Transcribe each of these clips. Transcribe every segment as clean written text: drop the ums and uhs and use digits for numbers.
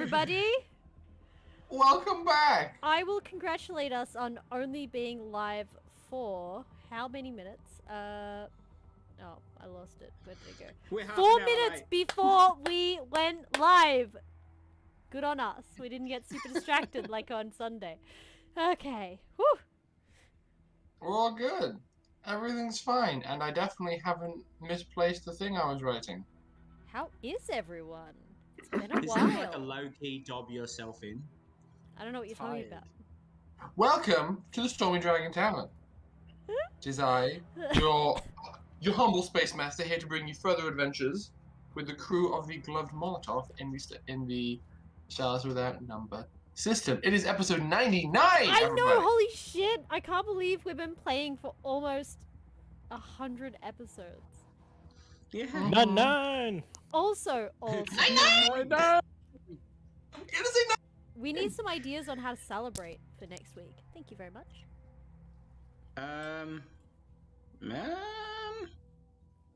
everybody. Welcome back. I will congratulate us on only being live for how many minutes? Oh, I lost it. Where did it go? We're half 4 an hour minutes late. before we went live. Good on us. We didn't get super distracted like on Sunday. Okay. Whew. We're all good. Everything's fine, and I definitely haven't misplaced the thing I was writing. How is everyone? It's been a Is while. that like a low-key dob yourself in? I don't know what you're talking about. Welcome to the Stormy Dragon Tavern. It is I, your humble space master, here to bring you further adventures with the crew of the Gloved Molotov in the Stars Without Number system. It is episode 99. I everybody. know, holy shit! I can't believe we've been playing for almost 100 episodes. Yeah. Nine. Also, Nine! we need some ideas on how to celebrate for next week. Thank you very much.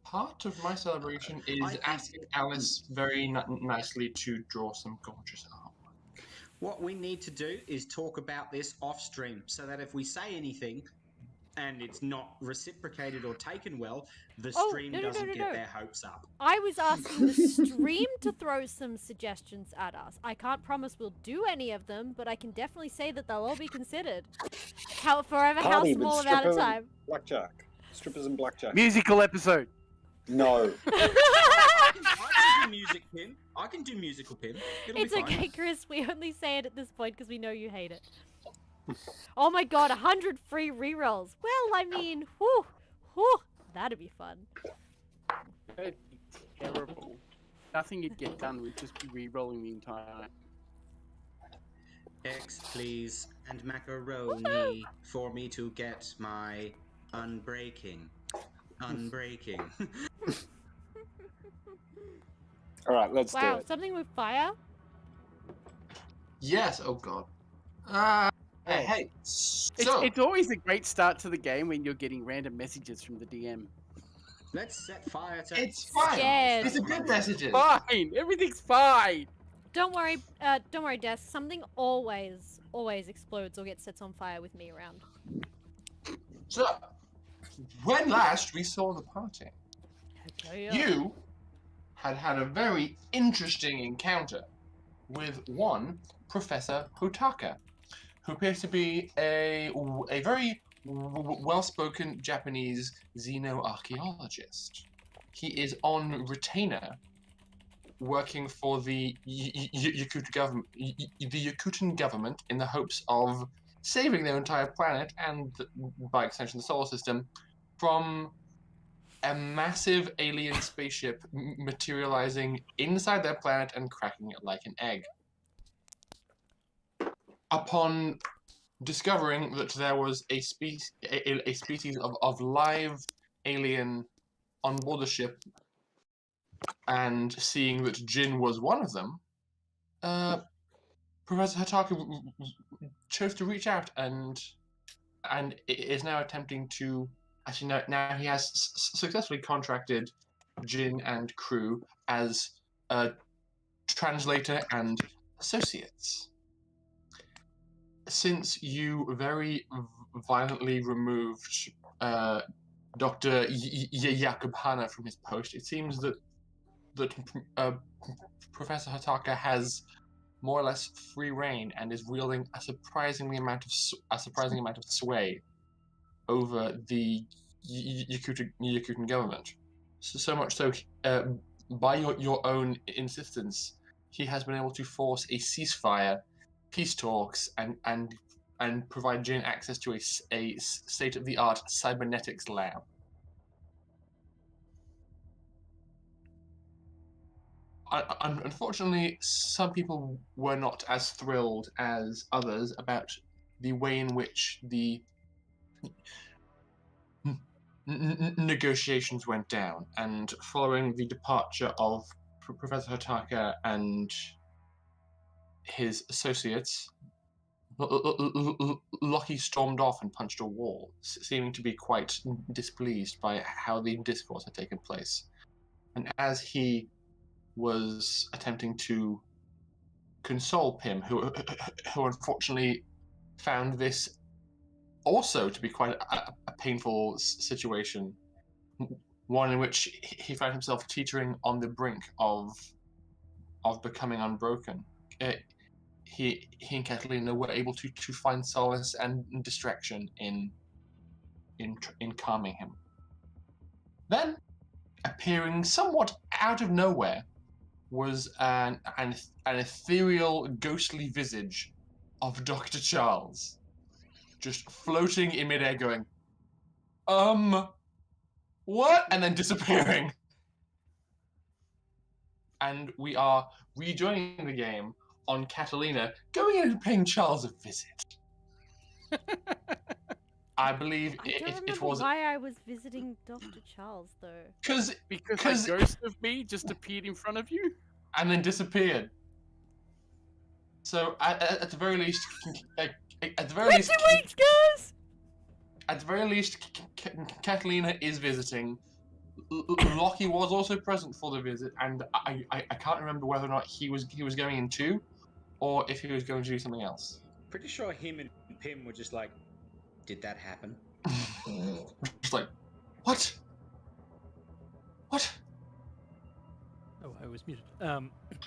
Part of my celebration is asking Alice very nicely to draw some gorgeous art. What we need to do is talk about this off stream so that if we say anything and it's not reciprocated or taken well, the stream doesn't get their hopes up. I was asking the stream to throw some suggestions at us. I can't promise we'll do any of them, but I can definitely say that they'll all be considered. How small amount of time. Blackjack. Strippers and blackjack. Musical episode. No. I can do music pin. I can do musical pin. It's okay, Chris. We only say it at this point because we know you hate it. Oh my god, 100 free rerolls. Well, I mean, whew, that'd be fun. That'd be terrible. Nothing you'd get done would just be re-rolling the entire night. X, please, and macaroni for me to get my unbreaking. Unbreaking. Alright, let's do Wow, it. something with fire? Yes, oh god. Hey, so... It's always a great start to the game when you're getting random messages from the DM. Let's set fire to... It's fine. Scared. It's a good message. Fine! Everything's fine! Don't worry, Des. Something always explodes or gets set on fire with me around. So, when last we saw the party, you had a very interesting encounter with one Professor Hotaka, who appears to be a very well-spoken Japanese xenoarchaeologist. He is on retainer, working for the Yakootah government, the Yakootan government, in the hopes of saving their entire planet and, by extension, the solar system from a massive alien spaceship materializing inside their planet and cracking it like an egg. Upon discovering that there was a species of live alien on board the ship, and seeing that Jin was one of them, Professor Hataka chose to reach out and is now attempting to... Actually, now he has successfully contracted Jin and crew as a translator and associates. Since you very violently removed Dr. Yakootah from his post, it seems that Professor Hataka has more or less free reign and is wielding a surprising amount of sway over the Yakootan government. So much so, by your own insistence, he has been able to force a ceasefire, peace talks, and provide Jin access to a state-of-the-art cybernetics lab. Unfortunately, some people were not as thrilled as others about the way in which the negotiations went down, and following the departure of Professor Hataka and his associates, Lockie stormed off and punched a wall, seeming to be quite displeased by how the discourse had taken place. And as he was attempting to console Pym, who unfortunately found this also to be quite a painful situation, one in which he found himself teetering on the brink of becoming unbroken. He and Catalina were able to find solace and distraction in calming him. Then, appearing somewhat out of nowhere, was an ethereal, ghostly visage of Dr. Charles, just floating in midair, going, what? And then disappearing. And we are rejoining the game on Catalina going in and paying Charles a visit. I believe I don't it remember was why I was visiting Dr. Charles though. because a ghost of me just appeared in front of you and then disappeared. So at the very least, at the very least, weeks, guys. At the very least, Catalina is visiting. Lockie was also present for the visit, and I can't remember whether or not he was going in too, or if he was going to do something else. Pretty sure him and Pym were just like, did that happen? Just like, what? What? Oh, I was muted. Oh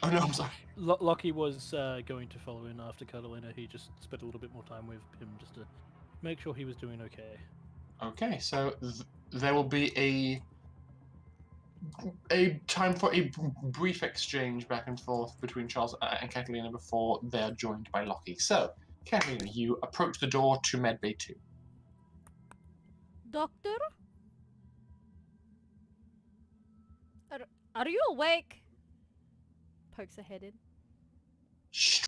no, I'm sorry. Lockie was going to follow in after Catalina. He just spent a little bit more time with him just to make sure he was doing okay. Okay, so there will be a time for a brief exchange back and forth between Charles and Catalina before they are joined by Lockie. So, Catalina, you approach the door to Medbay 2. Doctor? Are you awake? Pokes her head in. Shh.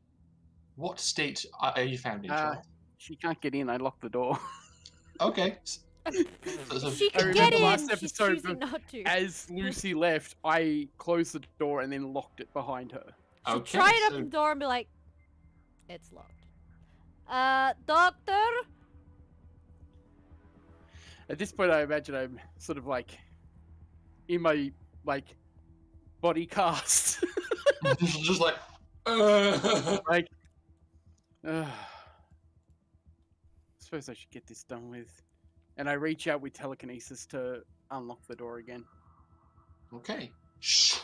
What state are you found in, Charles? She can't get in. I locked the door. Okay. She can get in. She's choosing not to. As Lucy left, I closed the door and then locked it behind her. She'll try it up the door and be like, it's locked. Doctor? At this point, I imagine I'm sort of like in my body cast. Just like, like, suppose I should get this done with. And I reach out with telekinesis to unlock the door again. Okay. Shh.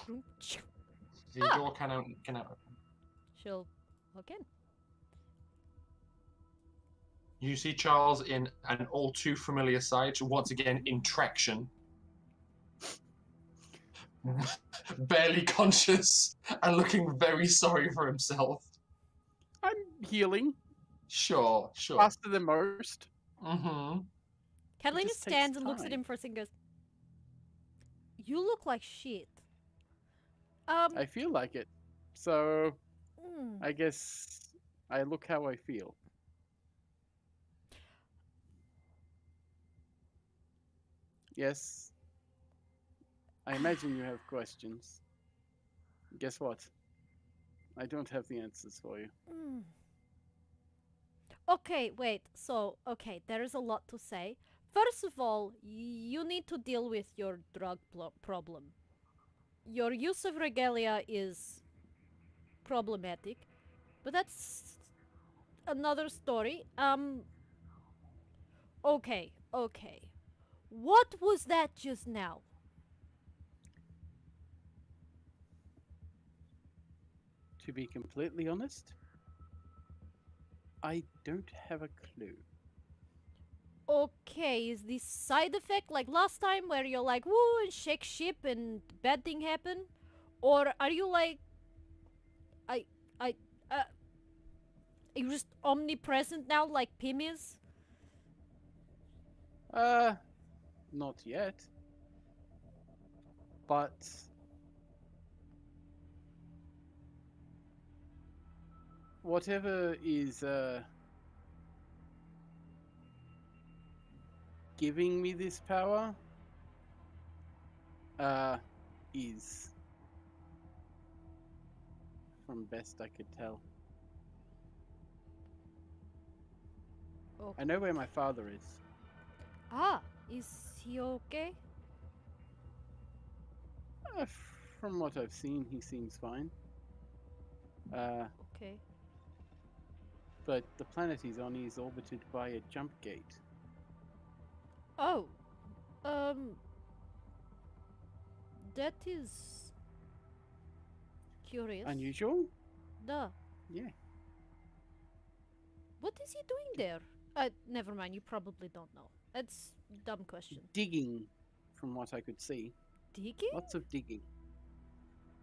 The door cannot open. She'll look in. You see Charles in an all too familiar sight, once again in traction. Barely conscious and looking very sorry for himself. I'm healing. Sure. Faster than most. Mm-hmm. Catalina stands and looks at him for a second and goes, you look like shit. I feel like it. So, I guess I look how I feel. Yes. I imagine you have questions. Guess what? I don't have the answers for you. Okay, wait. So, there is a lot to say. First of all, you need to deal with your drug problem. Your use of regalia is problematic, but that's another story. Okay. What was that just now? To be completely honest, I don't have a clue. Okay, is this side effect like last time where you're like, woo, and shake ship and bad thing happen? Or are you like, are you just omnipresent now like Pym is? Not yet. But whatever is giving me this power is, from best I could tell. Okay. I know where my father is. Ah, is he okay? From what I've seen, he seems fine. Okay. Okay. But the planet he's on is orbited by a jump gate. Oh. That is curious. Unusual? Duh. Yeah. What is he doing there? Never mind. You probably don't know. That's a dumb question. Digging, from what I could see. Digging? Lots of digging.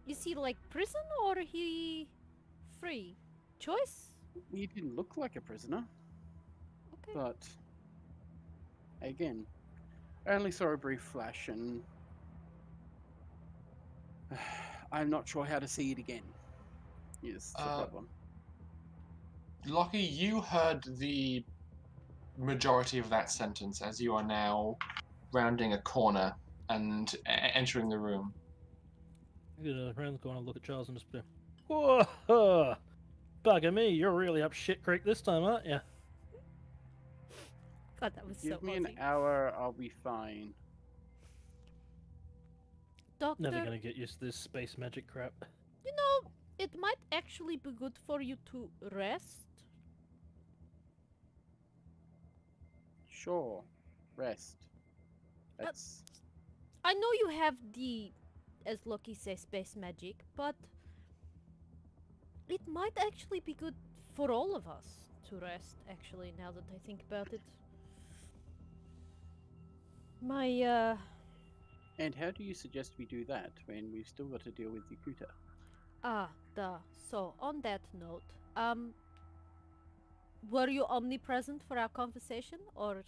Is he like prison or he free? Choice? He didn't look like a prisoner, Okay. but again, I only saw a brief flash and I'm not sure how to see it again. Is the problem. Lockie, you heard the majority of that sentence as you are now rounding a corner and entering the room. I'm gonna round the corner, look at Charles, and just be, whoa, bugger me, you're really up shit creek this time, aren't you? God, that was Give so me Aussie. an hour, I'll be fine. Doctor, Never gonna get used to this space magic crap. you know, it might actually be good for you to rest. Sure. Rest. That's I know you have the, as Loki says, space magic, but it might actually be good for all of us to rest, actually, now that I think about it. And how do you suggest we do that when we've still got to deal with Yakootah? So, on that note, were you omnipresent for our conversation, or?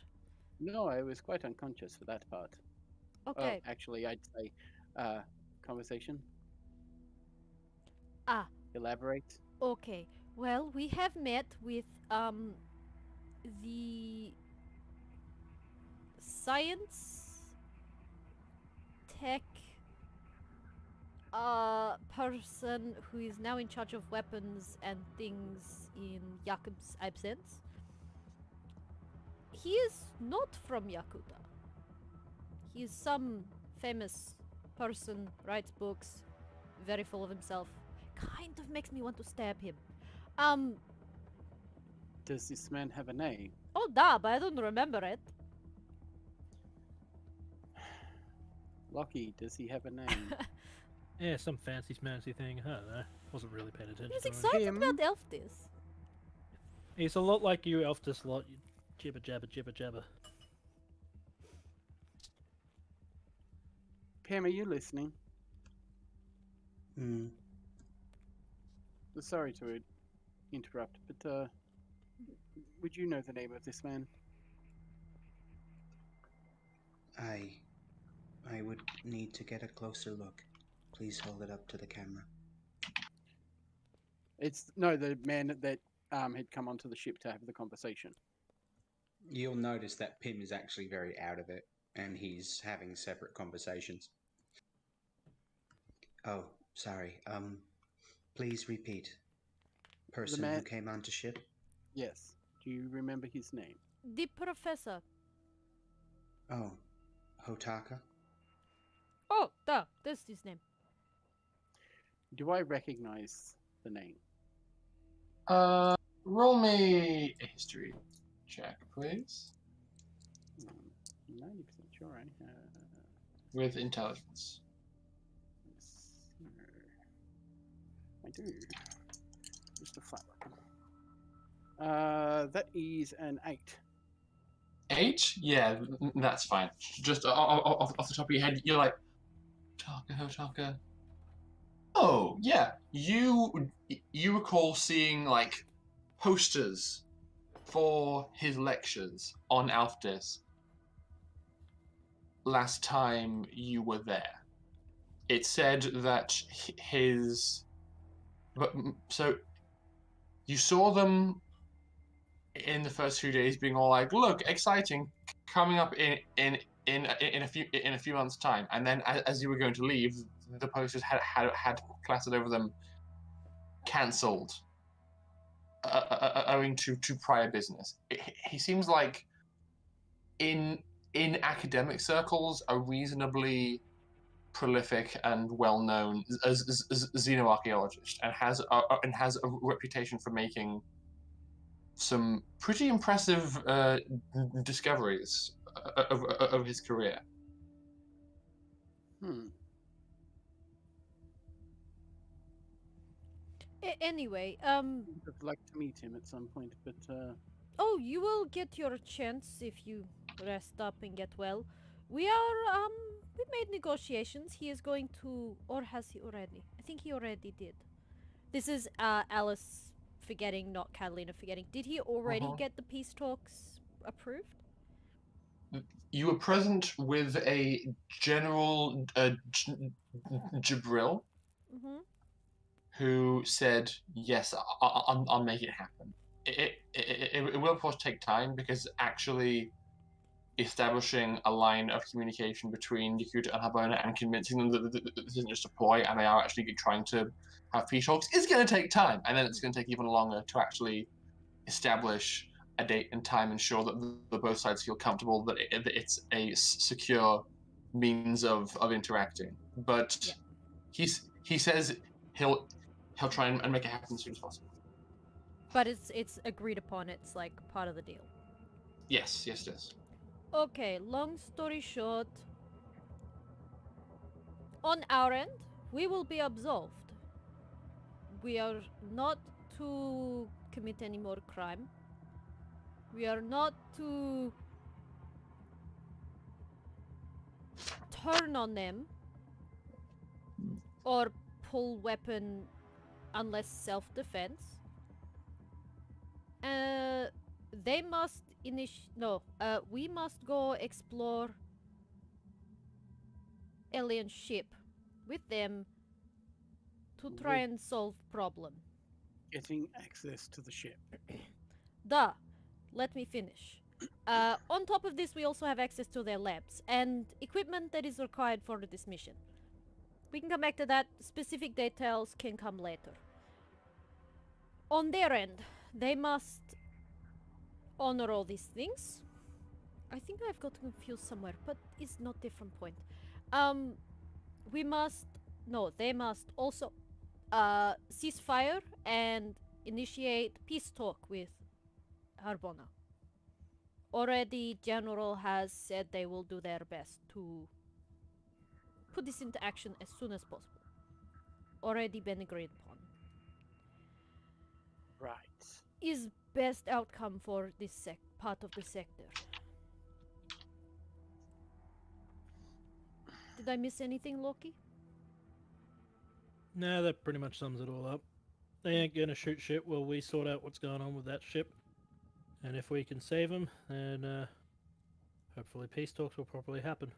No, I was quite unconscious for that part. Okay. Actually, I'd say conversation. Elaborate. Okay. Well, we have met with the science tech person who is now in charge of weapons and things in Jakob's absence. He is not from Yakootah. He is some famous person, writes books, very full of himself. Kind of makes me want to stab him. Does this man have a name? Oh, duh, but I don't remember it. Lockie, does he have a name? Yeah, some fancy schmancy thing. I don't know. Wasn't really paying attention. He's to it. excited Him? about Elftis. He's a lot like you, Elftis lot. You jibber jabber, jibber jabber. Pam, are you listening? Sorry to interrupt, but would you know the name of this man? I would need to get a closer look. Please hold it up to the camera. It's the man that had come onto the ship to have the conversation. You'll notice that Pim is actually very out of it, and he's having separate conversations. Oh, sorry. Please repeat. Person who came onto ship? Yes. Do you remember his name? The professor. Oh, Hotaka? Oh, duh, that's his name. Do I recognize the name? Roll me a history check, please. 90% sure I have. With intelligence. I do. Just a flat one. That is an 8. 8? Yeah, that's fine. Just off the top of your head, you're like, Hotaka. Oh, yeah. You recall seeing, like, posters for his lectures on Alfdis last time you were there. It said that so you saw them in the first few days being all like, look, exciting, coming up in a few months' time, and then as you were going to leave, the posters had plastered over them, cancelled, owing to prior business. He seems like in academic circles a reasonably prolific and well-known xenoarchaeologist, and has a reputation for making some pretty impressive discoveries of his career. Anyway, I'd like to meet him at some point, but oh, you will get your chance if you rest up and get well. We made negotiations. He is going to, or has he already? I think he already did. This is Alice forgetting, not Catalina forgetting. Did he already get the peace talks approved? You were present with a General Jabril, who said, "Yes, I'll make it happen." It will, of course, take time, because actually establishing a line of communication between Yakootah and Harbona and convincing them that this isn't just a ploy and they are actually trying to have peace talks is going to take time. And then it's going to take even longer to actually establish a date and time, ensure that both sides feel comfortable that it's a secure means of interacting. But he says he'll try and make it happen as soon as possible. But it's agreed upon. It's like part of the deal. Yes, it is. Okay, long story short, on our end, we will be absolved. We are not to commit any more crime. We are not to turn on them or pull weapon unless self-defense. They must we must go explore alien ship with them to try and solve problem. Getting access to the ship. Let me finish. On top of this, we also have access to their labs and equipment that is required for this mission. We can come back to that. Specific details can come later. On their end, they must honor all these things. I think I've got confused somewhere, but it's not different point. They must also cease fire and initiate peace talk with Harbona. Already, General has said they will do their best to put this into action as soon as possible. Already been agreed upon. Right. Is best outcome for this part of the sector. Did I miss anything, Loki? Nah, that pretty much sums it all up. They ain't gonna shoot shit while we sort out what's going on with that ship. And if we can save them, then hopefully peace talks will properly happen.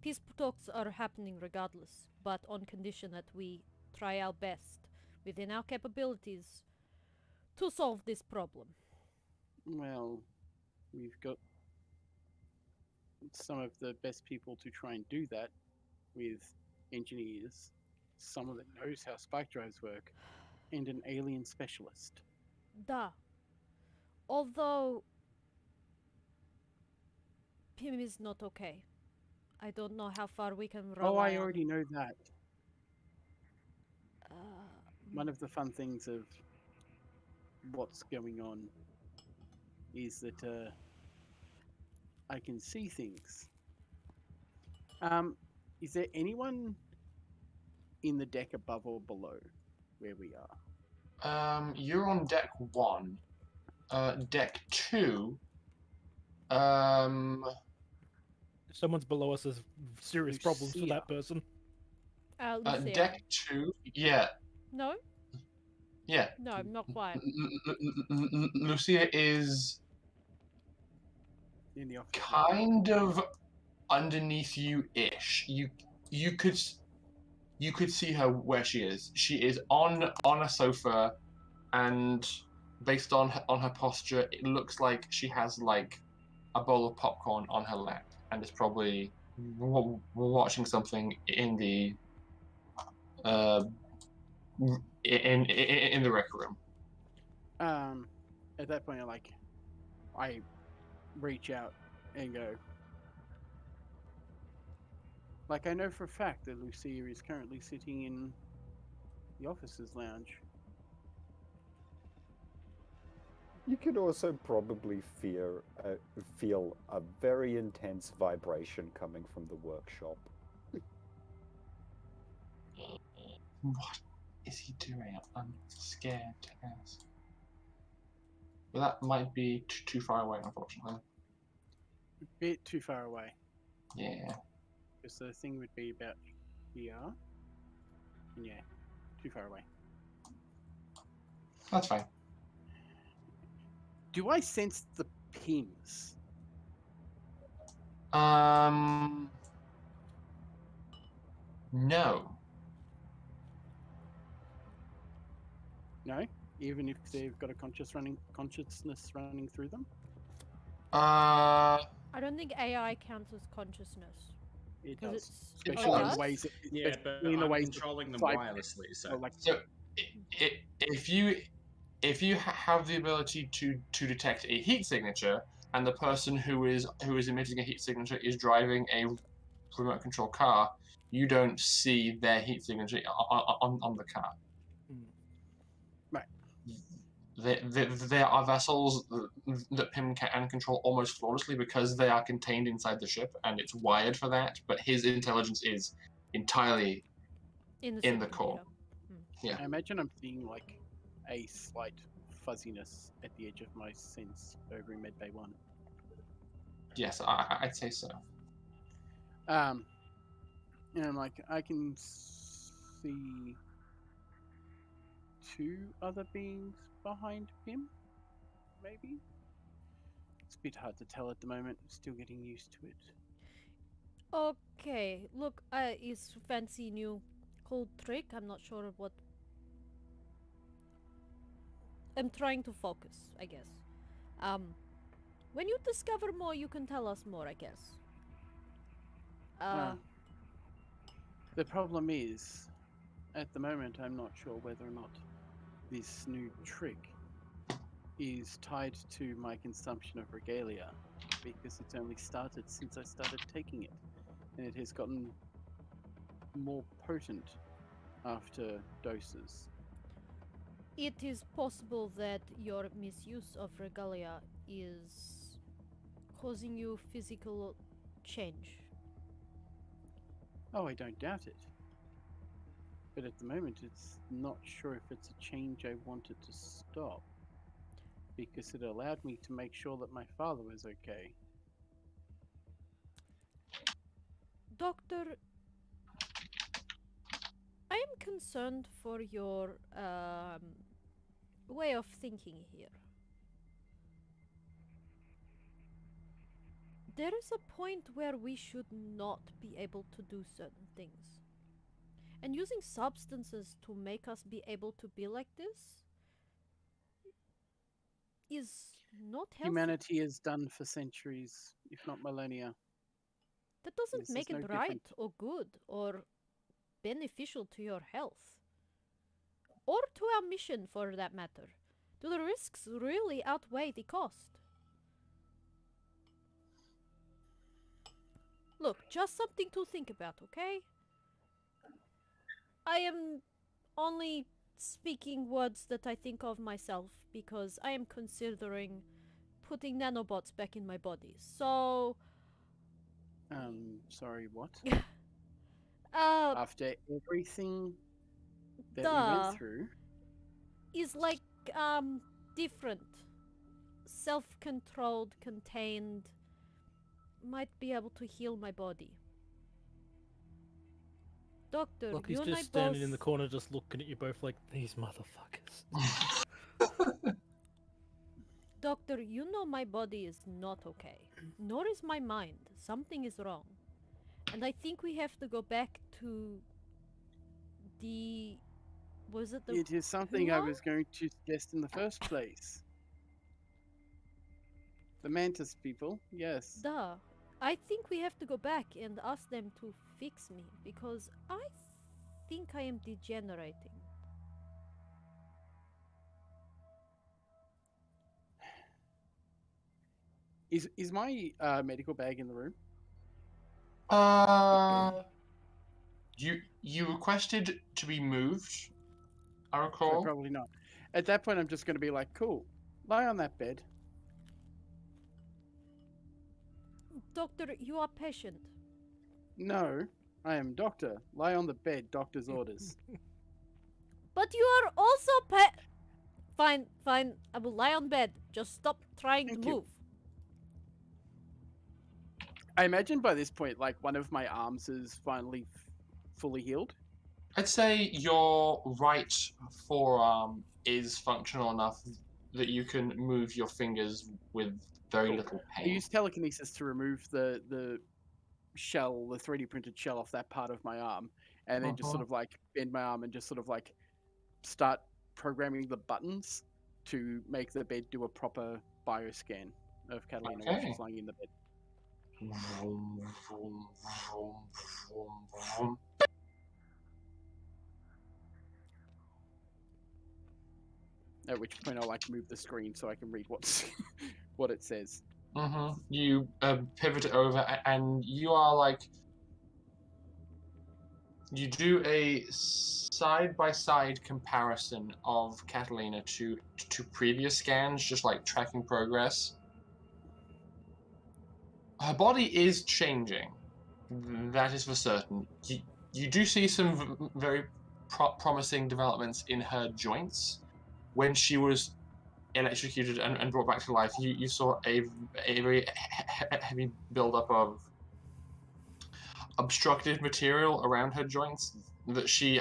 Peace talks are happening regardless, but on condition that we try our best within our capabilities to solve this problem. Well, we've got some of the best people to try and do that with engineers, someone that knows how spike drives work, and an alien specialist. Although Pim is not okay. I don't know how far we can rely Oh, I on already know that. Uh, One of the fun things of what's going on is that I can see things. Is there anyone in the deck above or below where we are? You're on deck 1. Deck 2. If someone's below us, there's serious problems for that person. Lucia. Deck 2. Yeah. No? Yeah. No, not quite. Lucia is In the office. kind of underneath you-ish. You could see her where she is. She is on a sofa, and based on her posture, it looks like she has like a bowl of popcorn on her lap and is probably watching something in the in the rec room. At that point, I reach out and go, Like, I know for a fact that Lucia is currently sitting in the officers' lounge. You could also probably feel a very intense vibration coming from the workshop. What is he doing? I'm scared to ask. But that might be too far away, unfortunately. A bit too far away. Yeah. Because the thing would be about here. And yeah, too far away. That's fine. Do I sense the pins? No. No? Even if they've got a consciousness running through them? Uh, I don't think AI counts as consciousness. It 'Cause does. it's- Especially oh, it in the does? ways Yeah, but especially in the I'm ways controlling them side- wirelessly, so or like so if you have the ability to detect a heat signature, and the person who is emitting a heat signature is driving a remote control car, you don't see their heat signature on the car. Right. There are vessels that Pym can control almost flawlessly because they are contained inside the ship, and it's wired for that. But his intelligence is entirely in the core. Yeah. I imagine I'm seeing like a slight fuzziness at the edge of my sense over in Medbay 1. Yes, I'd say so. And I'm like, I can see two other beings behind him, maybe? It's a bit hard to tell at the moment. I'm still getting used to it. Okay, look, is fancy new cool trick. I'm not sure what. I'm trying to focus, I guess. When you discover more, you can tell us more, I guess. The problem is, at the moment, I'm not sure whether or not this new trick is tied to my consumption of regalia, because it's only started since I started taking it, and it has gotten more potent after doses. It is possible that your misuse of regalia is causing you physical change. Oh, I don't doubt it. But at the moment, it's not sure if it's a change I wanted to stop, because it allowed me to make sure that my father was okay. Doctor, I am concerned for your way of thinking here. There is a point where we should not be able to do certain things. And using substances to make us be able to be like this is not healthy. Humanity has done for centuries, if not millennia. That doesn't This is make no it right different. or good or beneficial to your health. Or to our mission, for that matter. Do the risks really outweigh the cost? Look, just something to think about, okay? I am only speaking words that I think of myself because I am considering putting nanobots back in my body. So, Sorry, what? uh, After everything that we duh, went through, is like, different. Self-controlled, contained, might be able to heal my body. Doctor, Lockie's you and I just standing both... in the corner, just looking at you both like these motherfuckers. Doctor, you know my body is not okay. Nor is my mind. Something is wrong. And I think we have to go back to the... Was it the... it is something I Hua? was going to suggest in the first place. The Mantis people, yes. Duh. I think we have to go back and ask them to fix me because I think I am degenerating. Is my medical bag in the room? You requested to be moved, I So recall. probably not. At that point, I'm just going to be like, cool, lie on that bed. Doctor, you are patient. No, I am doctor. Lie on the bed, doctor's orders. But you are also Fine, fine. I will lie on bed. Just stop trying Thank to you. move. I imagine by this point, like, one of my arms is finally fully healed. I'd say your right forearm is functional enough that you can move your fingers with very Cool. little I pain. use telekinesis to remove the shell, the 3D printed shell off that part of my arm, and then just sort of like bend my arm and just sort of like start programming the buttons to make the bed do a proper bioscan of Catalina while Okay. she's lying in the bed. Vroom, vroom, vroom, vroom, vroom. At which point I'll like move the screen so I can read what's what it says. You pivot over, and you are like. You do a side-by-side comparison of Catalina to previous scans, just like tracking progress. Her body is changing. That is for certain. You do see some very promising developments in her joints. When she was electrocuted and brought back to life, you saw a very heavy buildup of obstructive material around her joints that she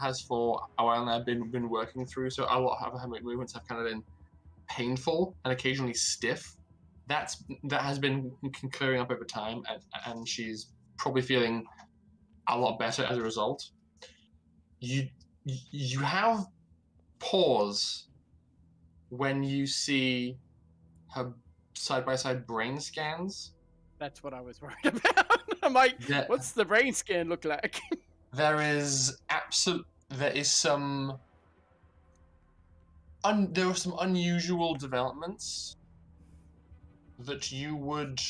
has for a while now been working through. So a lot of her movements have kind of been painful and occasionally stiff. That has been clearing up over time, and she's probably feeling a lot better as a result. You have pause when you see her side-by-side brain scans. That's what I was worried about. I'm like, what's the brain scan look like? There is some there are some unusual developments that you would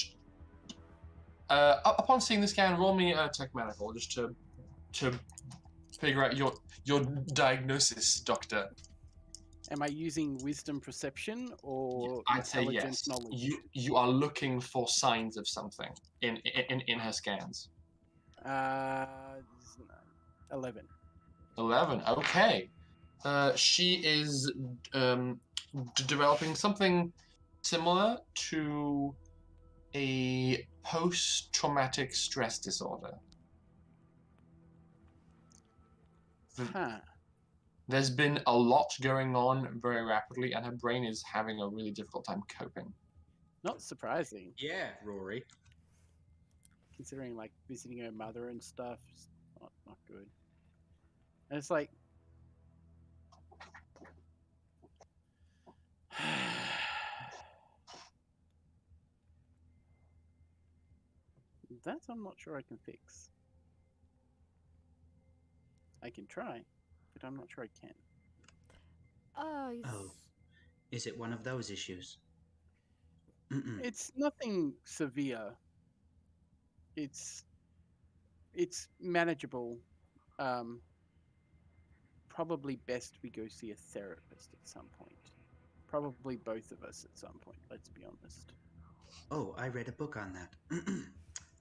upon seeing the scan, roll me a tech medical just to figure out your diagnosis, doctor. Am I using wisdom perception or I'd say intelligence yes. knowledge? You are looking for signs of something in her scans. 11. 11. Okay. She is developing something similar to a post-traumatic stress disorder. Huh. There's been a lot going on very rapidly, and her brain is having a really difficult time coping. Not surprising. Yeah, Rory. Considering like visiting her mother and stuff, it's not good. And it's like, that I'm not sure I can fix. I can try, but I'm not sure I can. Oh, is it one of those issues? It's nothing severe. It's manageable. Probably best we go see a therapist at some point. Probably both of us at some point, let's be honest. Oh, I read a book on that.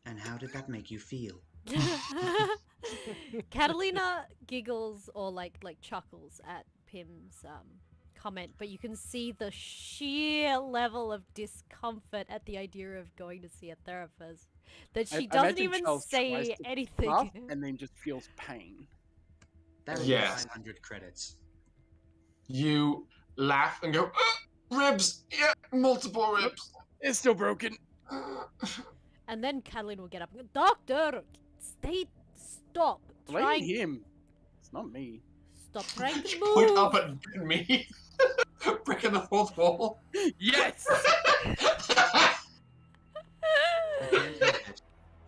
And how did that make you feel? Catalina giggles or like chuckles at Pim's comment, but you can see the sheer level of discomfort at the idea of going to see a therapist. That she doesn't even say anything. And then just feels pain. That was Yes. 500 credits. You laugh and go, ribs! Yeah, multiple ribs! It's still broken. And then Catalina will get up and go, Doctor! Stop! Blame him. It's not me. Stop trying to Point move! up at me. Breaking the fourth wall. Yes! I can't help it.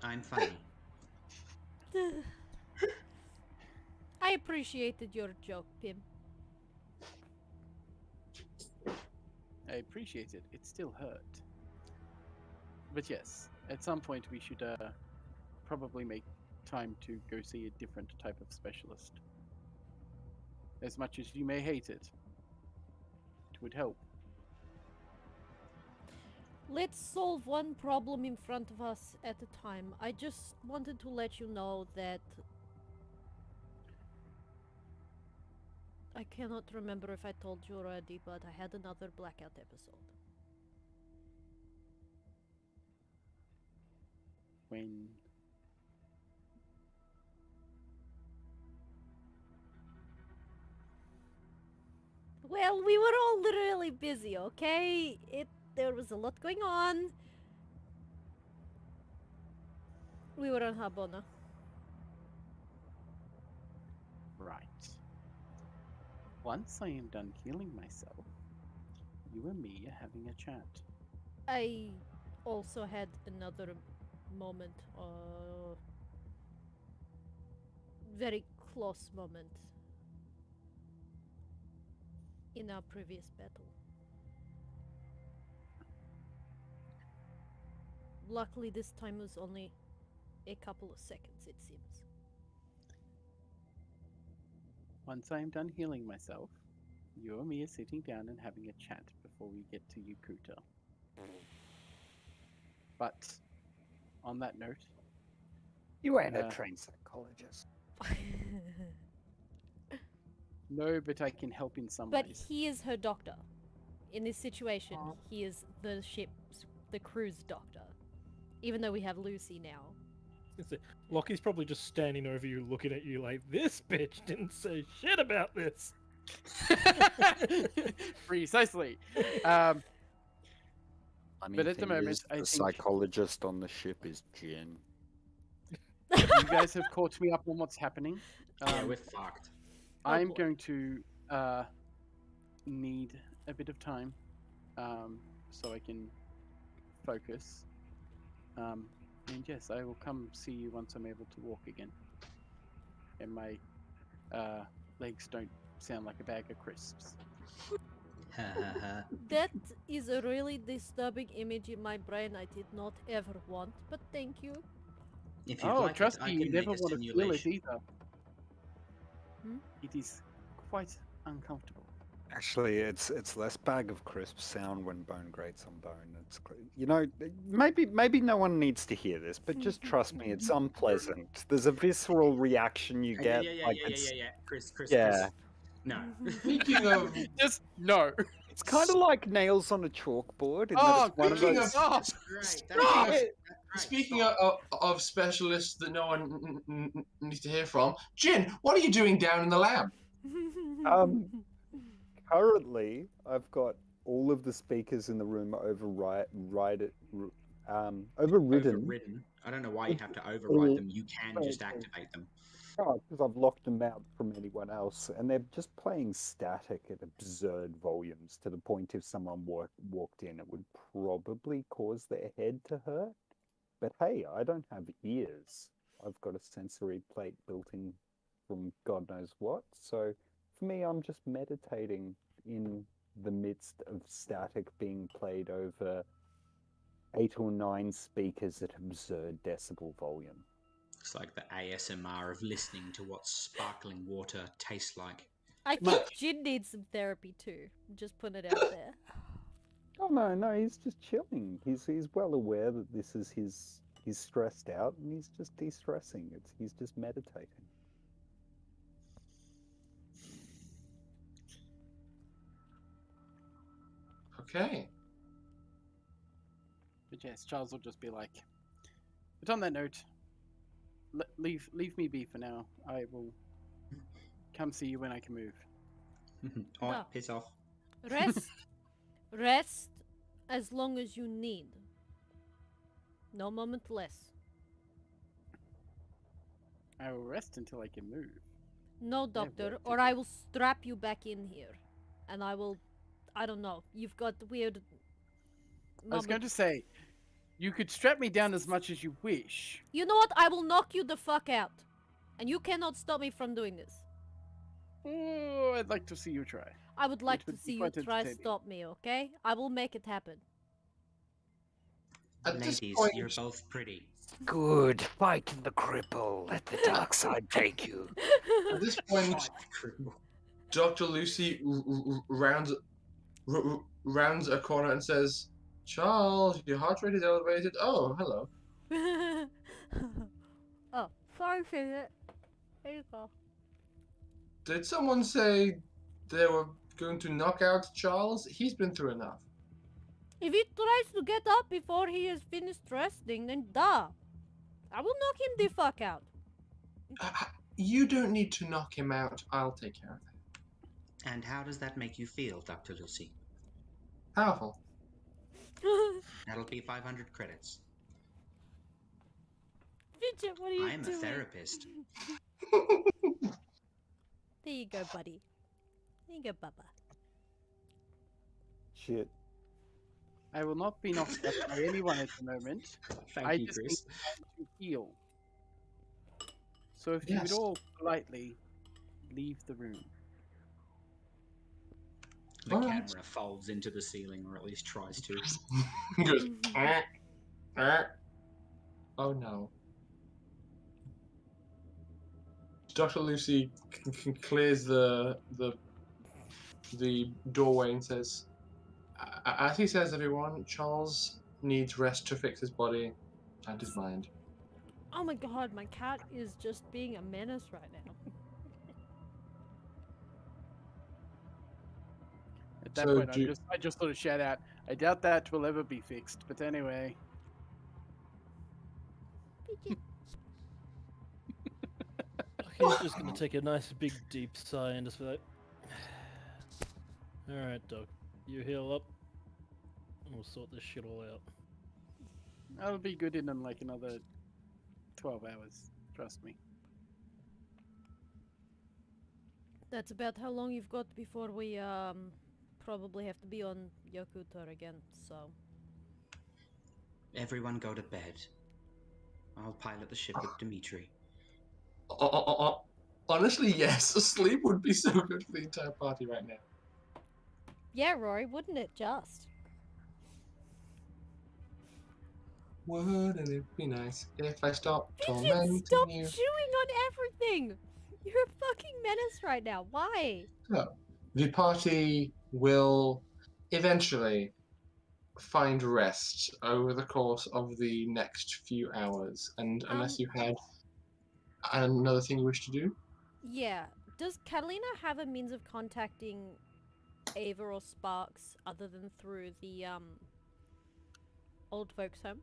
I'm funny. I appreciated your joke, Pim. I appreciate it. It still hurt. But yes, at some point we should probably make time to go see a different type of specialist. As much as you may hate it, it would help. Let's solve one problem in front of us at a time. I just wanted to let you know that I cannot remember if I told you already, but I had another blackout episode. When Well, we were all really busy, okay? There was a lot going on. We were on Habona. right. Once I am done healing myself, you and me are having a chat. I also had another moment, very close moment in our previous battle. Luckily, this time was only a couple of seconds, it seems. Once I am done healing myself, you and me are sitting down and having a chat before we get to Yakootah. But on that note, You ain't a trained psychologist. no, but I can help in some But ways. he is her doctor. In this situation, he is the crew's doctor. Even though we have Lucy now. Lockie's probably just standing over you, looking at you like, this bitch didn't say shit about this. Precisely. Funny But at the thing moment, is, I the think psychologist on the ship is Jin. you guys have caught me up on what's happening. Yeah, we're fucked. I'm boy. going to need a bit of time so I can focus. And yes, I will come see you once I'm able to walk again. And my legs don't sound like a bag of crisps. That is a really disturbing image in my brain I did not ever want, but thank you. If you'd Oh, like trust it, I me, you can never make a want to feel it simulation. either. Hmm? It is quite uncomfortable. Actually, it's less bag of crisp sound when bone grates on bone. It's you know, maybe no one needs to hear this, but just trust me, it's unpleasant. There's a visceral reaction you get. Chris. Yeah. No. Speaking of Just no. It's kind of like nails on a chalkboard. In that Oh, it's one of speaking those. of Great. speaking of specialists that no one needs to hear from, Jin, what are you doing down in the lab? Currently, I've got all of the speakers in the room overridden. Overridden. I don't know why you have to override them. You can just activate them. Oh, because I've locked them out from anyone else, and they're just playing static at absurd volumes to the point if someone walked in, it would probably cause their head to hurt. But hey, I don't have ears. I've got a sensory plate built in from God knows what. So for me, I'm just meditating in the midst of static being played over 8 or 9 speakers at absurd decibel volume. It's like the ASMR of listening to what sparkling water tastes like. I think Jin needs some therapy too. Just putting it out there. Oh no, he's just chilling. He's well aware that this is he's stressed out and he's just de-stressing. He's just meditating. Okay. But yes, Charles will just be like, but on that note, leave me be for now. I will come see you when I can move. Oh, No. piss off. Rest as long as you need. No moment less. I will rest until I can move. No, doctor, or I will strap you back in here. And I don't know. You've got weird... I was going to say, you could strap me down as much as you wish. You know what? I will knock you the fuck out. And you cannot stop me from doing this. Oh, I'd like to see you try. I would like It to would be see you quite try entertaining. stop me, okay? I will make it happen. At this Ladies, point, you're both pretty. Good. Fight the cripple. Let the dark side take you. at this point, Fight the criminal. Dr. Lucy rounds a corner and says, "Charles, your heart rate is elevated." Oh, hello. Oh, sorry, Fidget. Here you go. Did someone say they were going to knock out Charles? He's been through enough. If he tries to get up before he has finished resting, then duh. I will knock him the fuck out. You don't need to knock him out. I'll take care of it. And how does that make you feel, Dr. Lucy? Powerful. That'll be 500 credits. Fidget, what are you I'm doing? a therapist. There you go, buddy. There you go, Bubba. Shit. I will not be knocked out by anyone at the moment. Thank I you, just Chris. need to heal. So if you would Yes. all politely leave the room. The All right. camera folds into the ceiling, or at least tries to. Goes, oh no. Dr. Lucy clears the doorway and says, as he says, everyone, Charles needs rest to fix his body and his mind. Oh my god, my cat is just being a menace right now. At that So point, do- I just sort of shout out, I doubt that will ever be fixed. But anyway, He's just gonna take a nice big deep sigh and just be like, "Alright, Doc, you heal up, and we'll sort this shit all out." that'll be good in like another 12 hours. Trust me. That's about how long you've got before we probably have to be on Yakootah again, so. Everyone go to bed. I'll pilot the ship with Dimitri. Honestly, yes. Sleep would be so good for the entire party right now. Yeah, Rory, wouldn't it just? Wouldn't it be nice if I stopped Fidget, tormenting stop you? chewing on everything! You're a fucking menace right now. Why? So, the party will eventually find rest over the course of the next few hours. And unless you had another thing you wish to do? Yeah. Does Catalina have a means of contacting Ava or Sparks other than through the old folks' home?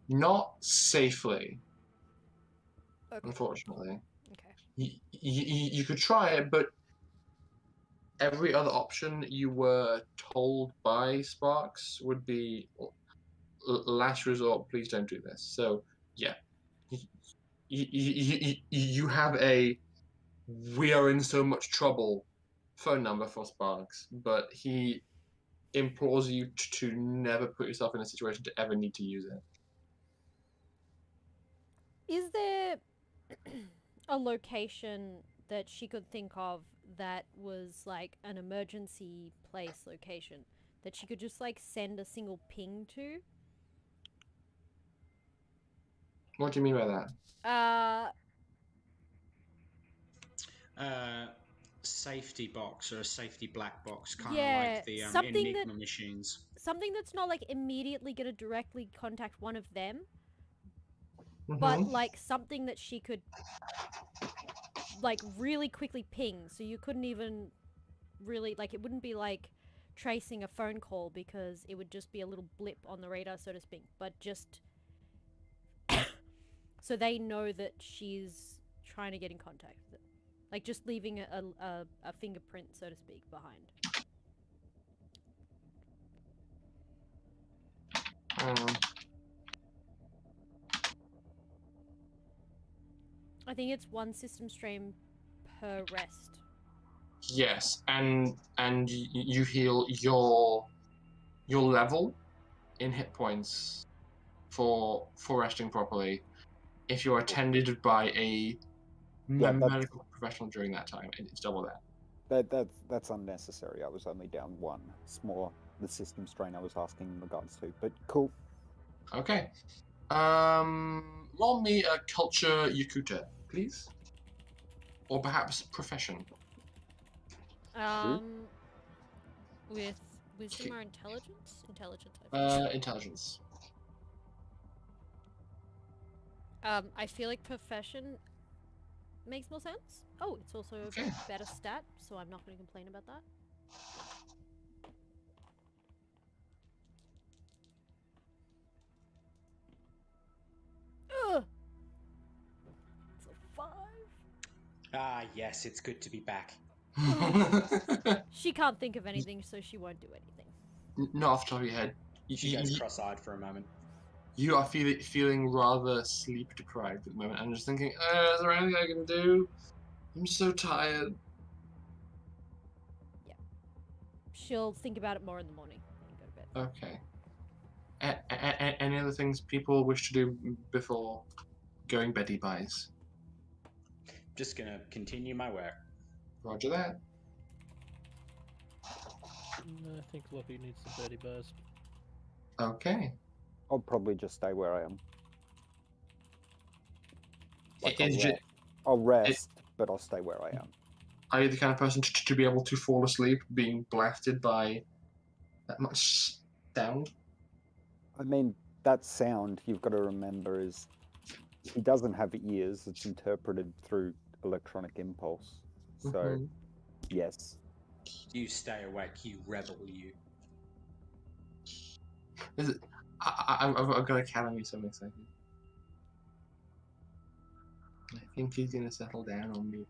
Not safely, Okay. unfortunately. Okay. You could try it, but every other option you were told by Sparks would be last resort. Please don't do this. So yeah, you have a "we are in so much trouble" phone number for Sparks, but he implores you to never put yourself in a situation to ever need to use it. Is there a location that she could think of that was like an emergency place location that she could just like send a single ping to? What do you mean by that? Safety box or a safety black box, kind of Yeah, like the something Enigma machines. Something that's not like immediately gonna directly contact one of them, but Mhm. like something that she could like really quickly ping, so you couldn't even really like, it wouldn't be like tracing a phone call because it would just be a little blip on the radar, so to speak, but just so they know that she's trying to get in contact with it. Like just leaving a fingerprint, so to speak, behind. I think it's one system stream per rest. Yes, and you heal your level in hit points for resting properly if you are attended by a Yeah, medical professional during that time. It's double that. That's unnecessary. I was only down one. It's more the system strain I was asking in regards to. But cool. Okay. Roll me a culture Yakootah, please. Or perhaps profession. With wisdom or intelligence? Intelligence, I think. Intelligence. I feel like profession makes more sense. Oh, it's also Okay. a better stat, so I'm not going to complain about that. Ugh! It's a 5. Ah, yes, it's good to be back. She can't think of anything, so she won't do anything. Not off the top of your head. She goes cross-eyed for a moment. You are feeling rather sleep deprived at the moment, and just thinking, is there anything I can do? I'm so tired. Yeah. She'll think about it more in the morning and go to bed. Okay. Any other things people wish to do before going beddy buys? Just gonna continue my work. Roger that. I think Lockie needs some Betty Buzz. Okay. I'll probably just stay where I am. Like I'll rest, but I'll stay where I am. Are you the kind of person to be able to fall asleep being blasted by that much sound? I mean, that sound, you've got to remember, is he doesn't have ears. It's interpreted through electronic impulse. So, yes. You stay awake, you rebel, you. I've got a cat on me, so I'm excited. I think he's going to settle down on me.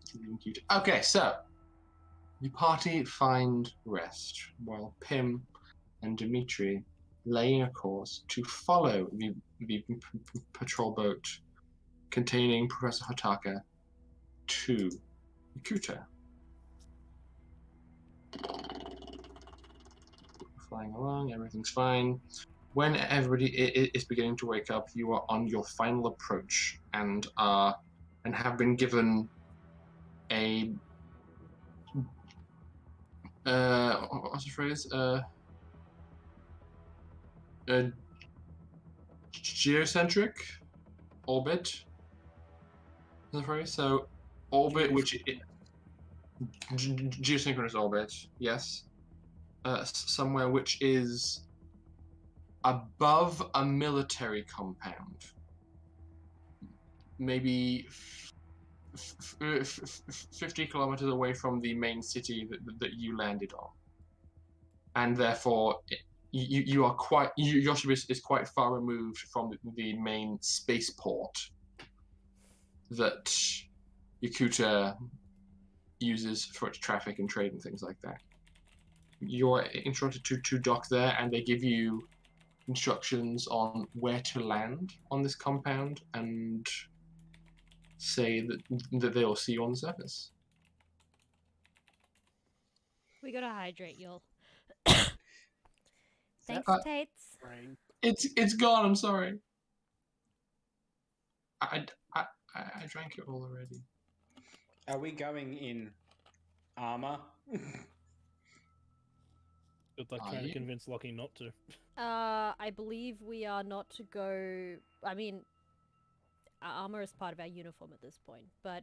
Okay, so the party find rest while Pim and Dimitri laying a course to follow the patrol boat containing Professor Hotaka to Yakootah. Flying along, everything's fine. When everybody is beginning to wake up, you are on your final approach and have been given a what's the phrase? A geocentric orbit. Is the phrase? So orbit, which geosynchronous orbit, yes. Somewhere which is above a military compound, maybe 50 kilometers away from the main city that you landed on, and therefore your ship is quite far removed from the main spaceport that Yakootah uses for its traffic and trade and things like that. You're instructed to dock there, and they give you instructions on where to land on this compound and say that they'll see you on the surface. We gotta hydrate, y'all. Thanks, Tates. It's gone. I'm sorry. I drank it all already. Are we going in armor? Good luck trying to convince Lockie not to. I believe we are not to go. I mean, armor is part of our uniform at this point, but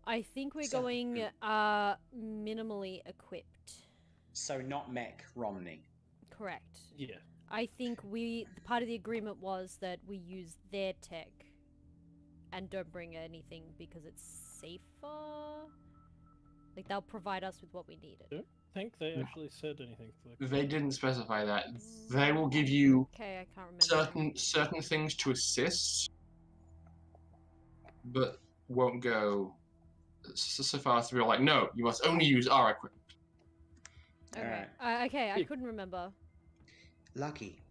I think we're going minimally equipped. So not mech, Romney. Correct. Yeah. I think part of the agreement was that we use their tech and don't bring anything because it's safer. Like, they'll provide us with what we needed. I don't think they actually said anything. They didn't specify that. They will give you I can't remember. certain things to assist, but won't go so far as to be like, no, you must only use our equipment. Okay. Okay, I couldn't remember. Lucky.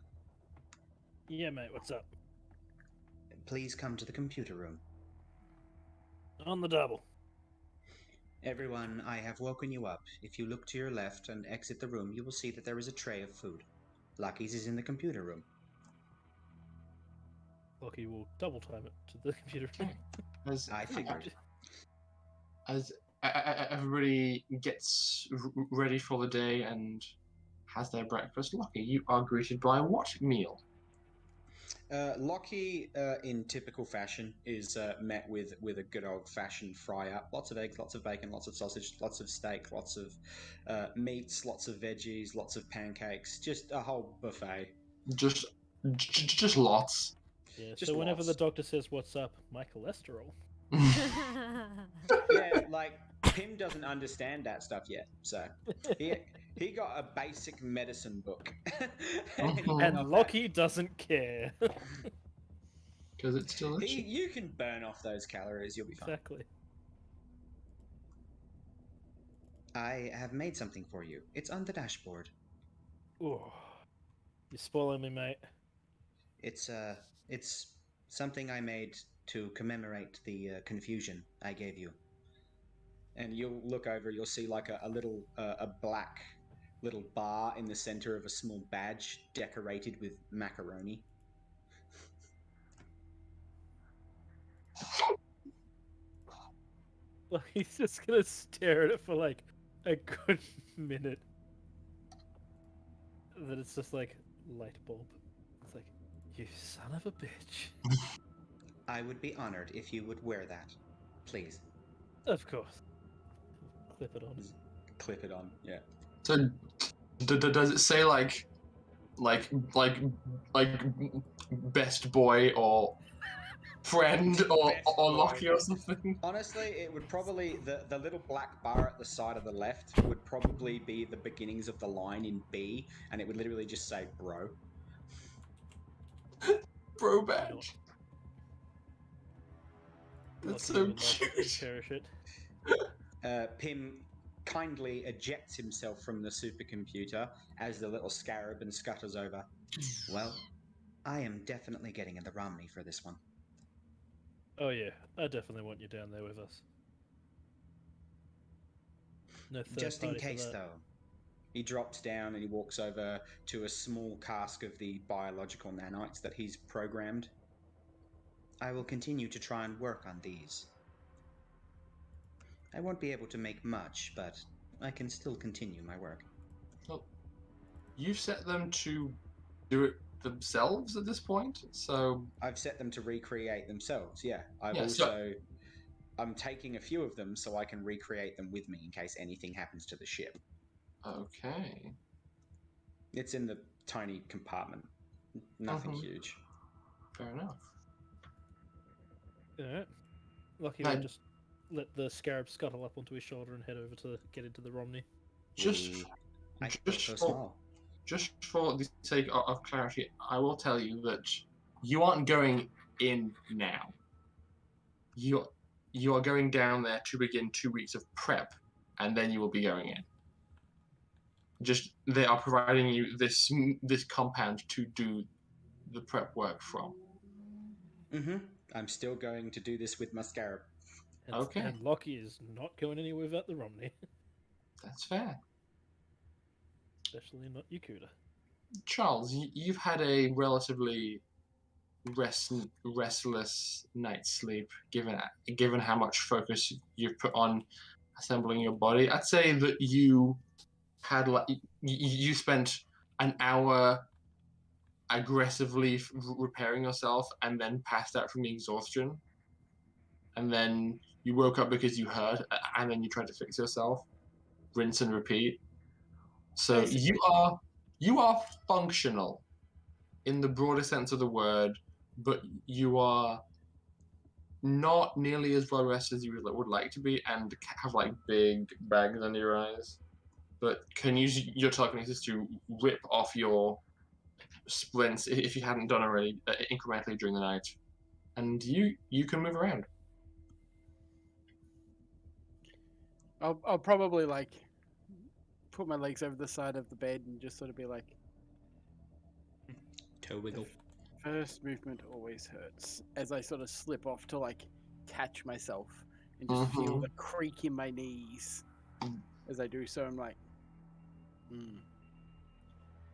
Yeah, mate, what's up? Please come to the computer room. On the double. Everyone, I have woken you up. If you look to your left and exit the room, you will see that there is a tray of food. Lucky's is in the computer room. Lucky will double time it to the computer room. I figured. As everybody gets ready for the day and has their breakfast. Lucky, you are greeted by what meal? Lockie, in typical fashion, is met with a good old-fashioned fry-up. Lots of eggs, lots of bacon, lots of sausage, lots of steak, lots of meats, lots of veggies, lots of pancakes. Just a whole buffet. Just lots. Yeah, Just so whenever lots. the doctor says, "What's up?" My cholesterol. Yeah, like Pim doesn't understand that stuff yet, so he got a basic medicine book. And Lockie doesn't care. Because it's delicious. You can burn off those calories, you'll be fine. Exactly. I have made something for you. It's on the dashboard. Ooh. You're spoiling me, mate. It's something I made to commemorate the confusion I gave you. And you'll look over, you'll see like a little a black little bar in the center of a small badge decorated with macaroni. Like, he's just gonna stare at it for like a good minute. Then it's just like light bulb. It's like, you son of a bitch. I would be honored if you would wear that. Please. Of course. Clip it on. Clip it on, yeah. So, does it say like best boy or friend or Lockie or something? Honestly, it would probably the little black bar at the side of the left would probably be the beginnings of the line in B, and it would literally just say bro. Bro badge. That's so cute. Cherish it. Pim kindly ejects himself from the supercomputer as the little scarab and scutters over. Well, I am definitely getting in the Romney for this one. Oh yeah, I definitely want you down there with us. No third Just in party for case, that. though. He drops down and he walks over to a small cask of the biological nanites that he's programmed. I will continue to try and work on these. I won't be able to make much, but I can still continue my work. Well, you've set them to do it themselves at this point, so... I've set them to recreate themselves, yeah. I'm taking a few of them so I can recreate them with me in case anything happens to the ship. Okay. It's in the tiny compartment. Nothing huge. Fair enough. Alright. Lucky will just let the scarab scuttle up onto his shoulder and head over to get into the Romney. Just for the sake of clarity, I will tell you that you aren't going in now. You are going down there to begin 2 weeks of prep, and then you will be going in. Just they are providing you this compound to do the prep work from. Mm-hmm. I'm still going to do this with my scarab. Okay. And Lockie is not going anywhere without the Romney. That's fair. Especially not Yakootah. Charles, you've had a relatively restless night's sleep, given how much focus you've put on assembling your body. I'd say that you had you spent an hour aggressively repairing yourself and then passed out from the exhaustion, and then you woke up because you heard, and then you tried to fix yourself. Rinse and repeat. So you are functional in the broader sense of the word, but you are not nearly as well rested as you would like to be, and have like big bags under your eyes. But can use your telekinesis to rip off your splints if you hadn't done already incrementally during the night, and you can move around. I'll probably like put my legs over the side of the bed and just sort of be like, toe wiggle. First movement always hurts, as I sort of slip off to like catch myself and just feel the creak in my knees as I do so. I'm like,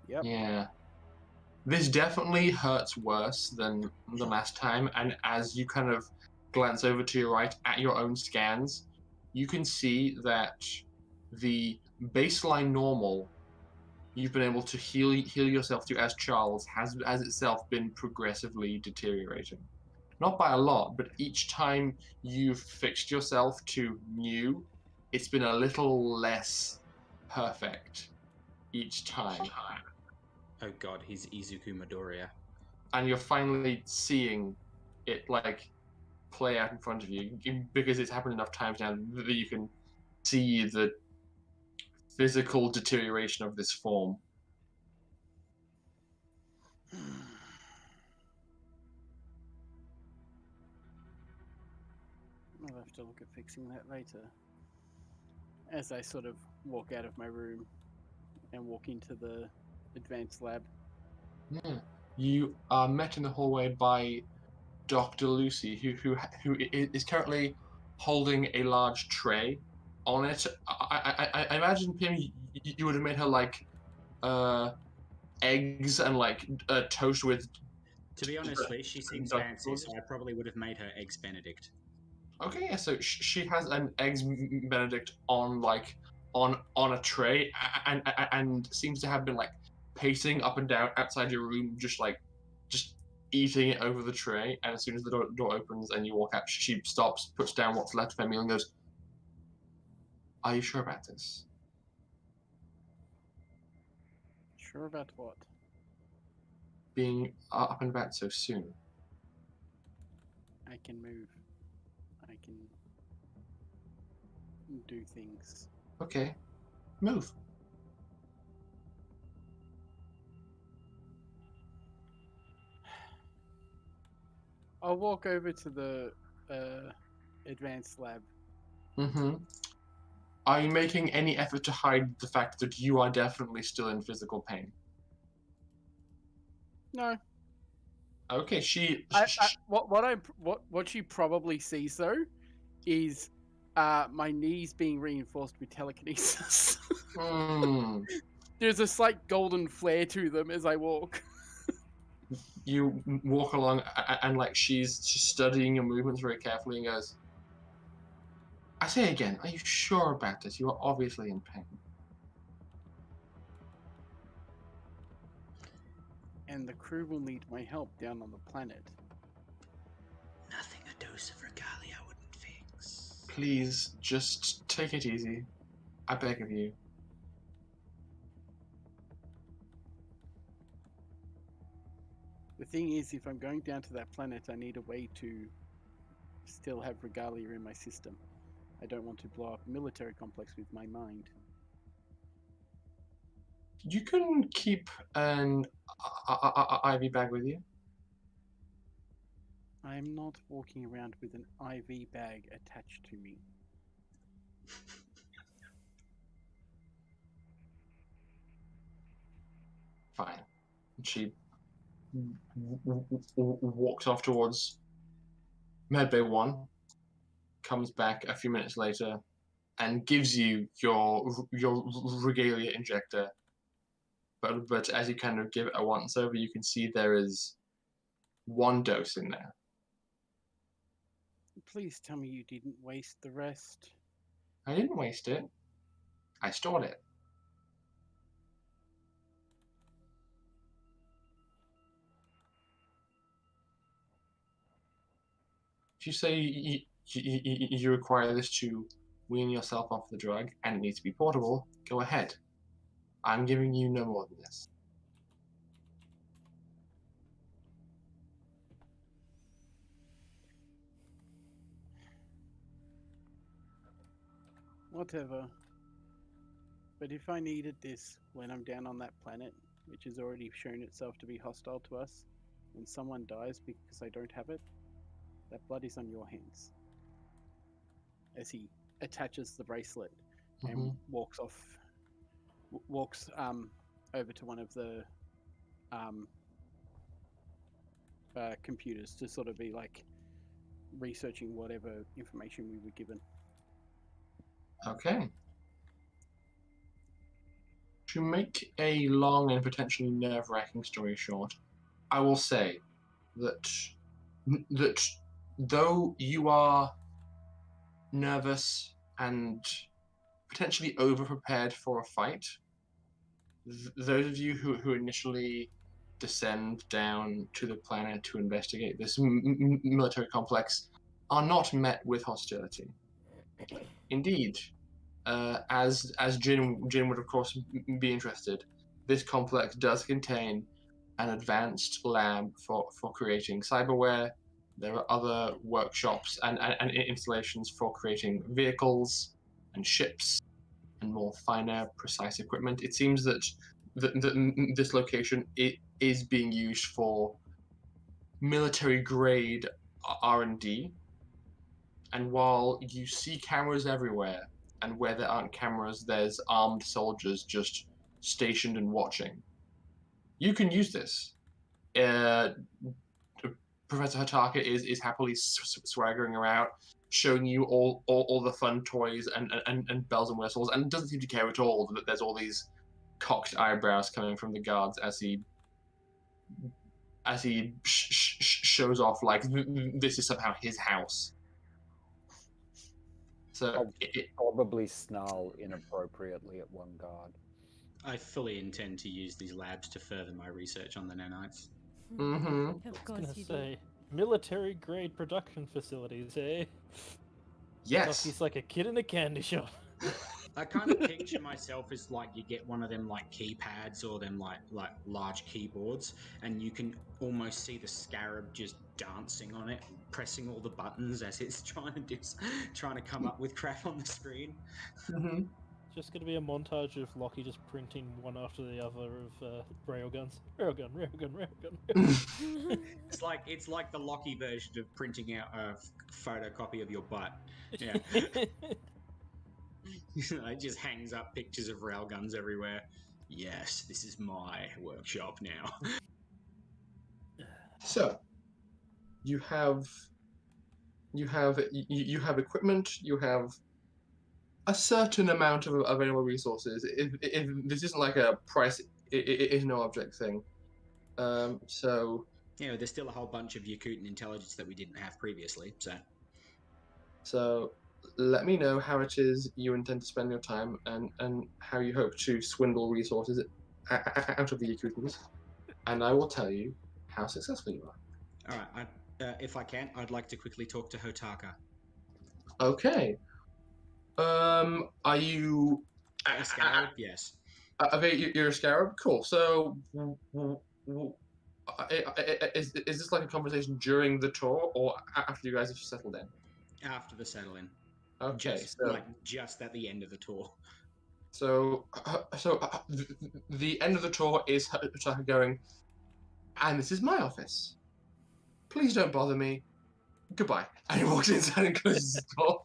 yep. Yeah. This definitely hurts worse than the last time, and as you kind of glance over to your right at your own scans, you can see that the baseline normal you've been able to heal yourself to as Charles has itself been progressively deteriorating. Not by a lot, but each time you've fixed yourself to new, it's been a little less perfect each time. Oh god, he's Izuku Midoriya. And you're finally seeing it like play out in front of you because it's happened enough times now that you can see the physical deterioration of this form. I'll have to look at fixing that later. As I sort of walk out of my room and walk into the advanced lab. Yeah. You are met in the hallway by Dr. Lucy, who is currently holding a large tray. On it, I imagine, Pim, you would have made her like eggs and like toast with. To be honest, Lee, she seems fancy, so I probably would have made her eggs Benedict. Okay, yeah. So she has an eggs Benedict on like on a tray, and seems to have been like pacing up and down outside your room, just eating it over the tray. And as soon as the door opens and you walk out, she stops, puts down what's left of her meal, and goes, "Are you sure about this?" Sure about what? Being up and about so soon. I can move. I can do things. Okay, move. I'll walk over to the advanced lab. Mm-hmm. Are you making any effort to hide the fact that you are definitely still in physical pain? No. Okay, What she probably sees though is my knees being reinforced with telekinesis. There's a slight golden flare to them as I walk. You walk along and like she's studying your movements very carefully and goes, "I say again, are you sure about this? You are obviously in pain." And the crew will need my help down on the planet. Nothing a dose of regalia wouldn't fix. Please, just take it easy. I beg of you. The thing is, if I'm going down to that planet, I need a way to still have regalia in my system. I don't want to blow up a military complex with my mind. You can keep an IV bag with you. I'm not walking around with an IV bag attached to me. Fine. She walks off towards Medbay 1, comes back a few minutes later, and gives you your regalia injector. But as you kind of give it a once over, you can see there is one dose in there. Please tell me you didn't waste the rest. I didn't waste it. I stored it. If you say you require this to wean yourself off the drug and it needs to be portable, go ahead. I'm giving you no more than this. Whatever. But if I needed this when I'm down on that planet, which has already shown itself to be hostile to us, and someone dies because I don't have it, that blood is on your hands. As he attaches the bracelet and walks over to one of the computers to sort of be like researching whatever information we were given. Okay. To make a long and potentially nerve-wracking story short, I will say that though you are nervous and potentially over-prepared for a fight. Those of you who initially descend down to the planet to investigate this military complex are not met with hostility. Indeed, as Jin would of course be interested, this complex does contain an advanced lab for creating cyberware. There are other workshops and installations for creating vehicles and ships and more finer, precise equipment. It seems that this location is being used for military-grade R&D. And while you see cameras everywhere, and where there aren't cameras, there's armed soldiers just stationed and watching, you can use this. Professor Hataka is happily swaggering around, showing you all the fun toys and bells and whistles, and doesn't seem to care at all that there's all these cocked eyebrows coming from the guards as he shows off like this is somehow his house. So I'll probably snarl inappropriately at one guard. I fully intend to use these labs to further my research on the nanites. Mm-hmm. Of I course was gonna you say, military grade production facilities, eh? Yes. He's like a kid in a candy shop. I kind of picture myself as like you get one of them like keypads or them like large keyboards, and you can almost see the scarab just dancing on it, pressing all the buttons as it's trying to come up with crap on the screen. Mm-hmm. Just gonna be a montage of Lockie just printing one after the other of railguns. Railgun, railgun, railgun. It's like the Lockie version of printing out a photocopy of your butt. Yeah. It just hangs up pictures of railguns everywhere. Yes, this is my workshop now. So you have equipment, you have a certain amount of available resources. If this isn't like a price it is no object thing. So Yeah, there's still a whole bunch of Yakootan intelligence that we didn't have previously, So let me know how it is you intend to spend your time and how you hope to swindle resources out of the Yakootans, and I will tell you how successful you are. Alright, if I can, I'd like to quickly talk to Hotaka. Okay. Are you A scarab? Yes. You're a scarab? Cool. So is this like a conversation during the tour or after you guys have settled in? After the settle in. Okay, Just at the end of the tour. So the end of the tour is Hotaka going, and this is my office. Please don't bother me. Goodbye. And he walks inside and closes the door.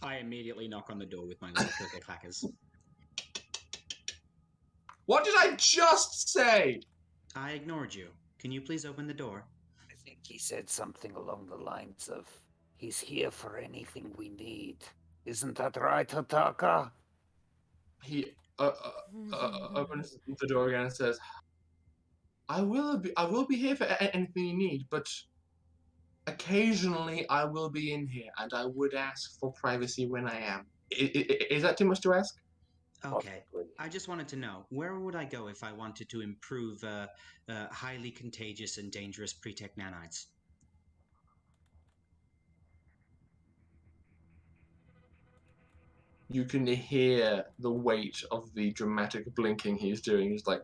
I immediately knock on the door with my little clicker clackers. What did I just say? I ignored you. Can you please open the door? I think he said something along the lines of, he's here for anything we need. Isn't that right, Hataka? He opens the door again and says, I will be here for anything you need, but occasionally I will be in here, and I would ask for privacy when I am. Is that too much to ask? Okay. I just wanted to know, where would I go if I wanted to improve highly contagious and dangerous pre-tech nanites? You can hear the weight of the dramatic blinking he's doing. He's like,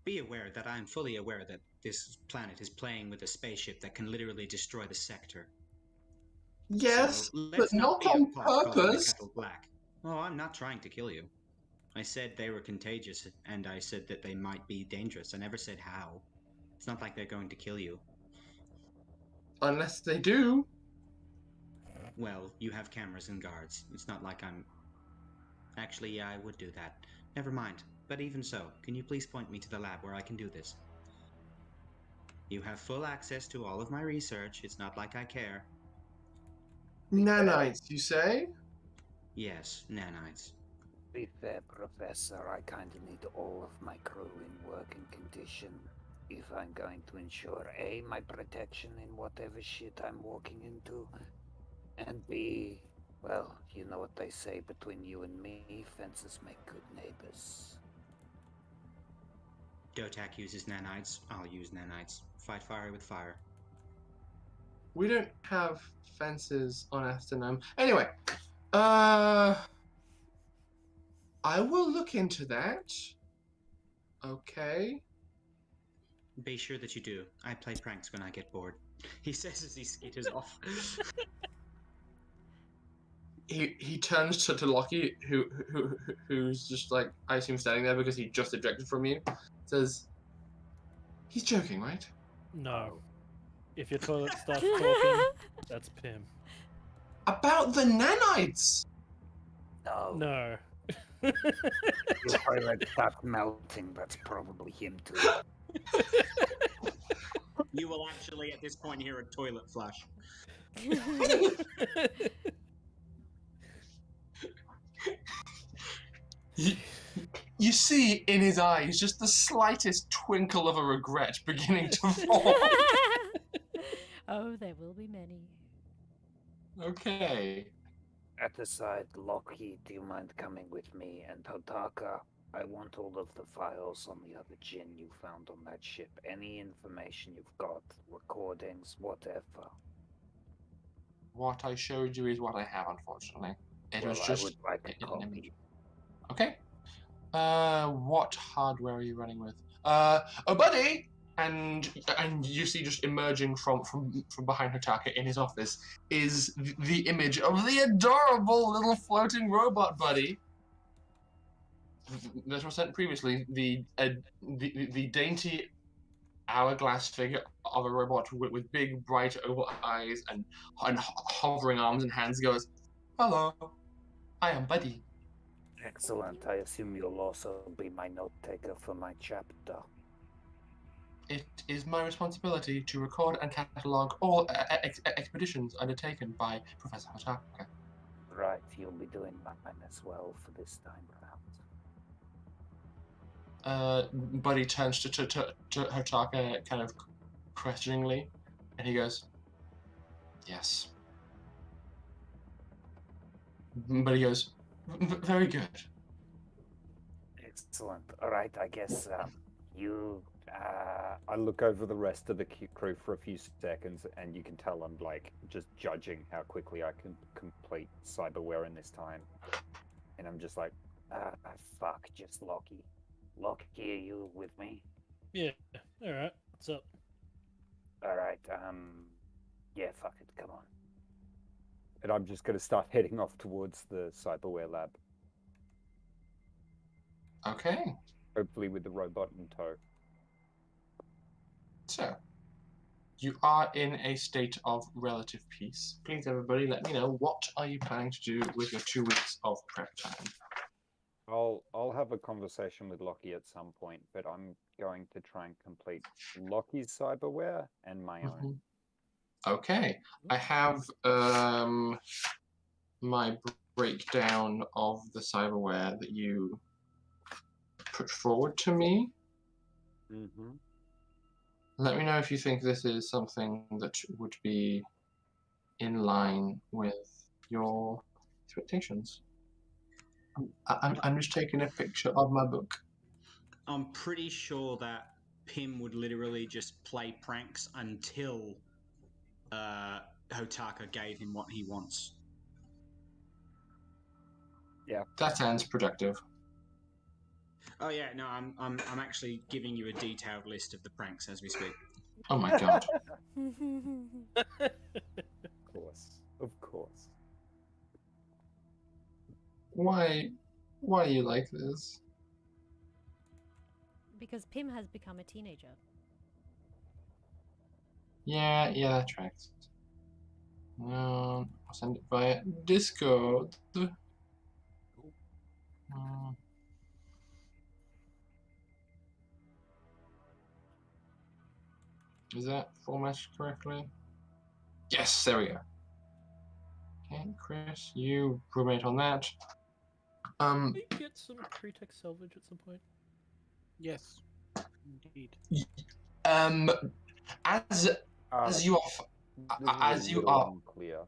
Be aware that I'm fully aware that this planet is playing with a spaceship that can literally destroy the sector. yes, So but let's not be a on pot calling the purpose. kettle black. Oh, I'm not trying to kill you. I said they were contagious, and I said that they might be dangerous. I never said how. It's not like they're going to kill you. Unless they do. Well, you have cameras and guards. It's not like I'm... Actually, yeah, I would do that. Never mind. But even so, can you please point me to the lab where I can do this? You have full access to all of my research. It's not like I care. Nanites, you say? Yes, nanites. Be fair, Professor, I kinda need all of my crew in working condition if I'm going to ensure A, my protection in whatever shit I'm walking into, and B, well, you know what they say, between you and me, fences make good neighbors. Dotak uses nanites. I'll use nanites. Fight fire with fire. We don't have fences on Astonam. Anyway, I will look into that. Okay. Be sure that you do. I play pranks when I get bored. He says as he skitters off. He turns to Lockie, who's just like, I assume standing there because he just ejected from you. Says, he's joking, right? No. If your toilet starts talking, that's Pim. About the nanites! No. No. Your toilet stopped melting, that's probably him too. You will actually, at this point, hear a toilet flush. You see in his eyes just the slightest twinkle of a regret beginning to form. Oh, there will be many. Okay. That aside, Lockheed, do you mind coming with me? And Hotaka, I want all of the files on the other Jinn you found on that ship. Any information you've got, recordings, whatever. What I showed you is what I have, unfortunately. It was I just would like a an image. copy. Okay. What hardware are you running with? Oh, buddy! And you see just emerging from behind Hotaka in his office is the image of the adorable little floating robot buddy that was sent previously. The dainty hourglass figure of a robot with big bright oval eyes and hovering arms and hands goes, "Hello, I am Buddy." Excellent. I assume you'll also be my note taker for my chapter. It is my responsibility to record and catalogue all expeditions undertaken by Professor Hotaka. Right, you'll be doing mine as well for this time round. Buddy turns to Hotaka kind of questioningly, and he goes, "Yes." Buddy goes, "Very good." Excellent. All right, I guess you... I look over the rest of the crew for a few seconds, and you can tell I'm like just judging how quickly I can complete cyberware in this time. And I'm just like, fuck, just Lockie. Lockie, are you with me? Yeah. All right. What's up? All right. Yeah, fuck it. Come on. And I'm just going to start heading off towards the cyberware lab. Okay. Hopefully with the robot in tow. So, you are in a state of relative peace. Please, everybody, let me know, what are you planning to do with your 2 weeks of prep time? I'll have a conversation with Lockie at some point, but I'm going to try and complete Lockie's cyberware and my own. Okay. I have my breakdown of the cyberware that you put forward to me. Mm-hmm. Let me know if you think this is something that would be in line with your expectations. I'm just taking a picture of my book. I'm pretty sure that Pim would literally just play pranks until Hotaka gave him what he wants. Yeah. That sounds productive. Oh yeah, no, I'm actually giving you a detailed list of the pranks as we speak. Oh my god. Of course. Why are you like this? Because Pim has become a teenager. Yeah, that tracks. I'll send it via Discord. Is that formatted correctly? Yes, there we go. Okay, Chris, you roommate on that. Can we get some pre-tech salvage at some point? Yes, indeed. As you are, This is as a you little are. unclear.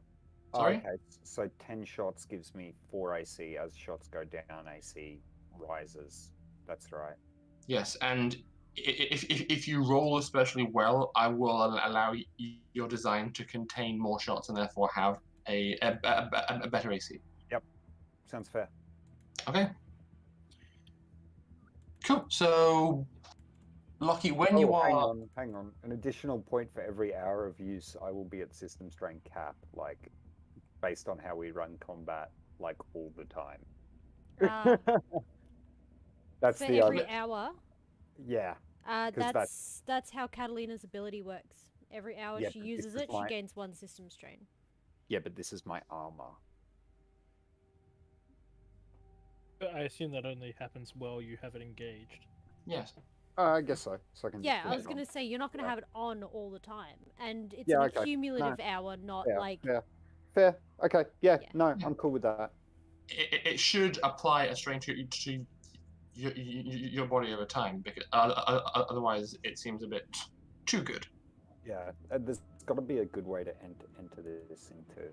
Sorry. Okay, so 10 shots gives me 4 AC. As shots go down, AC rises. That's right. Yes, and if you roll especially well, I will allow your design to contain more shots and therefore have a better AC. Yep, sounds fair. Okay. Cool. So, Lockie, when you are. Hang on. An additional point for every hour of use, I will be at system strain cap, like, based on how we run combat, like, all the time. That's For the every other. hour. Yeah. That's how Catalina's ability works. Every hour she uses it, she gains 1 system strain. Yeah, but this is my armor. I assume that only happens while you have it engaged. Yes. I guess so. So I can. Yeah, just I was put it gonna on. say you're not gonna have it on all the time, and it's Yeah, an okay. accumulative hour, not like. Fair. Okay. Yeah. Yeah. No, I'm cool with that. It should apply a strain to your body over time, because otherwise it seems a bit too good. Yeah, there's got to be a good way to enter this into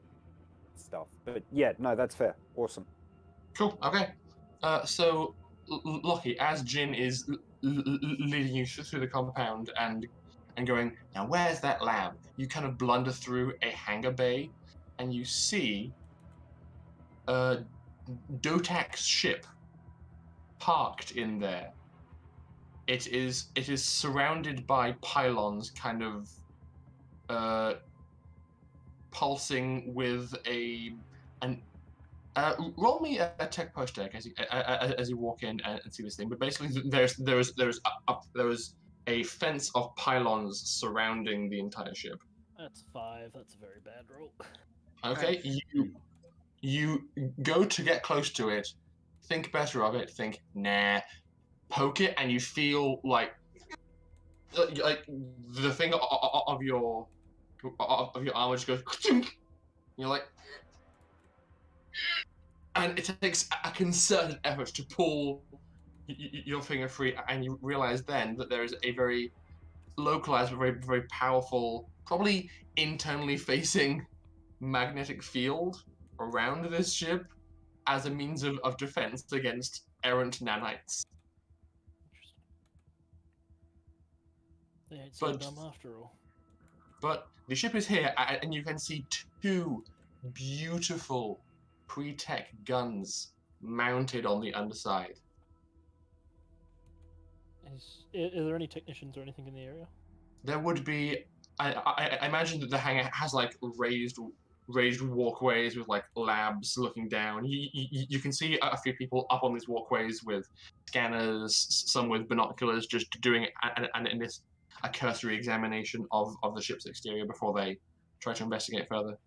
stuff. But yeah, no, that's fair. Awesome. Cool. Okay. So, Lockie, as Jin is leading you through the compound and going, now where's that lab? You kind of blunder through a hangar bay, and you see Dotak's ship parked in there. It is surrounded by pylons, kind of pulsing with an. Roll me a tech push deck as you walk in and see this thing. But basically, there is a fence of pylons surrounding the entire ship. That's 5. That's a very bad roll. Okay, you go to get close to it, think better of it, think nah, poke it, and you feel like the thing of your armor just goes. You're like. And it takes a concerted effort to pull your finger free, and you realize then that there is a very localized, but very, very powerful, probably internally facing magnetic field around this ship as a means of defense against errant nanites. They ain't so dumb after all. But the ship is here, and you can see 2 beautiful pre-tech guns mounted on the underside. Are there any technicians or anything in the area? There would be. I imagine that the hangar has like raised walkways with like labs looking down. You can see a few people up on these walkways with scanners, some with binoculars, just doing a cursory examination of the ship's exterior before they try to investigate further.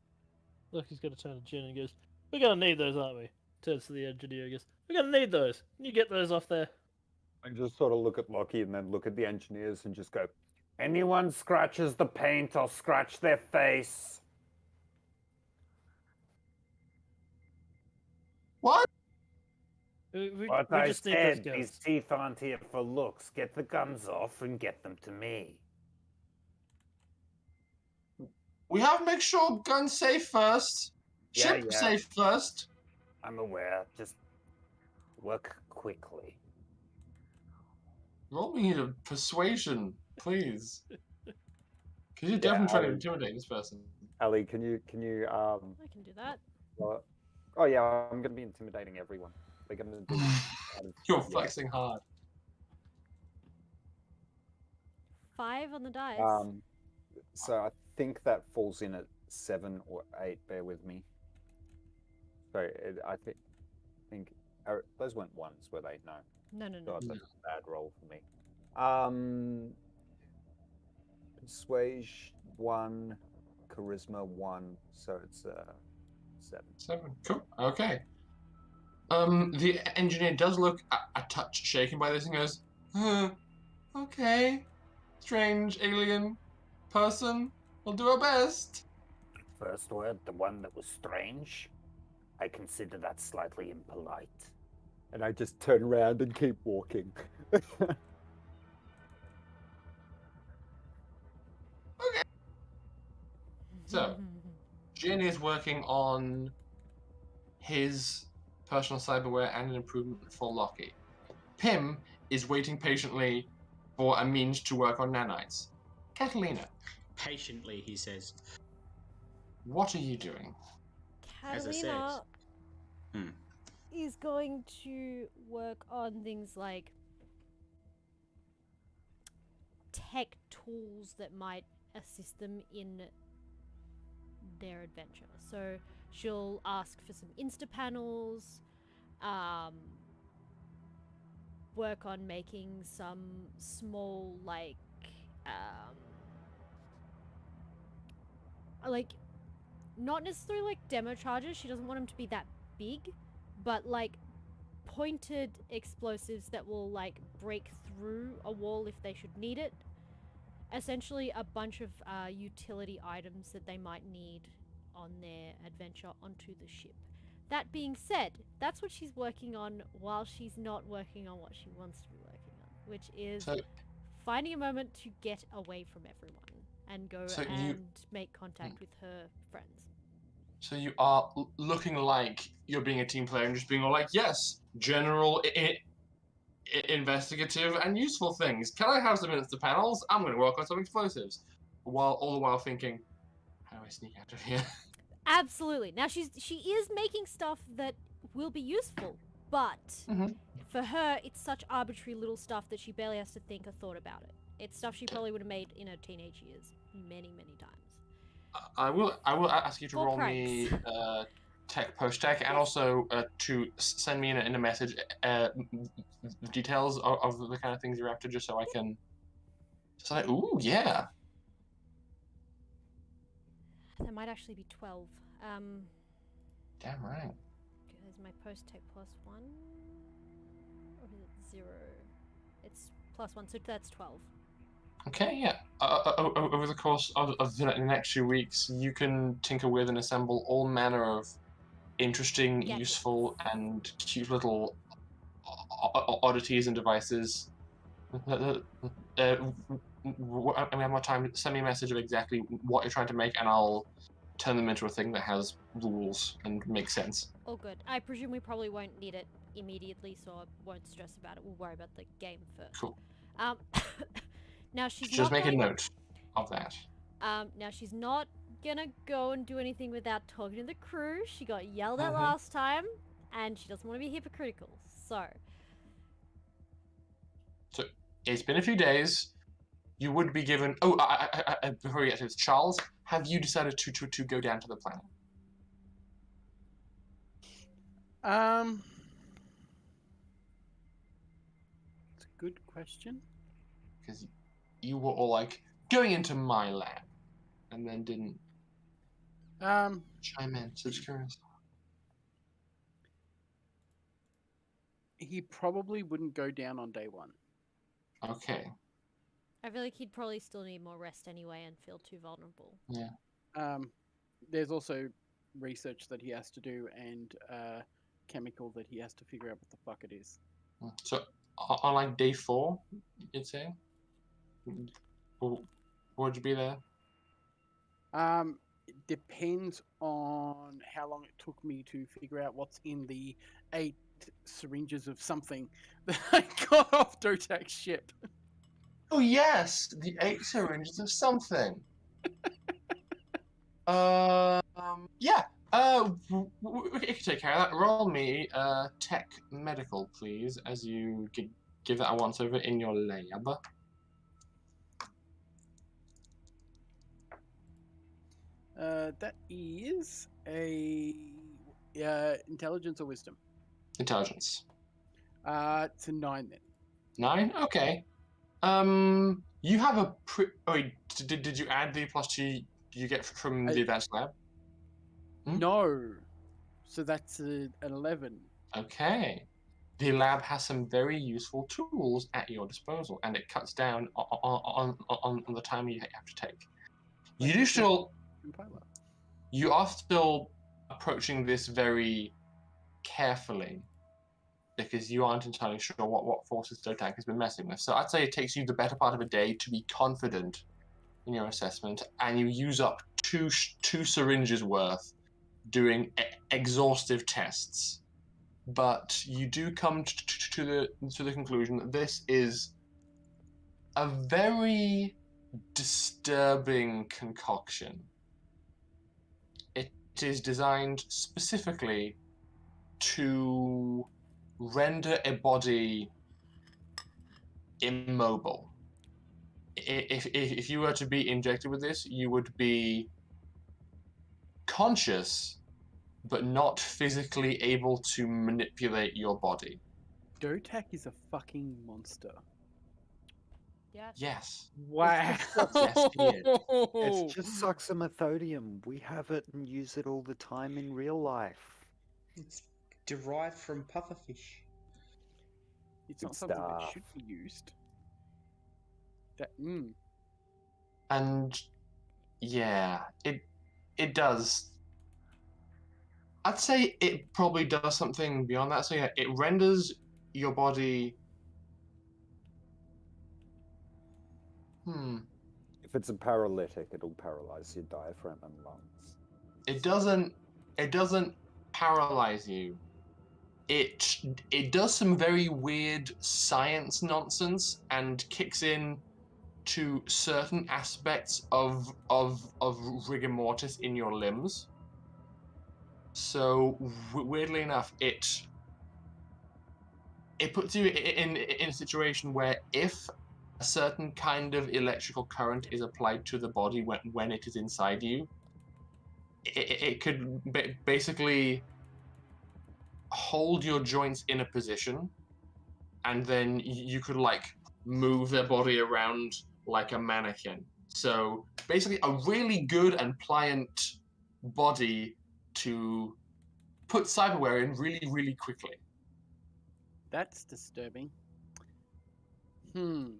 Look, he's going to turn to Jin and goes, "We're going to need those, aren't we?" Turns to the engineer and goes, "We're going to need those. Can you get those off there?" I just sort of look at Lockie and then look at the engineers and just go, anyone scratches the paint, I'll scratch their face. What? What I said, these teeth aren't here for looks. Get the guns off and get them to me. We have to make sure guns safe first. Ship safe first. I'm aware. Just work quickly. Roll me a persuasion, please. Because you're definitely trying to intimidate this person. Ali, can you I can do that. Oh yeah, I'm gonna be intimidating everyone. They're gonna do You're flexing hard. 5 on the dice. So I think that falls in at 7 or 8. Bear with me. So I think those weren't ones, were they? No. No. So that's a bad roll for me. Persuasion 1, charisma 1, so it's 7. 7. Cool. Okay. The engineer does look a touch shaken by this and goes, okay. Strange alien person. We'll do our best. first word, the one that was strange, I consider that slightly impolite. And I just turn around and keep walking. So, Jin is working on his personal cyberware and an improvement for Loki. Pim is waiting patiently for a means to work on nanites. Catalina, Patiently, he says. what are you doing? As I said. Catalina is going to work on things like tech tools that might assist them in their adventure. So she'll ask for some Insta panels, work on making some small like not necessarily like demo charges. She doesn't want them to be that big, but like pointed explosives that will like break through a wall if they should need it. Essentially a bunch of utility items that they might need on their adventure onto the ship. That being said, that's what she's working on while she's not working on what she wants to be working on, which is finding a moment to get away from everyone and go make contact with her friends. So you are looking like you're being a team player and just being all like, yes, general, investigative, and useful things. Can I have some Insta panels? I'm going to work on some explosives. All the while thinking, how do I sneak out of here? Absolutely. Now she is making stuff that will be useful, but for her, it's such arbitrary little stuff that she barely has to think or thought about it. It's stuff she probably would have made in her teenage years many, many times. I will ask you to roll me tech post tech, and also to send me in a message the details of the kind of things you're after, just so I can decide. Ooh, yeah. That might actually be 12. Damn right. Is my post tech +1? Or is it 0? It's +1, so that's 12. Okay, yeah. Over the course of the next few weeks, you can tinker with and assemble all manner of interesting, useful, and cute little oddities and devices. When we have more time, send me a message of exactly what you're trying to make, and I'll turn them into a thing that has rules and makes sense. Oh, good. I presume we probably won't need it immediately, so I won't stress about it. We'll worry about the game first. Cool. Now she's just make a note of that. Now she's not gonna go and do anything without talking to the crew. She got yelled at last time, and she doesn't want to be hypocritical. So it's been a few days. You would be given. Oh, before we get to this, Charles, have you decided to go down to the planet? It's a good question. Because you were all like going into my lab, and then didn't chime in. So just curious. He probably wouldn't go down on day one. Okay. I feel like he'd probably still need more rest anyway and feel too vulnerable. Yeah. There's also research that he has to do and chemical that he has to figure out what the fuck it is. So on like day 4, you'd say? Would you be there? It depends on how long it took me to figure out what's in the 8 syringes of something that I got off Dotak's ship. Oh yes, the 8 syringes of something. Yeah. We can take care of that. Roll me tech medical, please, as you give that a once over in your lab. That is a intelligence or wisdom. Intelligence. It's a 9 then. 9? Okay. You have a did you add the +2 you get from the advanced lab? No. So that's an 11. Okay. The lab has some very useful tools at your disposal, and it cuts down on the time you have to take. You do still... you are still approaching this very carefully because you aren't entirely sure what forces the attack has been messing with. So I'd say it takes you the better part of a day to be confident in your assessment, and you use up two syringes worth doing exhaustive tests. But you do come to the conclusion that this is a very disturbing concoction. It is designed specifically to render a body immobile. If you were to be injected with this, you would be conscious, but not physically able to manipulate your body. Dotak is a fucking monster. Yes. Yes. Wow. Yes, he is. It's just suxamethodium. We have it and use it all the time in real life. It's derived from pufferfish. It's Good not something that stuff. should be used. And yeah, it does. I'd say it probably does something beyond that. So yeah, it renders your body. If it's a paralytic, it'll paralyze your diaphragm and lungs. It doesn't paralyze you. It does some very weird science nonsense and kicks in to certain aspects of rigor mortis in your limbs. So weirdly enough, it puts you in a situation where if a certain kind of electrical current is applied to the body when it is inside you, it could basically hold your joints in a position, and then you could like move their body around like a mannequin. So basically a really good and pliant body to put cyberware in really, really quickly. That's disturbing. And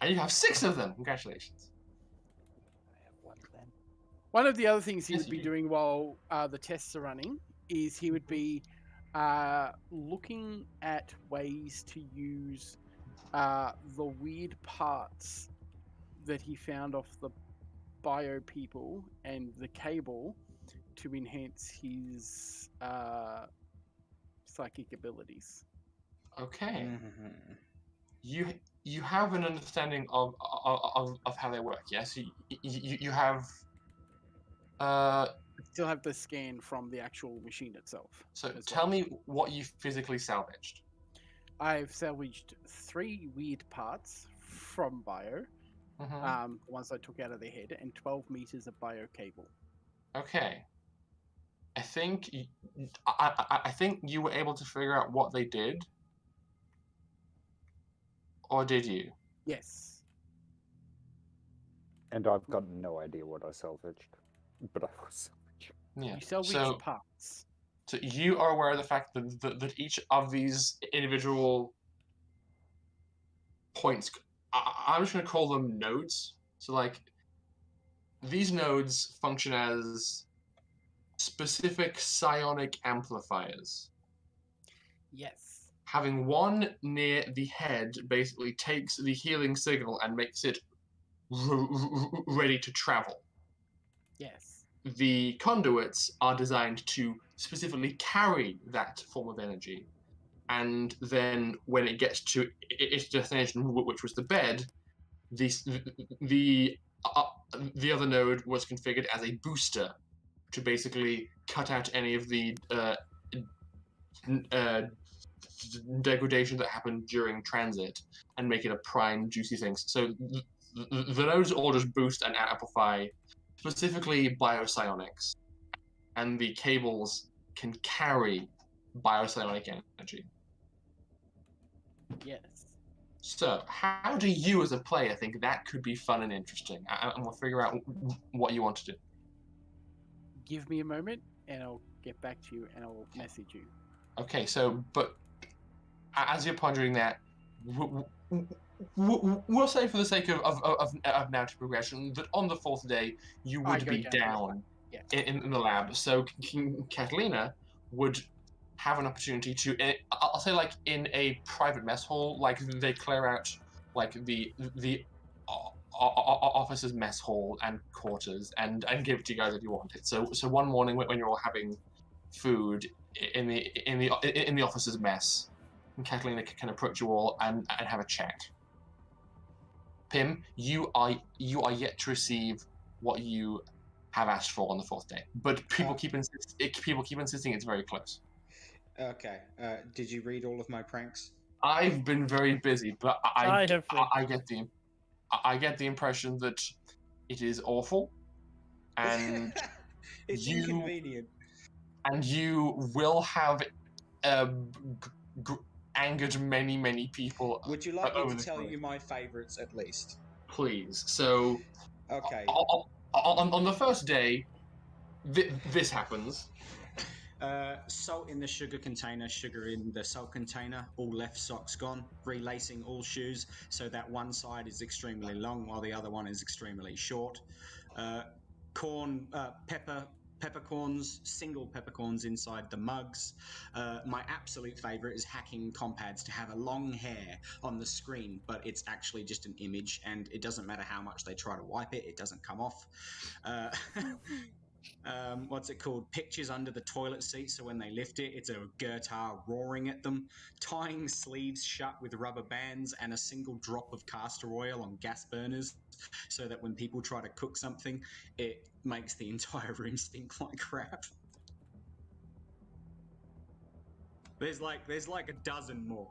you have 6 of them. Congratulations. I have one then. One of the other things he Yes, would be you do. doing while the tests are running is he would be looking at ways to use the weird parts that he found off the bio people and the cable to enhance his psychic abilities. Okay. Mm-hmm. You have an understanding of how they work. Yes. You have. Still have the scan from the actual machine itself. So as tell well. me what you physically salvaged. I've salvaged 3 weird parts from bio, Mm-hmm. the ones I took out of their head, and 12 meters of bio cable. Okay. I think I think you were able to figure out what they did, or did you? Yes. And I've got no idea what I salvaged, but I was salvaged. Yeah. You salvaged So parts. So you are aware of the fact that each of these individual points, I'm just going to call them nodes. So like, these nodes function as specific psionic amplifiers. Yes. Having one near the head basically takes the healing signal and makes it ready to travel. Yes. The conduits are designed to specifically carry that form of energy. And then when it gets to its destination, which was the bed, the other node was configured as a booster to basically cut out any of the degradation that happened during transit and make it a prime juicy thing. So the nodes all just boost and amplify specifically biopsionics, and the cables can carry biopsionic energy. Yes. So, how do you as a player think that could be fun and interesting? And we'll figure out what you want to do. Give me a moment, and I'll get back to you, and I'll message you. Okay, so, but as you're pondering that, we'll say for the sake of narrative progression that on the fourth day you I would go be down to the down lab. Yes. in the lab. So Catalina would have an opportunity to, I'll say, like in a private mess hall, like they clear out like the officers' mess hall and quarters and give it to you guys if you want it. So one morning when you're all having food in the officers' mess, Catalina can approach you all and have a chat. Pim, you are yet to receive what you have asked for on the fourth day, but people keep insisting it's very close. Okay. Did you read all of my pranks? I've been very busy, but I have I get the impression that it is awful, and It's you inconvenient. and you will have angered many people. Would you like me over to this tell point. you my favorites at least? Please. So Okay. on the first day, this happens. Salt in the sugar container, sugar in the salt container, all left socks gone, relacing all shoes so that one side is extremely long while the other one is extremely short. Peppercorns, single peppercorns inside the mugs. My absolute favorite is hacking compads to have a long hair on the screen, but it's actually just an image, and it doesn't matter how much they try to wipe it, it doesn't come off. What's it called? Pictures under the toilet seat, so when they lift it, it's a Yakootah roaring at them. Tying sleeves shut with rubber bands and a single drop of castor oil on gas burners, so that when people try to cook something, it makes the entire room stink like crap. There's like a dozen more.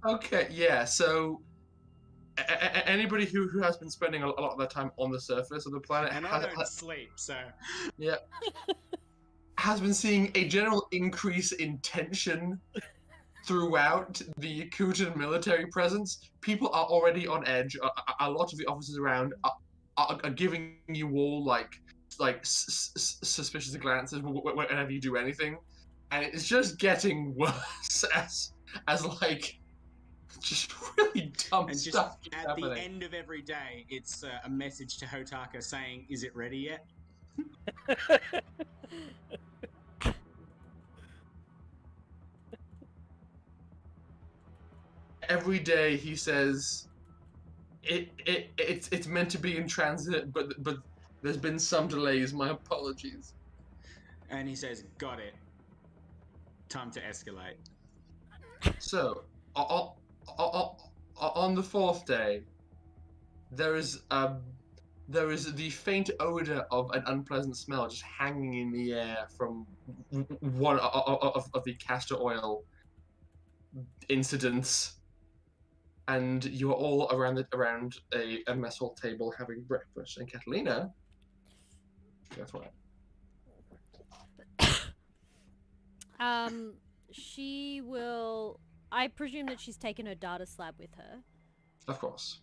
Okay, yeah. So anybody who has been spending a lot of their time on the surface of the planet And I don't sleep, so yeah, has been seeing a general increase in tension throughout the Yakootah military presence. People are already on edge. A lot of the officers around are giving you all like suspicious glances whenever you do anything, and it's just getting worse as like just really dumb and just stuff at happening. the end of every day, it's a message to Hotaka saying, "Is it ready yet?" Every day he says it's meant to be in transit, but there's been some delays. My apologies. And he says, "Got it. Time to escalate." So on the fourth day, there is the faint odor of an unpleasant smell just hanging in the air from one of the castor oil incidents, and you are all around a mess hall table having breakfast. And Catalina, go for it. She will. I presume that she's taken her data slab with her. Of course.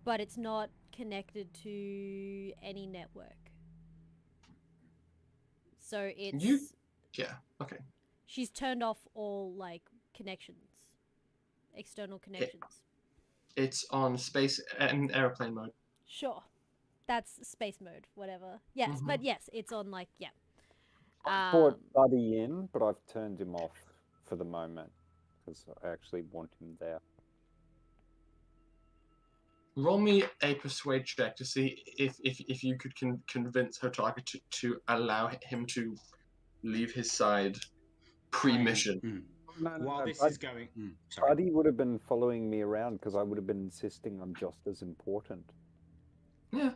But it's not connected to any network. So it's. Yeah. Okay. She's turned off all like connections, external connections. It's on space and airplane mode. Sure, that's space mode, whatever. Yes, but yes, it's on like yeah. I brought Buddy in, but I've turned him off for the moment because I actually want him there. Roll me a persuade check to see if you could convince Hotaka to allow him to leave his side pre-mission. While this is going, sorry. Buddy would have been following me around because I would have been insisting I'm just as important. Yeah.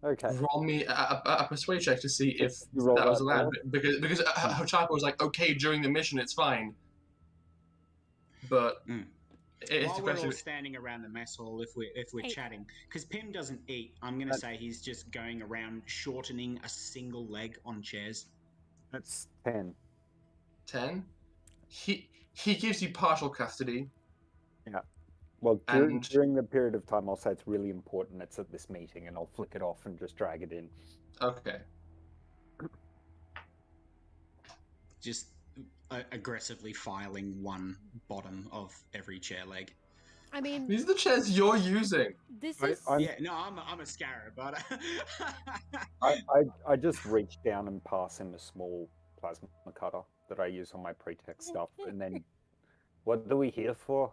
Okay. Roll me a persuade check to see if that was allowed, because Hotaka was like, okay, during the mission it's fine, but it's while we're all standing around the mess hall, if we're chatting, because Pim doesn't eat, I'm gonna say he's just going around shortening a single leg on chairs. That's 10. 10. He gives you partial custody. Yeah. Well, during the period of time, I'll say it's really important it's at this meeting, and I'll flick it off and just drag it in. Okay. Just aggressively filing one bottom of every chair leg. I mean, These are the chairs you're using. this I- is I'm- Yeah, no, I'm a scarab, but I just reach down and pass him a small plasma cutter that I use on my pretext stuff, and then what are we here for?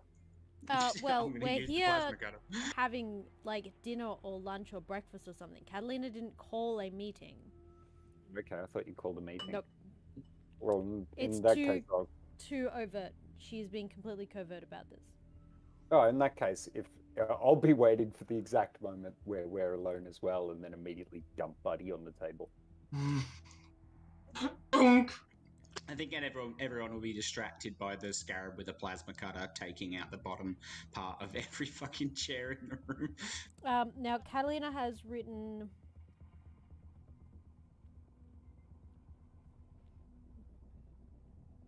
well, I'm gonna we're use the here plasma cutter. having like dinner or lunch or breakfast or something. Catalina didn't call a meeting. Okay, I thought you called a meeting. Nope. Well, It's in that case, too overt. She's being completely covert about this. in that case, if I'll be waiting for the exact moment where we're alone as well, and then immediately dump Buddy on the table. Boom. I think everyone will be distracted by the scarab with a plasma cutter taking out the bottom part of every fucking chair in the room. Now Catalina has written.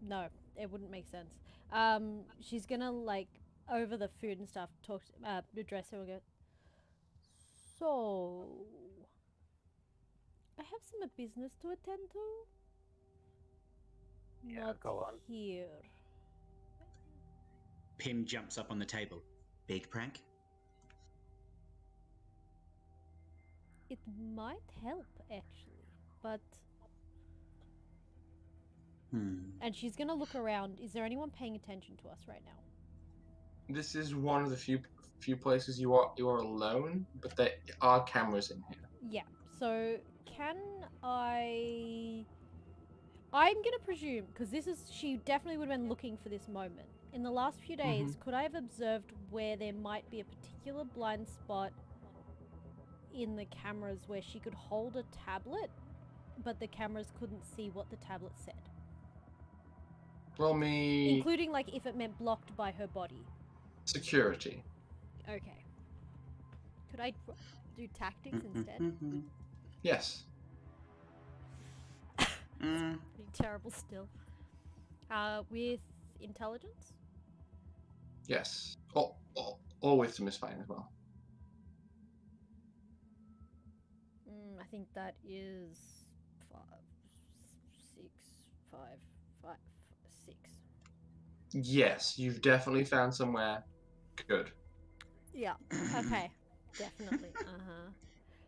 No, it wouldn't make sense. She's gonna like over the food and stuff talk address her and go. So, I have some business to attend to. Yeah, Not go on. here. Pim jumps up on the table. Big prank? It might help actually, but and she's gonna look around. Is there anyone paying attention to us right now? This is one of the few places you are alone, but there are cameras in here. Yeah. So can I? I'm gonna presume because she definitely would have been looking for this moment. In the last few days, could I have observed where there might be a particular blind spot in the cameras where she could hold a tablet, but the cameras couldn't see what the tablet said? Roll me Including like if it meant blocked by her body. security. Okay. Could I do tactics instead? Yes. Pretty terrible still. With intelligence? Yes. Or with some misfiring as well. I think that is 5, 6, 5, 5, 6. Yes, you've definitely found somewhere good. Yeah. Okay. Definitely.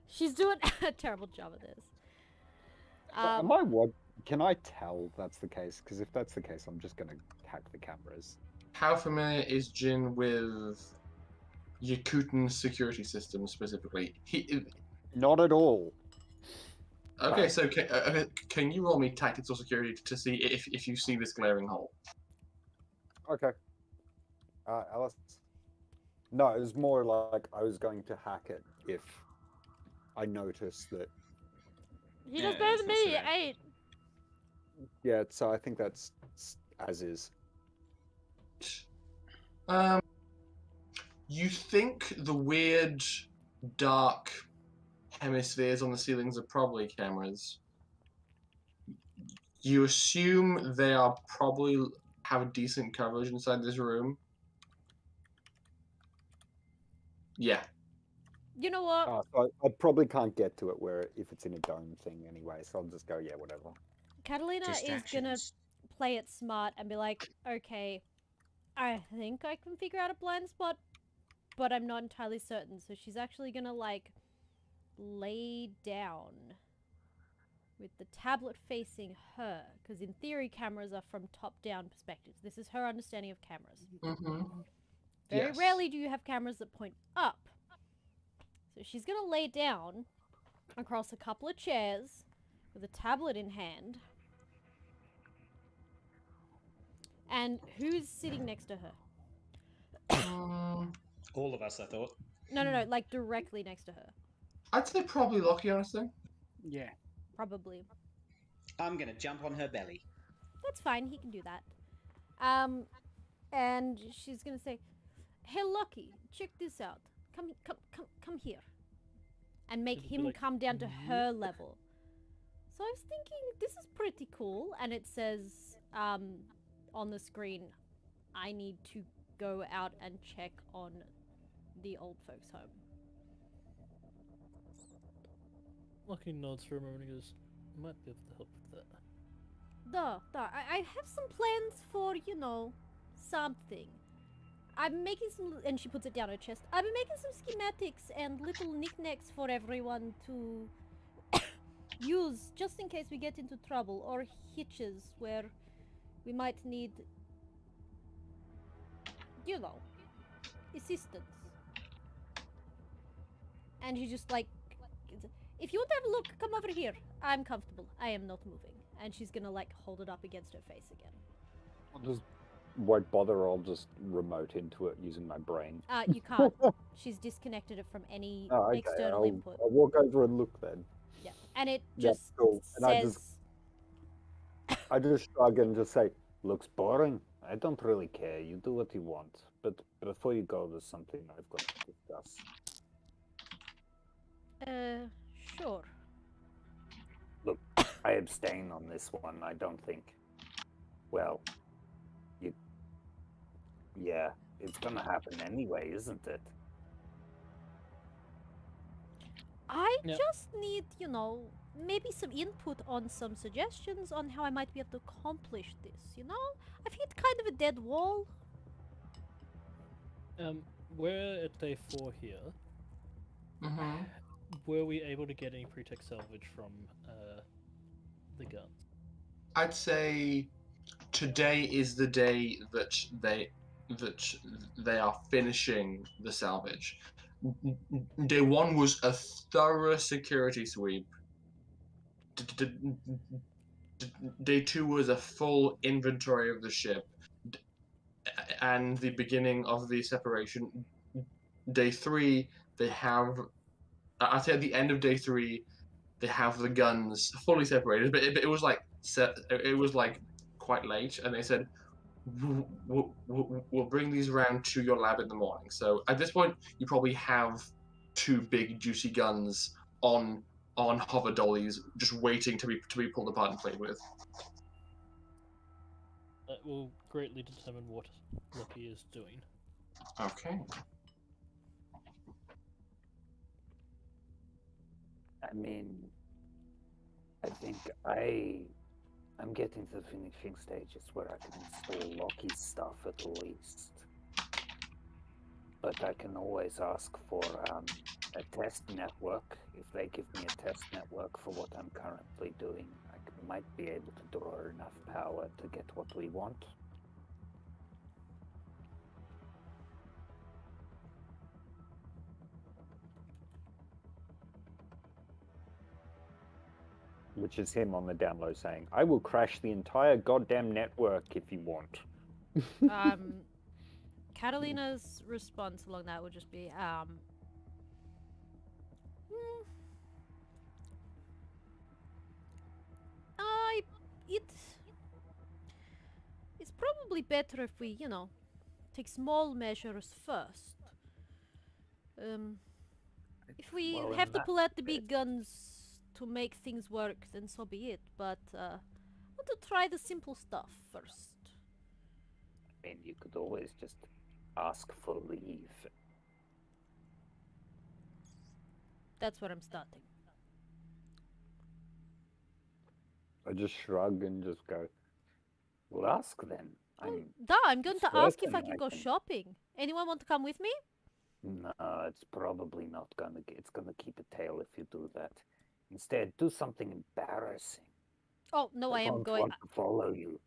She's doing a terrible job at this. Am I what? Can I tell that's the case? Because if that's the case, I'm just going to hack the cameras. How familiar is Jin with Yakootah security systems specifically? Not at all. Okay, so can you roll me tactics or security to see if you see this glaring hole? Okay. Alice? No, it was more like I was going to hack it if I noticed that. He does Yeah, better it's than not me. so bad. 8. Yeah, so I think that's as is. You think the weird, dark hemispheres on the ceilings are probably cameras. You assume they are probably have decent coverage inside this room. Yeah. You know what? So I probably can't get to it where if it's in a dome thing anyway, so I'll just go, yeah, whatever. Catalina is gonna Distractions. play it smart and be like, okay, I think I can figure out a blind spot, but I'm not entirely certain. So she's actually gonna like lay down with the tablet facing her, because in theory cameras are from top-down perspectives. This is her understanding of cameras. Mm-hmm. Very Yes. rarely do you have cameras that point up. So she's gonna lay down across a couple of chairs with a tablet in hand. And who's sitting next to her? All of us, I thought. No, like directly next to her. I'd say probably Lockie, honestly. Yeah. Probably. I'm gonna jump on her belly. That's fine, he can do that. And she's gonna say, "Hey, Lucky, check this out. Come here," and make She'll be him like, come down to her level. So I was thinking, this is pretty cool, and it says on the screen, I need to go out and check on the old folks' home. Lucky nods for a moment and goes, might be able to help with that. I have some plans for, something. I'm making some, and she puts it down her chest. I've been making some schematics and little knickknacks for everyone to use just in case we get into trouble or hitches where we might need, you know, assistance. And she just like, if you want to have a look, come over here. I'm comfortable. I am not moving. And she's gonna like hold it up against her face again. I'll just won't bother. I'll just remote into it using my brain. You can't. She's disconnected it from any Okay. external input. I'll walk over and look then. Yeah, and it Yeah, just cool. And says. I just shrug and just say, "Looks boring. I don't really care. You do what you want. But before you go, there's something I've got to discuss." Sure. Look, I abstain on this one. I don't think. Well, yeah, it's gonna happen anyway, isn't it? I Yep. just need, you know, maybe some input on some suggestions on how I might be able to accomplish this, you know? I've hit kind of a dead wall. We're at day 4 here. Mm-hmm. Were we able to get any pretext salvage from the guns? I'd say today is the day that they are finishing the salvage. Day 1 was a thorough security sweep. Day 2 was a full inventory of the ship, and the beginning of the separation. Day 3, they have. I'd say at the end of day 3, they have the guns fully separated, but it was like it was like quite late, and they said we'll bring these around to your lab in the morning. So at this point, you probably have 2 big juicy guns on hover dollies, just waiting to be pulled apart and played with. That will greatly determine what Lucky is doing. Okay. I mean, I think I'm getting to the finishing stages where I can install Loki's stuff at least. But I can always ask for a test network. If they give me a test network for what I'm currently doing, I might be able to draw enough power to get what we want. Which is him on the down low saying, "I will crash the entire goddamn network if you want." Catalina's response along that would just be, it's probably better if we, you know, take small measures first. If we Well, in have to that pull out the case- big guns to make things work, then so be it. But I want to try the simple stuff first. I mean, you could always just ask for leave. That's where I'm starting. I just shrug and just go, Well, ask then. I'm going to ask if I certain can I go can- shopping. Anyone want to come with me? No, it's probably not gonna. It's gonna keep a tail if you do that. Instead, do something embarrassing. Oh, no, I am don't going. want to follow you.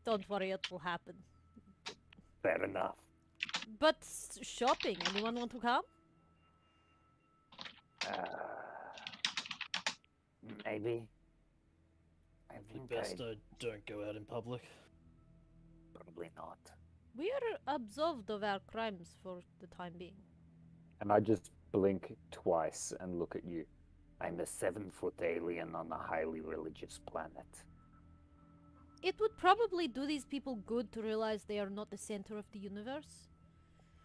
Don't worry, it will happen. Fair enough. But shopping, anyone want to come? Maybe. I The think best I don't go out in public. probably not. We are absolved of our crimes for the time being. and I just blink twice and look at you. I'm a 7-foot alien on a highly religious planet. It would probably do these people good to realize they are not the center of the universe.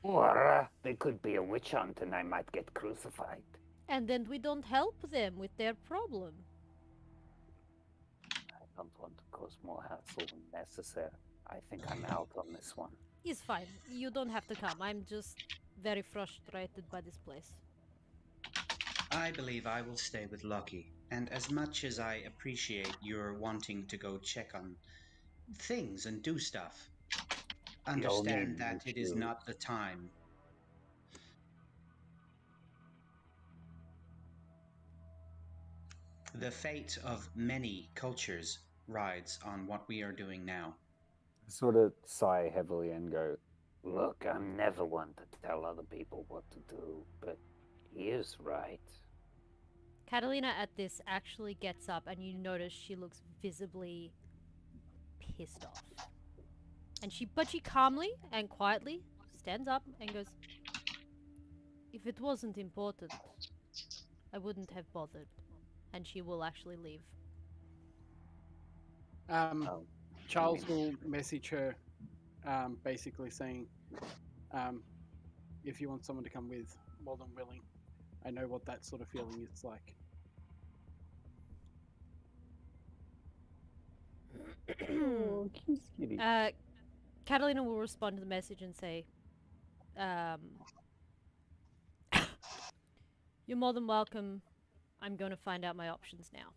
Or there could be a witch hunt and I might get crucified. And then we don't help them with their problem. I don't want to cause more hassle than necessary. I think I'm out on this one. It's fine. You don't have to come. I'm just very frustrated by this place. I believe I will stay with Lucky, and as much as I appreciate your wanting to go check on things and do stuff, understand that it is not the time. The fate of many cultures rides on what we are doing now. Sort of sigh heavily and go, Look, I'm never one to tell other people what to do, but he is right. Catalina at this actually gets up, and you notice she looks visibly pissed off. And she calmly and quietly stands up and goes, "If it wasn't important, I wouldn't have bothered." And she will actually leave. Charles will message her, basically saying, if you want someone to come with, more than willing. I know what that sort of feeling is like. oh, kitty. Catalina will respond to the message and say, "You're more than welcome. I'm going to find out my options now."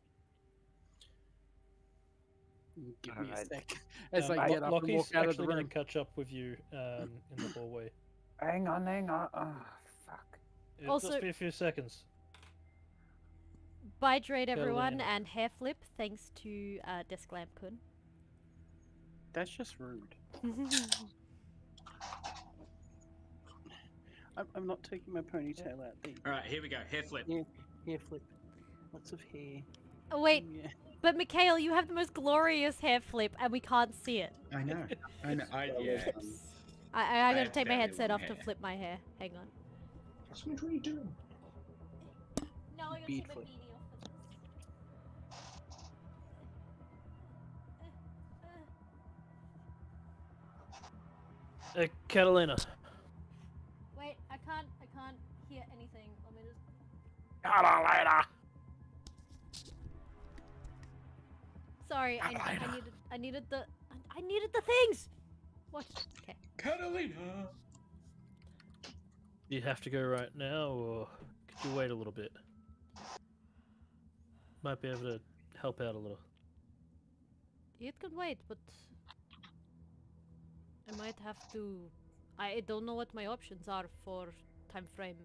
Give me a Alright. sec as I get up and Lockie's walk out of the actually going room. to catch up with you in the hallway. Hang on. Oh, fuck. It'll Also- just be a few seconds. Bye, Drade, everyone, Catalina. and hair flip, thanks to Desk Lamp Kun. That's just rude. I'm not taking my ponytail out there. All right, here we go. Hair flip. Yeah, hair flip. Lots of hair. Oh, wait, Yeah. but Mikhail, you have the most glorious hair flip, and we can't see it. I know. Yeah. I gotta have take my very headset long off to hair. flip my hair. Hang on. What are you doing? No, I gotta Bead take my flip. beanie off for this. Catalina. Wait, I can't hear anything. Let me just... Catalina. Sorry, I needed the things! What? Okay. Catalina. Do you have to go right now, or could you wait a little bit? Might be able to help out a little. It can wait, but... I might have to... I don't know what my options are for time frame.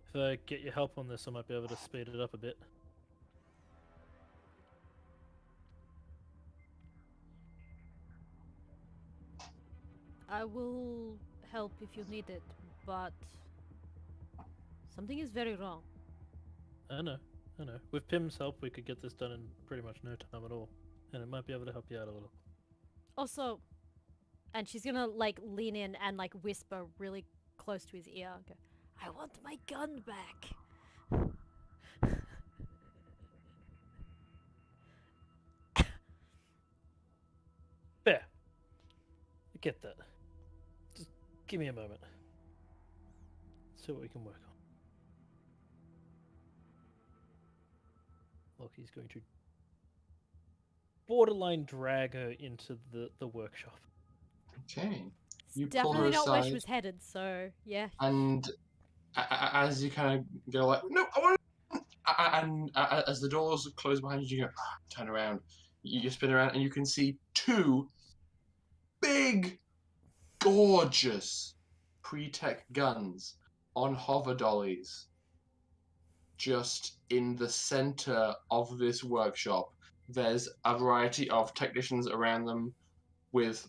If I get your help on this, I might be able to speed it up a bit. I will help if you need it, but... something is very wrong. I know. With Pim's help, we could get this done in pretty much no time at all. And it might be able to help you out a little. Also... And she's gonna, like, lean in and, like, whisper really close to his ear. Go, "I want my gun back!" Fair. I get that. Just give me a moment. See what we can work on. Loki's going to borderline drag her into the workshop. Okay. It's You pull her definitely not where she aside. was headed, so, yeah. And as you kind of go like, no, I want to... And as the doors close behind you, you go, turn around. You spin around and you can see two big, gorgeous pre-tech guns on hover dollies just in the center of this workshop. There's a variety of technicians around them with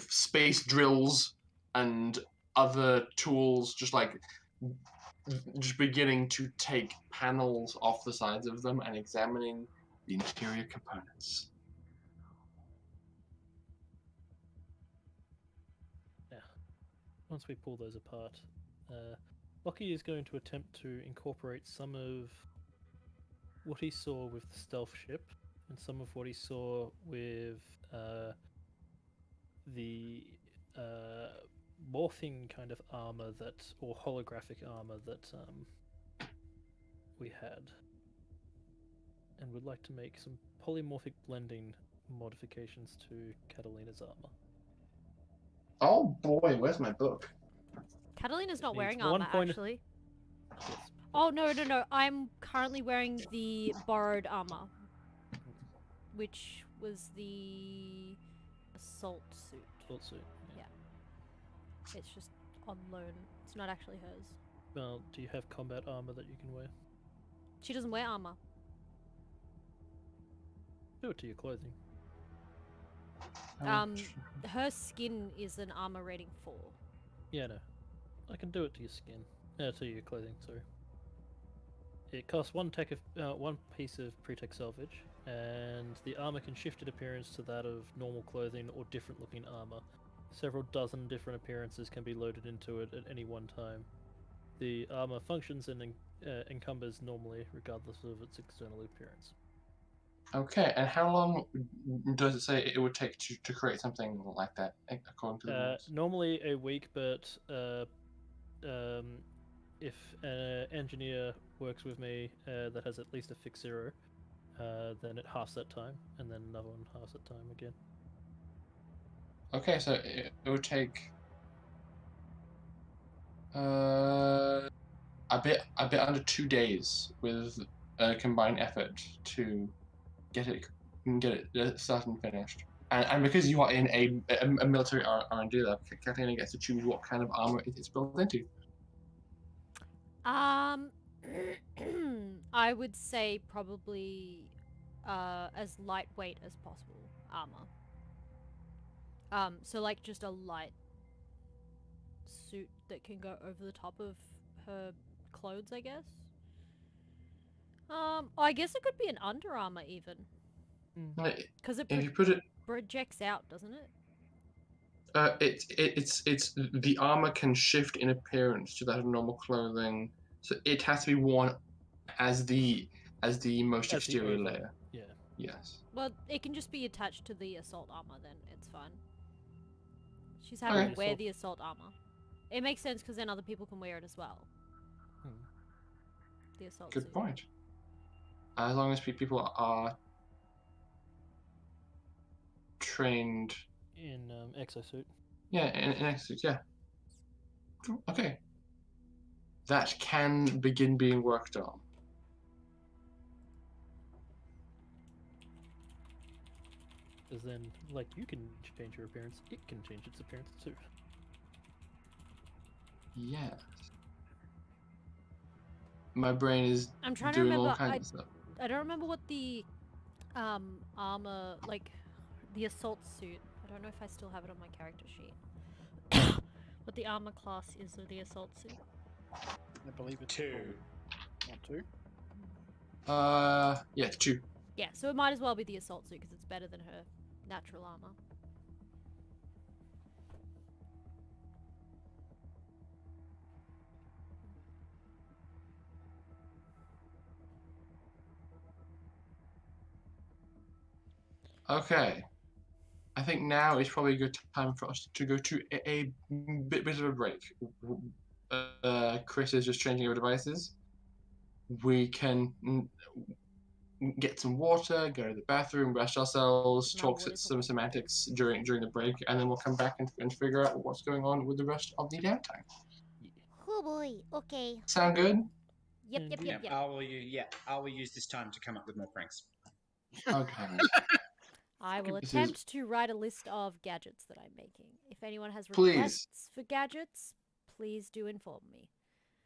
space drills and other tools, just beginning to take panels off the sides of them and examining the interior components. Yeah. Once we pull those apart, Lockie is going to attempt to incorporate some of what he saw with the stealth ship and some of what he saw with the morphing kind of armor or holographic armor that we had, and would like to make some polymorphic blending modifications to Catalina's armor. Oh boy, where's my book? Catalina's not Needs wearing 1 armor, point- actually. Yes. Oh, no. I'm currently wearing the borrowed armor. Which was the assault suit. Assault suit. Yeah. It's just on loan. It's not actually hers. Well, do you have combat armor that you can wear? She doesn't wear armor. Do it to your clothing. Her skin is an armor rating 4. Yeah, no. I can do it to your skin. To your clothing, sorry. It costs one piece of pre-tech salvage, and the armor can shift its appearance to that of normal clothing or different looking armor. Several dozen different appearances can be loaded into it at any one time. The armor functions and encumbers normally, regardless of its external appearance. Okay, and how long does it say it would take to create something like that, according to the rules? Normally a week, but if an engineer works with me that has at least a fixed 0, then it halves that time, and then another one halves that time again. Okay, so it would take a bit under 2 days with combined effort to get it started and finished. And because you are in a military R&D lab, Kathleen gets to choose what kind of armor it's built into. I would say probably as lightweight as possible armor. So like just a light suit that can go over the top of her clothes, I guess. I guess it could be an Under Armour even, because if you put it, projects out, doesn't it? it's the armor can shift in appearance to that of normal clothing, so it has to be worn as the most exterior layer. Yeah. Yes. Well, it can just be attached to the assault armor. Then it's fine. She's having to wear the assault armor. It makes sense because then other people can wear it as well. The assault Good suit. point. As long as people are trained in exosuit. Yeah, in exosuit. Yeah. Okay. That can begin being worked on. Because then, like, you can change your appearance, it can change its appearance too. Yes. My brain is I'm trying doing to remember. all kinds of stuff. I don't remember what the armor, like the assault suit. I don't know if I still have it on my character sheet. What the armor class is of the assault suit. I believe it's 2. Not 2. Yeah, 2. Yeah, so it might as well be the assault suit because it's better than her natural armor. Okay. I think now is probably a good time for us to go to a bit of a break. Chris is just changing our devices. We can get some water, go to the bathroom, rest ourselves, talk some semantics during the break, and then we'll come back and figure out what's going on with the rest of the downtime. Oh boy, okay. Sound good? Yep. I will use this time to come up with more pranks. Okay. I will This attempt to write a list of gadgets that I'm making. If anyone has requests for gadgets, please do inform me.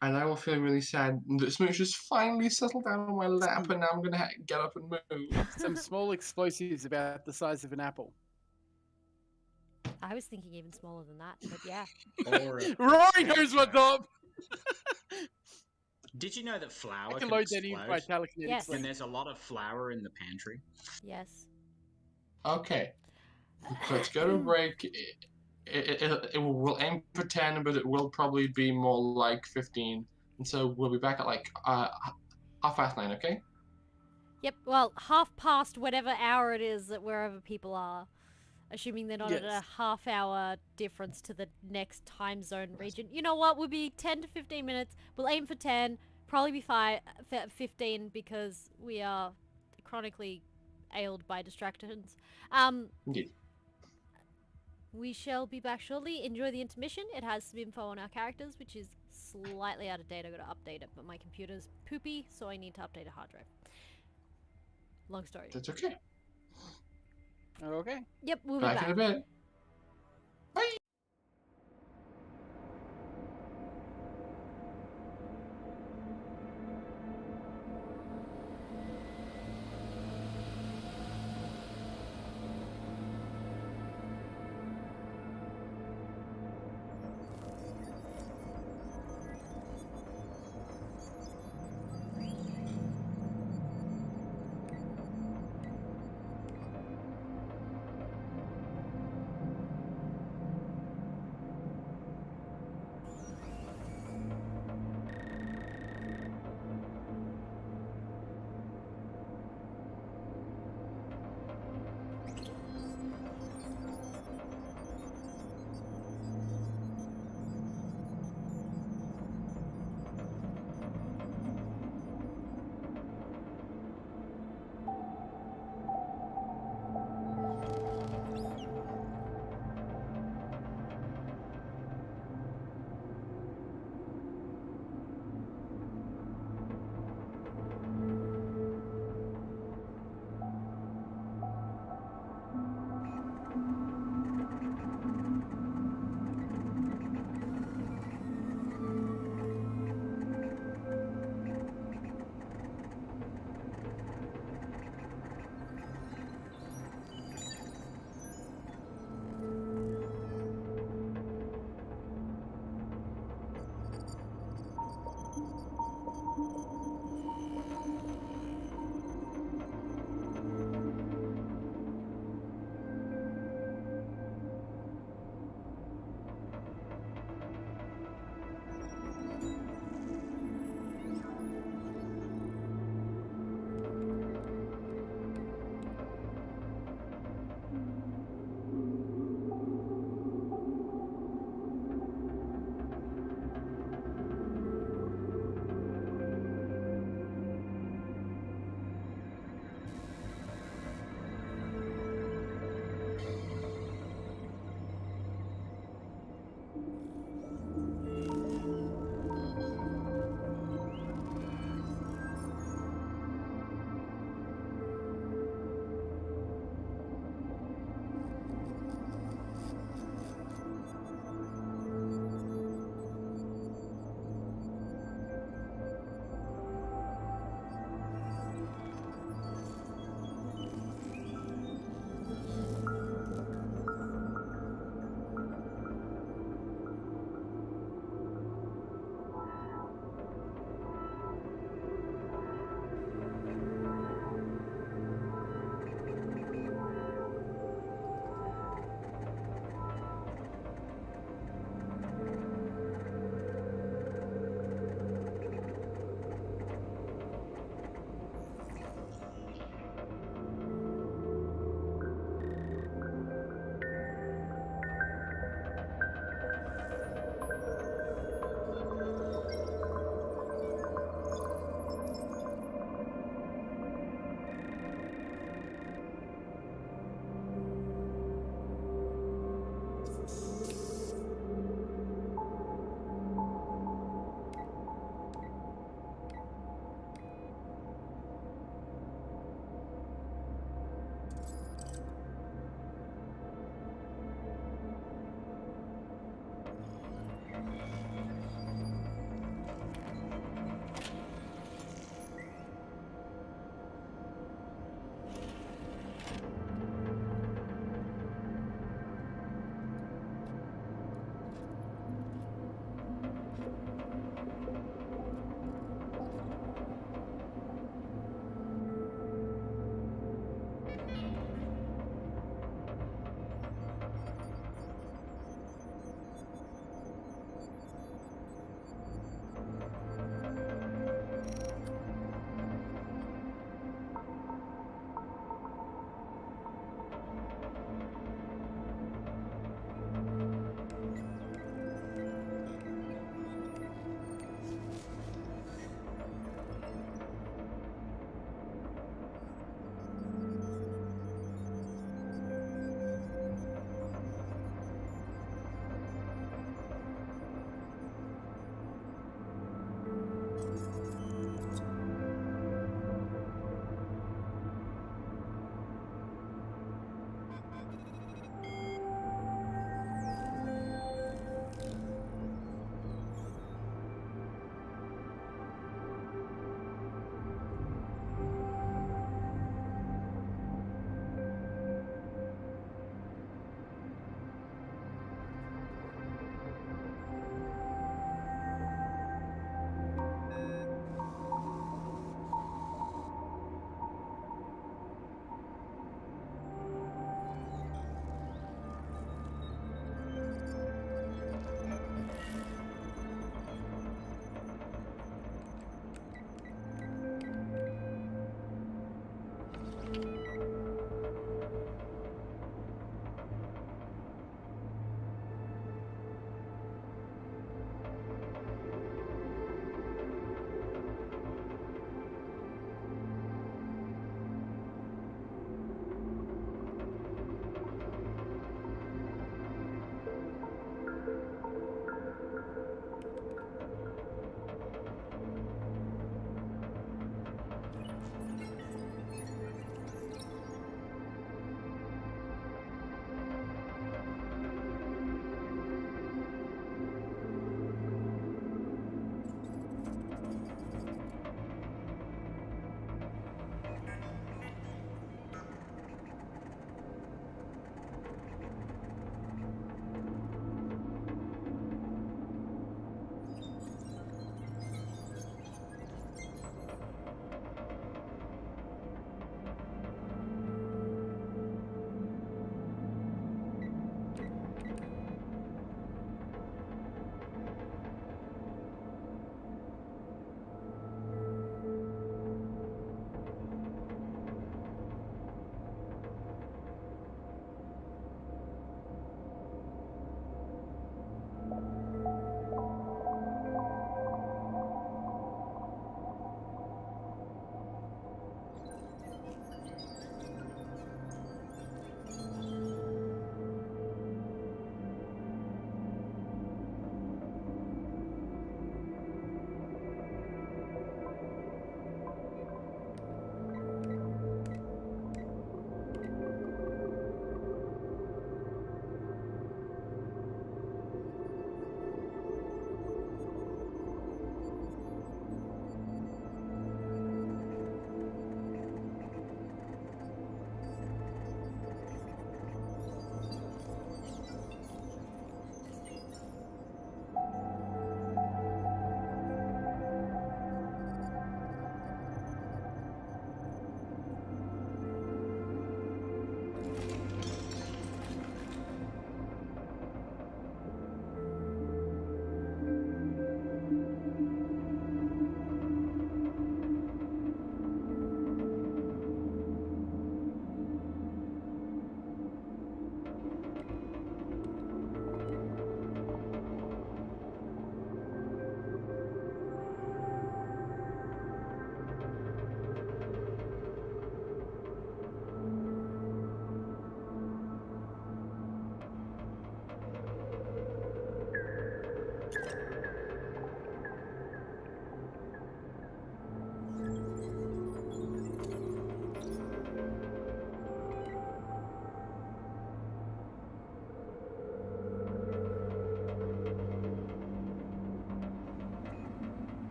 And I will feel really sad that Smooch has finally settled down on my lap, and now I'm going to get up and move. Some small explosives about the size of an apple. I was thinking even smaller than that, but yeah. Rory knows what's up! Did you know that flour I can load that in by explode? telekinetic Yes. link. And there's a lot of flour in the pantry. Yes. Okay. Let's go to break. We'll aim for 10, but it will probably be more like 15. And so we'll be back at like 9:30, okay? Yep, well, half past whatever hour it is that wherever people are. Assuming they're not at a half-hour difference to the next time zone region. You know what? We'll be 10 to 15 minutes. We'll aim for 10. Probably be 15 because we are chronically ailed by distractions. Indeed. We shall be back shortly. Enjoy the intermission. It has some info on our characters, which is slightly out of date. I've got to update it, but my computer's poopy, so I need to update a hard drive. Long story. That's okay. Okay. Yep, we'll be Back back. in a bit. Bye.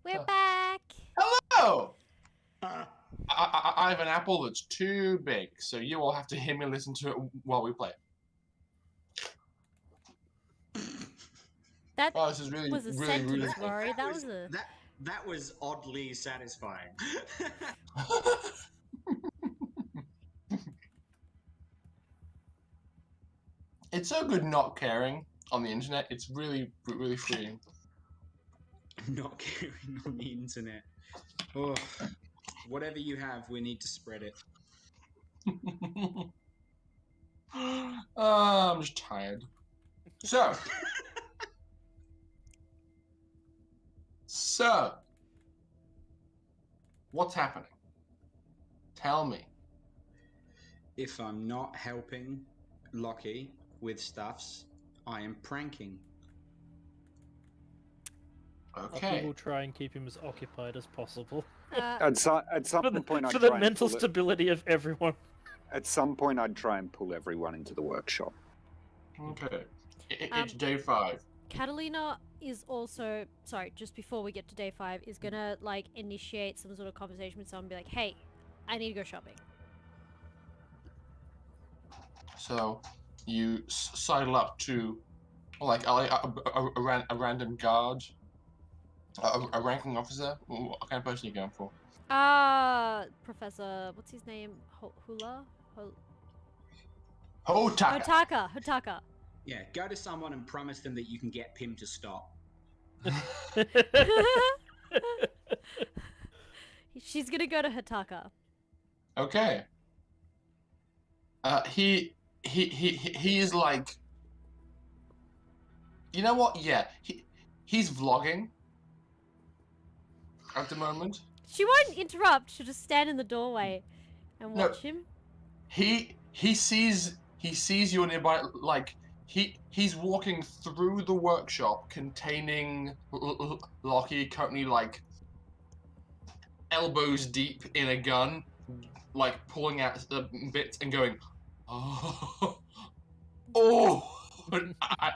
We're back. Hello! I have an apple that's too big, so you all have to hear me listen to it while we play. That Oh, this is really, was a really, really sentence, fun. Rory. That was a. That was oddly satisfying. It's so good not caring on the internet. It's really, really freeing. Not caring on the internet. Oh, whatever you have, we need to spread it. I'm just tired. So, what's happening? Tell me. If I'm not helping Lockie with stuffs, I am pranking. Okay. We will try and keep him as occupied as possible. At some point, I'd for the try and mental pull it- stability of everyone. At some point, I'd try and pull everyone into the workshop. Okay. It's day 5. Catalina is also, sorry, just before we get to day 5, is gonna like initiate some sort of conversation with someone and be like, hey, I need to go shopping. So, you sidle up to, like a random guard, a ranking officer. What kind of person are you going for? Professor, what's his name? Hula? Hotaka. Hotaka. Yeah, go to someone and promise them that you can get Pim to stop. She's gonna go to Hotaka. Okay. He is like, you know what? Yeah, he's vlogging at the moment. She won't interrupt. She'll just stand in the doorway and watch him. He sees you nearby. Like he's walking through the workshop containing Lockie, currently like elbows deep in a gun, like pulling out bits and going, oh, and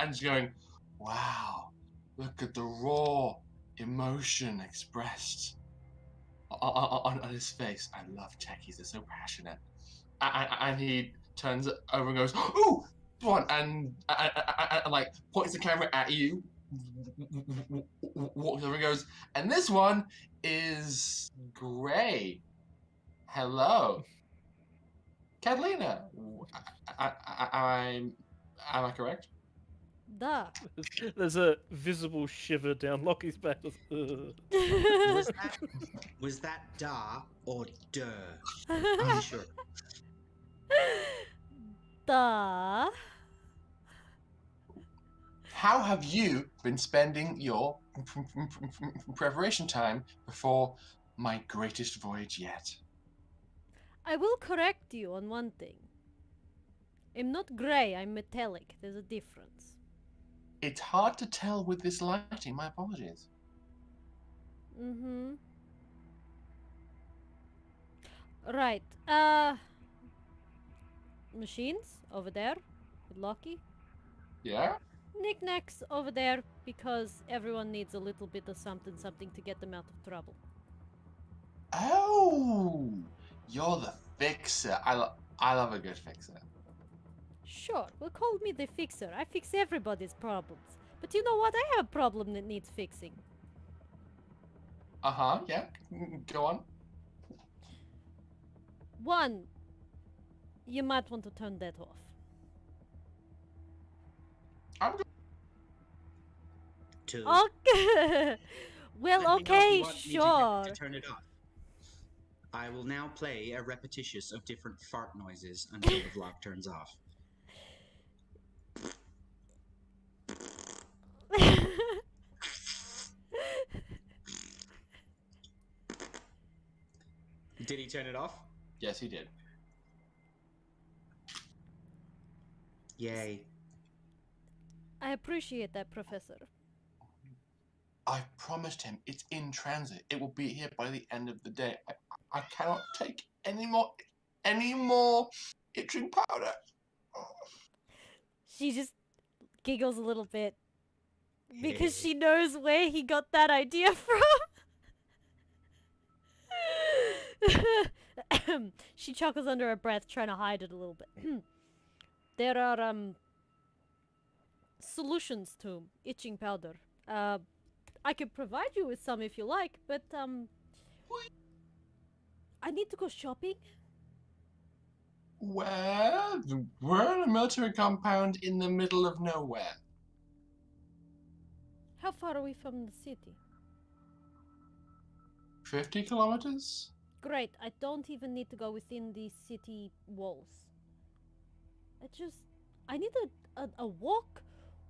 just going, wow, look at the raw emotion expressed on his face. I love techies; they're so passionate. And he turns over and goes, "Ooh, one!" and like points the camera at you. Walks over and goes, "And this one is Gray. Hello, Catalina. Am I correct?" Duh. There's a visible shiver down Lockie's back. Was that da or duh? I'm sure. Duh. How have you been spending your preparation time before my greatest voyage yet? I will correct you on one thing. I'm not grey, I'm metallic. There's a difference. It's hard to tell with this lighting. My apologies. Mm-hmm. Right. Machines over there with Lockie. Yeah? Knickknacks over there because everyone needs a little bit of something to get them out of trouble. Oh, you're the fixer. I love a good fixer. Sure, well, call me the fixer. I fix everybody's problems. But you know what? I have a problem that needs fixing. Uh-huh, yeah. Go on. One, you might want to turn that off. I'm good. Two. Okay. Well, Let me know if okay, you want me sure. to turn it off. I will now play a repetitious of different fart noises until the vlog turns off. Did he turn it off? Yes, he did. Yay. I appreciate that, Professor. I promised him it's in transit. It will be here by the end of the day. I cannot take any more itching powder. She just giggles a little bit because she knows where he got that idea from. She chuckles under her breath, trying to hide it a little bit. There are solutions to itching powder. I could provide you with some if you like, but I need to go shopping. Well, we're in a military compound in the middle of nowhere. How far are we from the city? 50 kilometers? Great, I don't even need to go within the city walls. I need a walk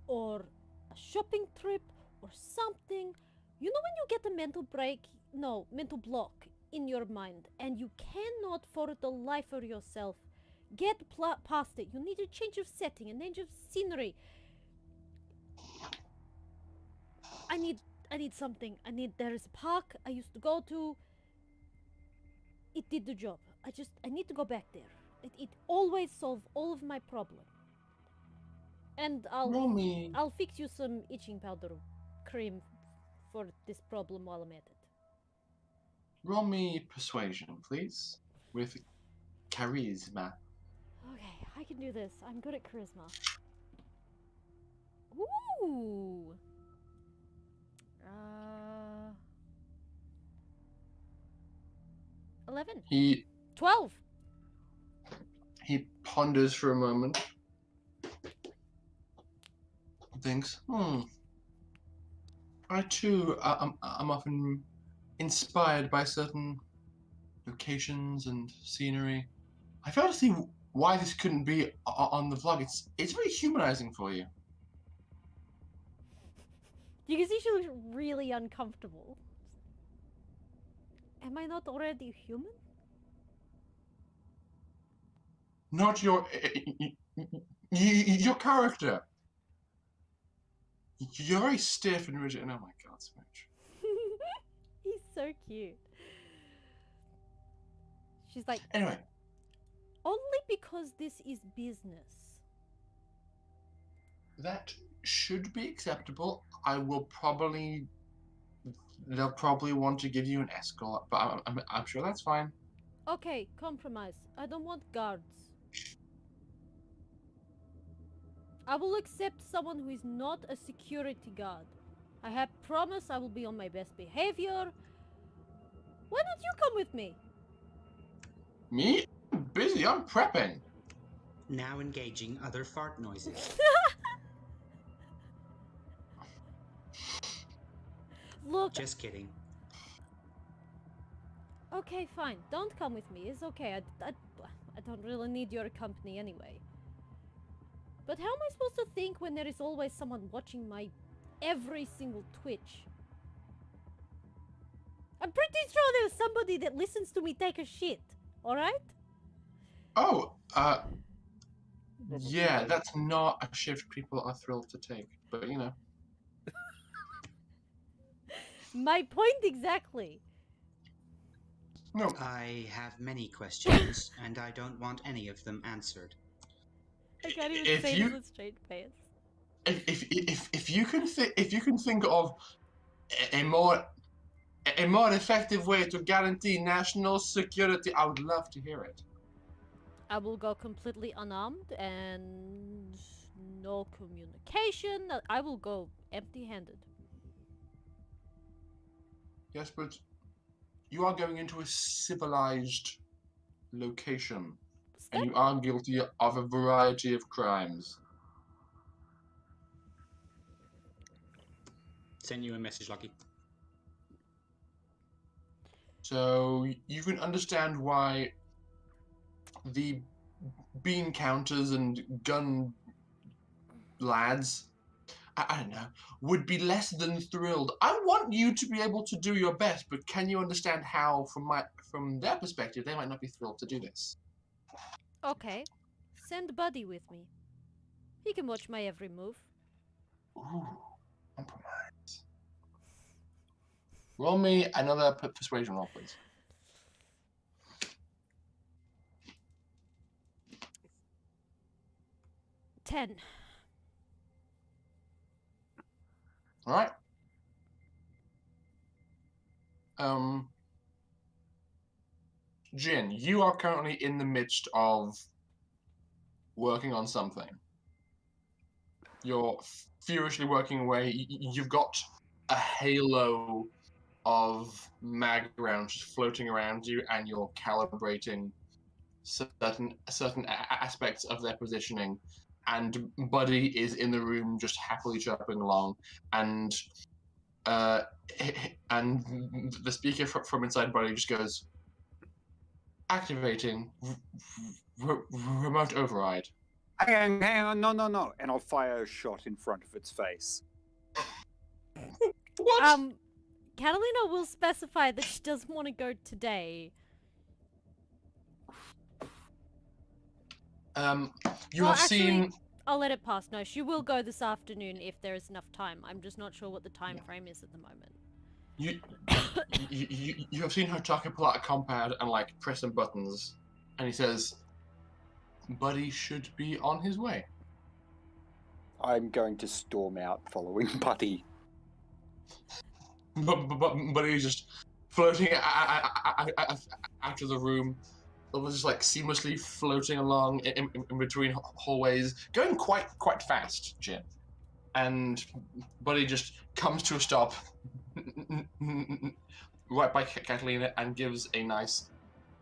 or a shopping trip or something. You know when you get a mental block in your mind and you cannot for the life of yourself get past it. You need a change of setting, a change of scenery. I need something. There is a park I used to go to. It did the job. I need to go back there. It always solves all of my problem. And I'll fix you some itching powder cream for this problem while I'm at it. Roll me persuasion, please, with charisma. Okay, I can do this. I'm good at charisma. Ooh. 11. 12. He ponders for a moment. Thinks, I too I'm often inspired by certain locations and scenery. I fail to see why this couldn't be on the vlog. It's very humanizing for you. You can see she looks really uncomfortable. Am I not already human? Not your character. You're very stiff and rigid. And oh my god, Smooch. He's so cute. She's like, anyway. Only because this is business. That should be acceptable. They'll probably want to give you an escort, but I'm sure that's fine. Okay, compromise. I don't want guards. I will accept someone who is not a security guard. I have promised I will be on my best behavior. Why don't you come with me? Me? I'm busy. I'm prepping. Now engaging other fart noises. Look. Just kidding. Okay, fine. Don't come with me. It's okay. I don't really need your company anyway. But how am I supposed to think when there is always someone watching my every single twitch? I'm pretty sure there's somebody that listens to me take a shit. Alright? Oh, yeah, that's not a shift people are thrilled to take, but you know. My point exactly. No. I have many questions, and I don't want any of them answered. I can't even say this with straight face. If you can think of a more effective way to guarantee national security, I would love to hear it. I will go completely unarmed and no communication. I will go empty-handed. Yes, but you are going into a civilized location, and you are guilty of a variety of crimes. Send you a message, Lucky. So you can understand why the bean counters and gun lads, I don't know, would be less than thrilled. I want you to be able to do your best, but can you understand how, from their perspective, they might not be thrilled to do this? Okay, send Buddy with me. He can watch my every move. Ooh, compromise. Roll me another persuasion roll, please. $10. All right. Jin, you are currently in the midst of working on something. You're furiously working away. You've got a halo of mag rounds just floating around you, and you're calibrating certain aspects of their positioning. And Buddy is in the room just happily chirping along, and the speaker from inside Buddy just goes, activating remote override. Hang on, no. And I'll fire a shot in front of its face. What? Catalina will specify that she doesn't want to go today. You have seen. I'll let it pass. No, she will go this afternoon if there is enough time. I'm just not sure what the time frame is at the moment. You have seen Hotaka pull out a compad and like press some buttons, and he says, "Buddy should be on his way." I'm going to storm out following Buddy. Buddy is just floating out of the room. It was just like seamlessly floating along in between hallways, going quite fast, Jin. And Buddy just comes to a stop right by Catalina and gives a nice,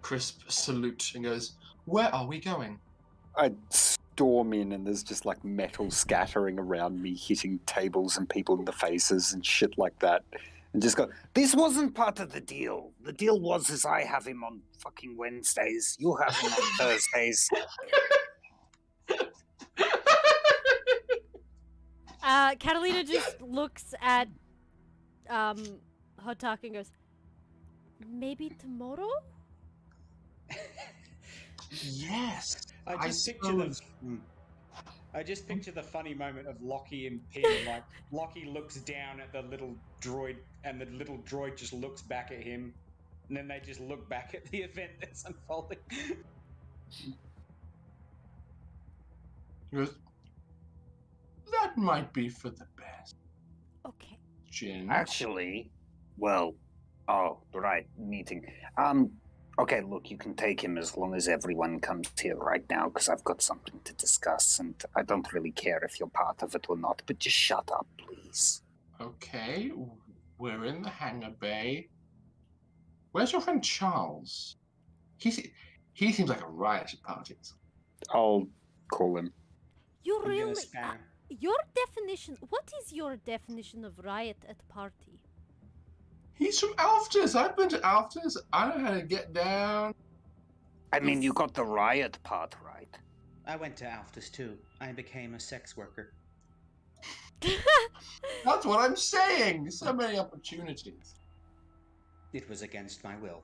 crisp salute and goes, "Where are we going?" I storm in and there's just like metal scattering around me, hitting tables and people in the faces and shit like that. And just go, this wasn't part of the deal. The deal was is I have him on fucking Wednesdays. You have him on Thursdays. Catalina just looks at Hotaka and goes, maybe tomorrow? Yes. I just picture the funny moment of Lockie and Pin. Like Lockie looks down at the little droid, and the little droid just looks back at him, and then they just look back at the event that's unfolding. He goes, "That might be for the best." Okay. Jin. Actually, well, oh, right, meeting. Okay, look, you can take him as long as everyone comes here right now, because I've got something to discuss, and I don't really care if you're part of it or not, but just shut up, please. Okay, we're in the hangar bay. Where's your friend Charles? He seems like a riot at parties. I'll call him. You I'm really... gonna spam. Your definition... What is your definition of riot at party? He's from Alftus. I've been to Alftus. I know how to get down. I mean, you got the riot part right. I went to Alftus too. I became a sex worker. That's what I'm saying. So many opportunities. It was against my will.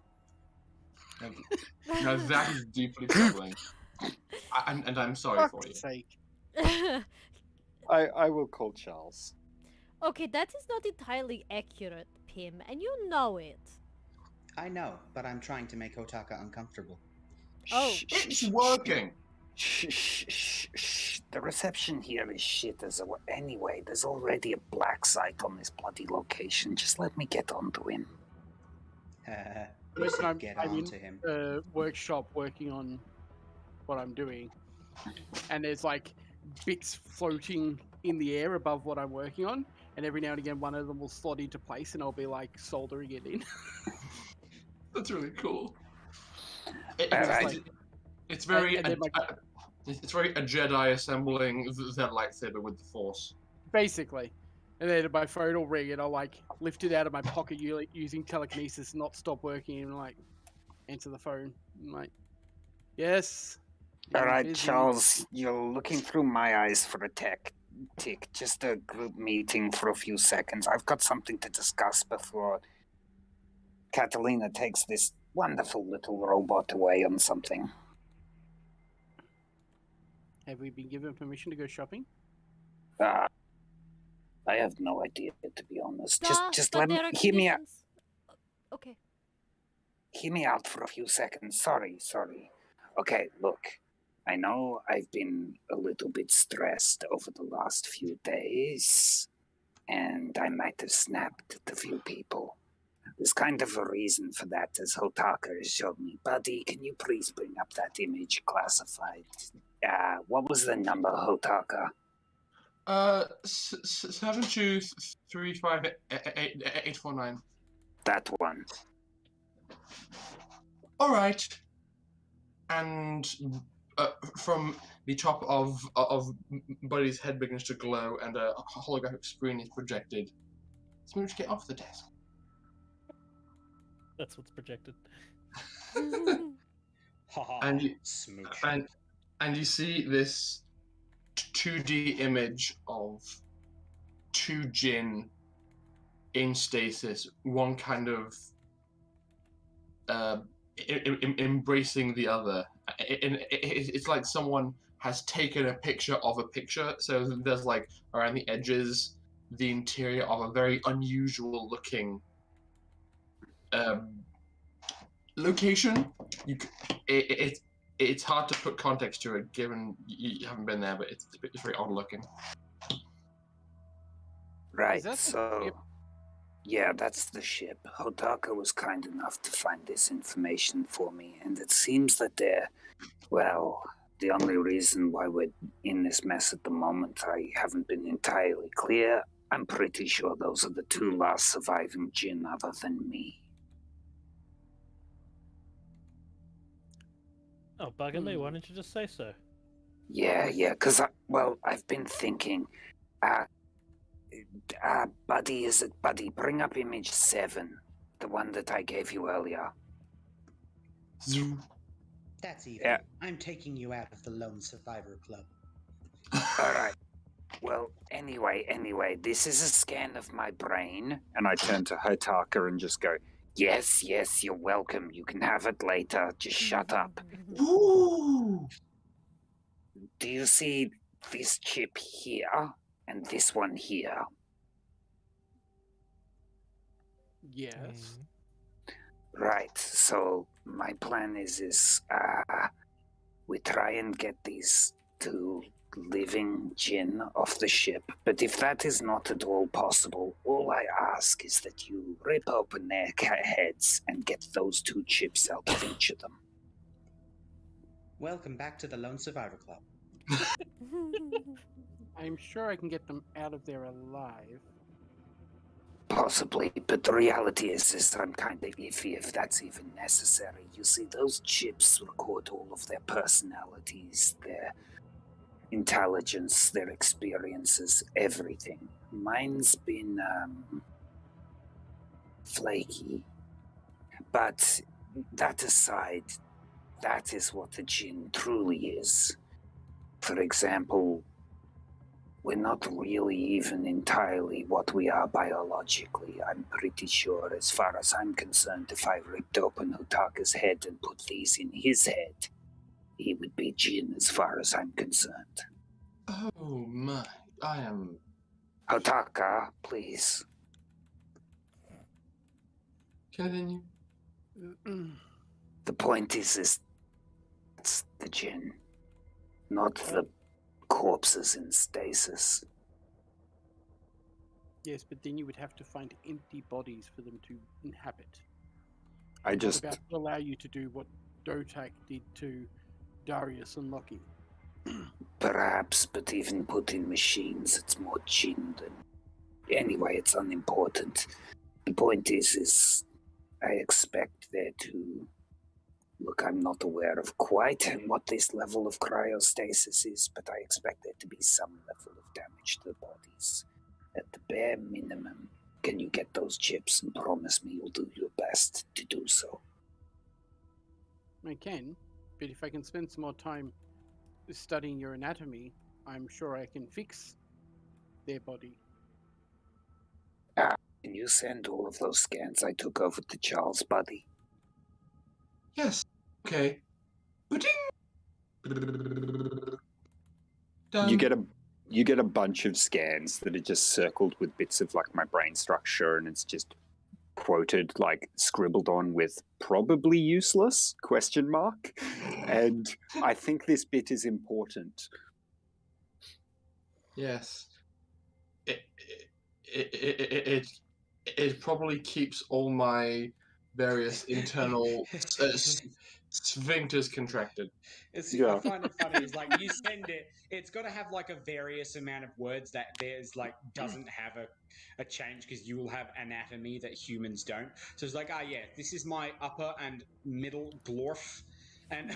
Now that is deeply troubling. And I'm sorry for you. Sake. I will call Charles. Okay, that is not entirely accurate, Pim, and you know it. I know, but I'm trying to make Hotaka uncomfortable. Oh. It's working. Shh. The reception here is shit as well. Anyway, there's already a black site on this bloody location. Just let me get onto him. Listen, Get I'm on in to him. the workshop working on what I'm doing, and there's like bits floating in the air above what I'm working on, and every now and again one of them will slot into place, and I'll be like soldering it in. That's really cool. Alright. It's very And then, it's very a Jedi assembling that lightsaber with the Force. Basically. And then my phone will ring, and I'll like lift it out of my pocket using telekinesis, not stop working, and like answer the phone. I'm like, yes. All right, busy. Charles, you're looking through my eyes for a tick. Just a group meeting for a few seconds. I've got something to discuss before Catalina takes this wonderful little robot away on something. Have we been given permission to go shopping? I have no idea, to be honest. Just but let me there are hear me out. conditions. Okay. Hear me out for a few seconds. Sorry. Okay, look. I know I've been a little bit stressed over the last few days, and I might have snapped at a few people. There's kind of a reason for that, as Hotaka has showed me. Buddy, can you please bring up that image classified? What was the number, Hotaka? 7235849. That one. All right. And from the top of Buddy's head begins to glow, and a holographic screen is projected. Smooch, get off the desk. That's what's projected. And you, Smooch. and you see this 2D image of two Jinn in stasis, one kind of embracing the other. It's like someone has taken a picture of a picture, so there's like around the edges the interior of a very unusual looking location. It's hard to put context to it given you haven't been there, but it's very odd looking. Right, so... Yeah, that's the ship. Hotaka was kind enough to find this information for me, and it seems that they're... Well, the only reason why we're in this mess at the moment, I haven't been entirely clear. I'm pretty sure those are the two last surviving Jinn other than me. Oh, bugger me, why didn't you just say so? Yeah, because I've been thinking... Buddy, bring up image 7, the one that I gave you earlier. That's easy. Yeah. I'm taking you out of the Lone Survivor Club. Alright. Well, anyway, this is a scan of my brain. And I turn to Hotaka and just go, yes, you're welcome. You can have it later. Just shut up. Ooh. Do you see this chip here? And this one here. Yes. Right, so my plan is we try and get these two living Jinn off the ship, but if that is not at all possible, all I ask is that you rip open their heads and get those two chips out of each of them. Welcome back to the Lone Survivor Club. I'm sure I can get them out of there alive. Possibly, but the reality is I'm kind of iffy if that's even necessary. You see, those chips record all of their personalities, their intelligence, their experiences, everything. Mine's been, flaky. But that aside, that is what a Jinn truly is. For example, we're not really even entirely what we are biologically. I'm pretty sure, as far as I'm concerned, if I ripped open Hotaka's head and put these in his head, he would be Jinn as far as I'm concerned. Oh my, I am... Hotaka, please. Continue. The point is it's the Jinn, not the corpses in stasis. Yes, but then you would have to find empty bodies for them to inhabit. I just... Not about to allow you to do what Dotak did to Darius and Loki. Perhaps, but even put in machines, it's more Jinn than... Anyway, it's unimportant. The point is I expect there to... Look, I'm not aware of quite what this level of cryostasis is, but I expect there to be some level of damage to the bodies. At the bare minimum, can you get those chips and promise me you'll do your best to do so? I can, but if I can spend some more time studying your anatomy, I'm sure I can fix their body. Can you send all of those scans I took over to Charles, buddy? Yes. Okay. Ba-ding! Done. You get a bunch of scans that are just circled with bits of like my brain structure, and it's just quoted, like scribbled on with probably useless ? And I think this bit is important. Yes. It it probably keeps all my various internal sphincters contracted. I find it funny. It's like you send it. It's got to have like a various amount of words that there's like doesn't have a change because you will have anatomy that humans don't. So it's like, yeah, this is my upper and middle glorf, and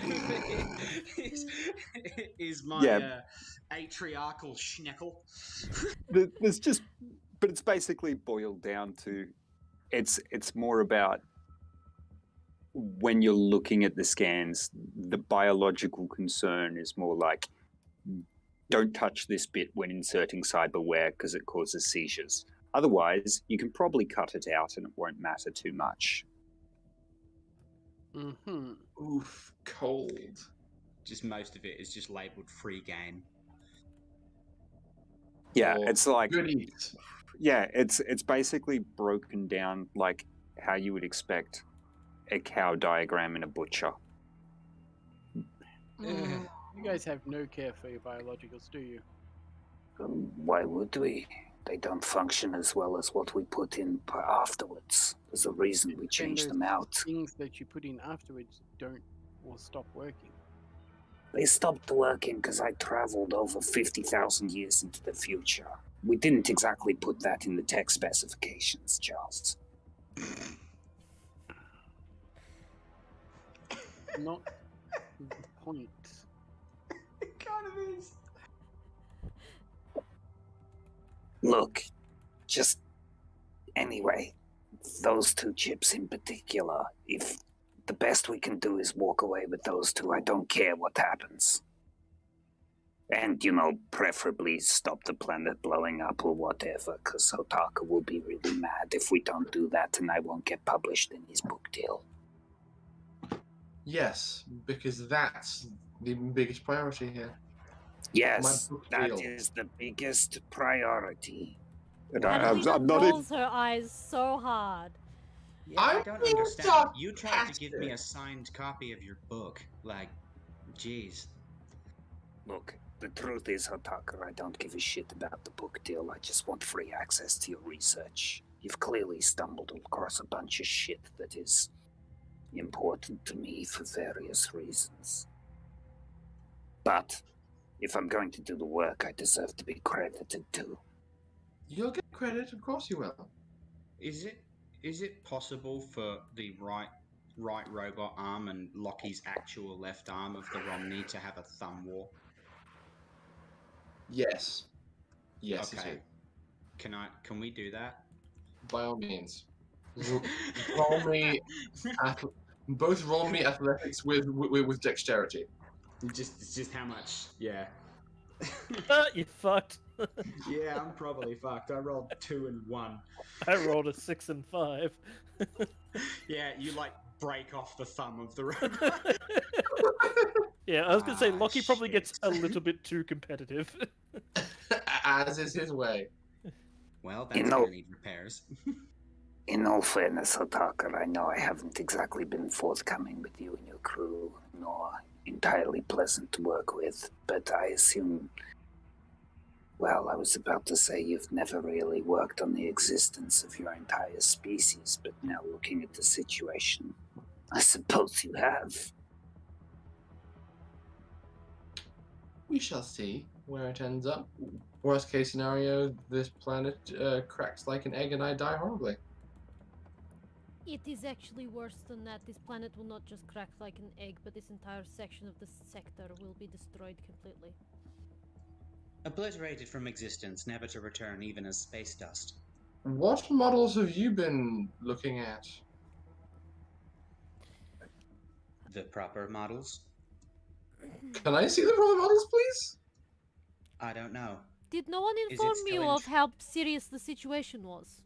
is my atriarchal schneckle. There's just, but it's basically boiled down to, it's more about when you're looking at the scans, the biological concern is more like, don't touch this bit when inserting cyberware because it causes seizures. Otherwise, you can probably cut it out and it won't matter too much. Mm-hmm. Oof, cold. Just most of it is just labeled free game. Yeah, Or it's like, goodies. yeah, it's basically broken down like how you would expect a cow diagram in a butcher. You guys have no care for your biologicals, do you? Why would we? They don't function as well as what we put in afterwards. There's a reason we changed them out. Things that you put in afterwards don't or stop working. They stopped working because I traveled over 50,000 years into the future. We didn't exactly put that in the tech specifications, Charles. Not the point. It kind of is. Look, just anyway, those two chips in particular, if the best we can do is walk away with those two, I don't care what happens. And, preferably stop the planet blowing up or whatever, because Hotaka will be really mad if we don't do that, and I won't get published in his book deal. Yes, because that's the biggest priority here. Yes, that is the biggest priority. And Adelina rolls her eyes so hard. Yeah, I don't understand. You tried to give me a signed copy of your book. Like, jeez. Look, the truth is, Hotaka, I don't give a shit about the book deal. I just want free access to your research. You've clearly stumbled across a bunch of shit that is important to me for various reasons. But if I'm going to do the work, I deserve to be credited too. You'll get credit, of course you will. Is it possible for the right robot arm and Lockie's actual left arm of the Romney to have a thumb war? Yes. Yes. Okay. Can we do that? By all means. Both roll me athletics with dexterity. Just how much? Yeah. You fucked. Yeah, I'm probably fucked. I rolled 2 and 1. I rolled a 6 and 5. Yeah, you break off the thumb of the robot. Yeah, I was gonna say Lockie probably gets a little bit too competitive. As is his way. Well, that's gonna need repairs. In all fairness, Hotaka, I know I haven't exactly been forthcoming with you and your crew, nor entirely pleasant to work with, but I assume... Well, I was about to say you've never really worked on the existence of your entire species, but now looking at the situation, I suppose you have. We shall see where it ends up. Worst case scenario, this planet cracks like an egg and I die horribly. It is actually worse than that. This planet will not just crack like an egg, but this entire section of the sector will be destroyed completely. Obliterated from existence, never to return even as space dust. What models have you been looking at? The proper models? Can I see the proper models, please? I don't know. Did no one inform you of how serious the situation was?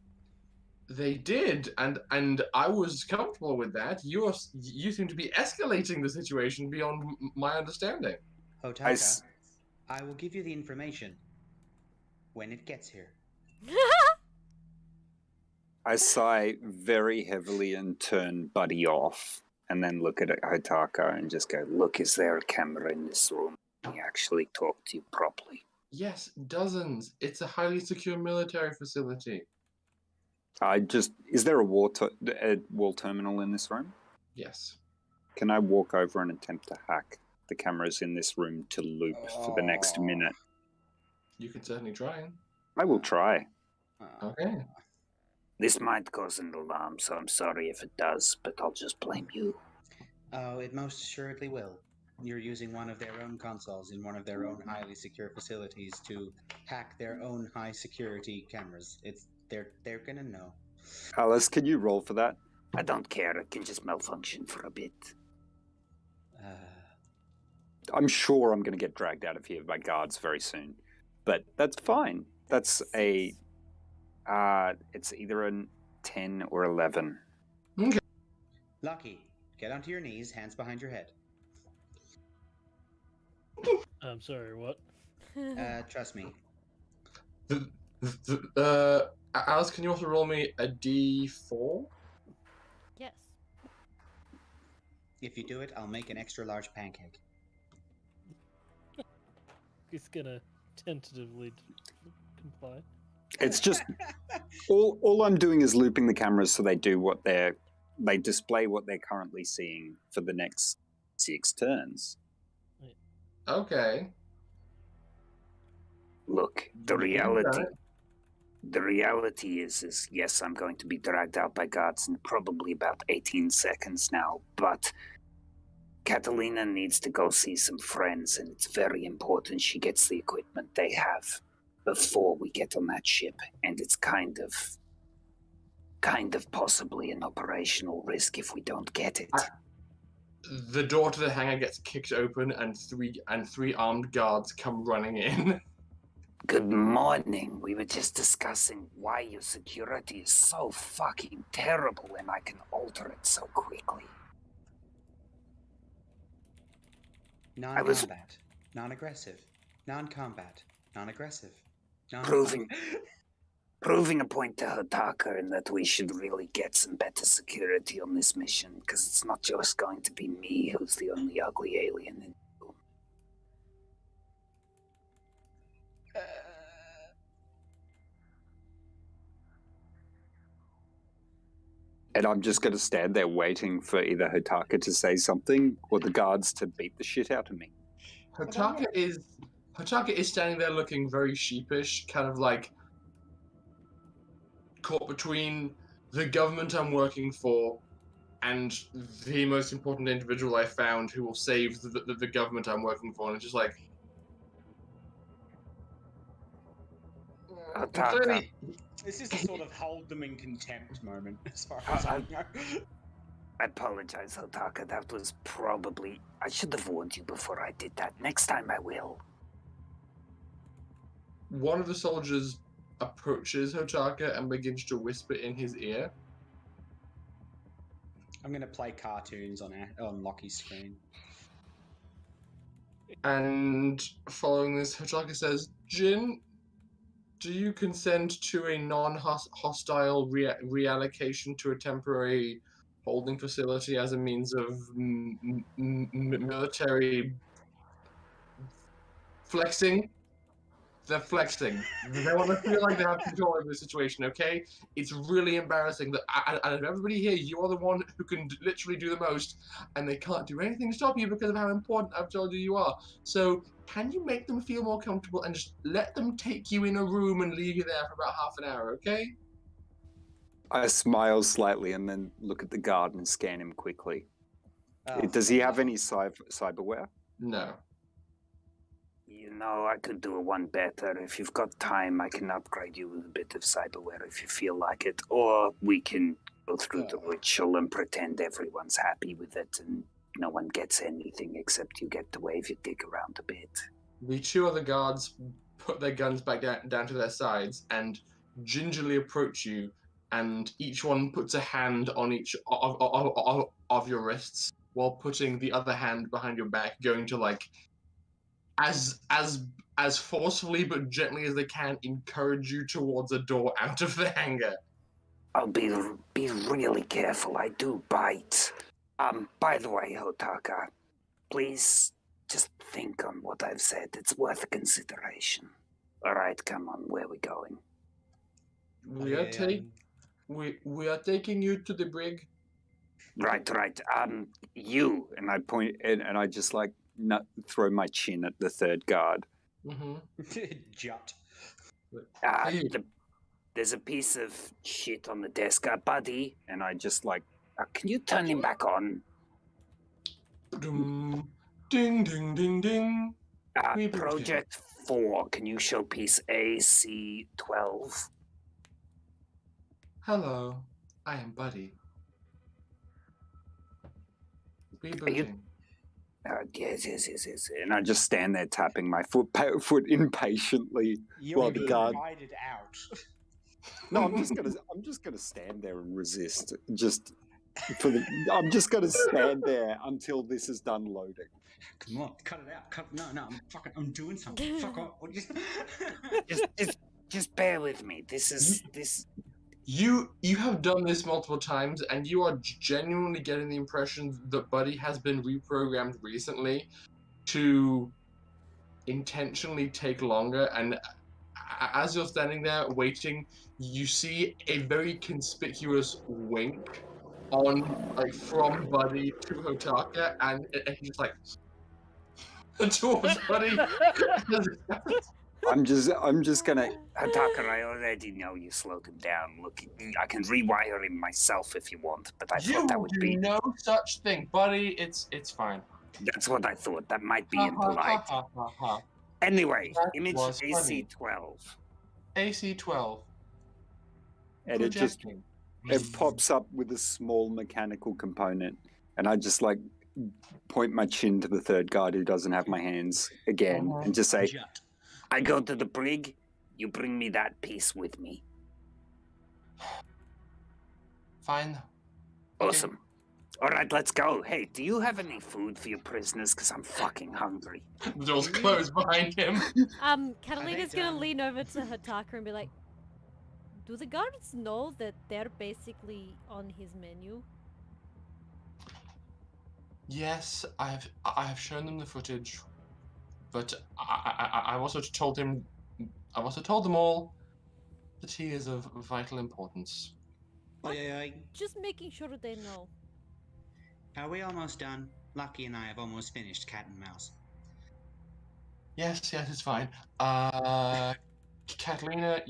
They did, and I was comfortable with that. You seem to be escalating the situation beyond my understanding. Hotaka, I will give you the information when it gets here. I sigh very heavily and turn Buddy off, and then look at Hotaka and just go, look, is there a camera in this room? Can he actually talk to you properly? Yes, dozens. It's a highly secure military facility. Is there a wall terminal in this room? Yes. Can I walk over and attempt to hack the cameras in this room to loop for the next minute? You can certainly try. I will try. Okay. This might cause an alarm, so I'm sorry if it does, but I'll just blame you. Oh, it most assuredly will. You're using one of their own consoles in one of their own highly secure facilities to hack their own high security cameras. They're gonna know. Alice, can you roll for that? I don't care, it can just malfunction for a bit. I'm sure I'm going to get dragged out of here by guards very soon, but that's fine. That's a it's either a 10 or 11. Okay. Lucky, get onto your knees, hands behind your head. I'm sorry, what? Trust me. Alice, can you also roll me a D4? Yes. If you do it, I'll make an extra large pancake. He's gonna tentatively comply. It's just all I'm doing is looping the cameras so they display what they're currently seeing for the next 6 turns. Okay. Look, the reality is yes, I'm going to be dragged out by guards in probably about 18 seconds now, but Catalina needs to go see some friends, and it's very important she gets the equipment they have before we get on that ship, and it's kind of possibly an operational risk if we don't get it. The door to the hangar gets kicked open, and three armed guards come running in. Good morning. We were just discussing why your security is so fucking terrible and I can alter it so quickly. Non-combat, non-aggressive, non-combat, non-aggressive, Proving a point to Hotaka and that we should really get some better security on this mission, because it's not just going to be me who's the only ugly alien in the room. And I'm just going to stand there waiting for either Hotaka to say something or the guards to beat the shit out of me. Hotaka is standing there looking very sheepish, kind of like caught between the government I'm working for and the most important individual I found who will save the government I'm working for. And it's just like... Hotaka. This is a sort of hold them in contempt moment, as far as I know. I apologize, Hotaka. That was probably... I should have warned you before I did that. Next time I will. One of the soldiers approaches Hotaka and begins to whisper in his ear. I'm going to play cartoons on Lockie's screen. And following this, Hotaka says, Jin, do you consent to a non-hostile reallocation to a temporary holding facility as a means of military flexing? They're flexing. They want to feel like they have control over the situation, okay? It's really embarrassing that out of everybody here, you are the one who can literally do the most, and they can't do anything to stop you because of how important I've told you are. So, can you make them feel more comfortable and just let them take you in a room and leave you there for about half an hour, okay? I smile slightly and then look at the guard and scan him quickly. Does he have any cyberware? No. You know, I could do one better. If you've got time, I can upgrade you with a bit of cyberware if you feel like it. Or we can go through the ritual and pretend everyone's happy with it and no one gets anything except you get to wave your dick around a bit. The two other guards put their guns back down to their sides and gingerly approach you, and each one puts a hand on each of your wrists while putting the other hand behind your back, going to, like, as forcefully but gently as they can, encourage you towards a door out of the hangar. I'll be really careful. I do bite. By the way, Hotaka, please just think on what I've said. It's worth consideration. All right, come on. Where are we going? we are taking you to the brig. Right. You, and I point and I just like throw my chin at the third guard. Mm-hmm. Jut. Hey. There's a piece of shit on the desk, buddy, and I just like, can you turn him back on? Ding, ding, ding, ding. Project 4, can you show piece AC-12? Hello, I am Buddy. Rebooting. Yes. And I just stand there tapping my foot impatiently while the guard. Invited out. No, I'm just gonna stand there and resist. I'm just gonna stand there until this is done loading. Come on, cut it out. No, I'm doing something. Fuck off. Just bear with me. This. You have done this multiple times, and you are genuinely getting the impression that Buddy has been reprogrammed recently to intentionally take longer. And as you're standing there waiting, you see a very conspicuous wink from Buddy to Hotaka, and he's like towards Buddy. I'm just gonna, Hataka, I already know you slowed him down. Look, I can rewire him myself if you want, but I thought that would be no such thing, Buddy. It's fine. That's what I thought. That might be impolite. Anyway, That image was funny. AC-12. AC-12. And it pops up with a small mechanical component, and I just like point my chin to the third guard who doesn't have my hands again, and just say, I go to the brig, you bring me that piece with me. Fine. Awesome. Okay. All right, let's go. Hey, do you have any food for your prisoners? Because I'm fucking hungry. The door's closed behind him. Catalina's gonna lean over to Hataka and be like, do the guards know that they're basically on his menu? Yes, I have shown them the footage, but I also told them all that he is of vital importance. Just making sure they know. Are we almost done? Lucky and I have almost finished Cat and Mouse. Yes, it's fine. Catalina,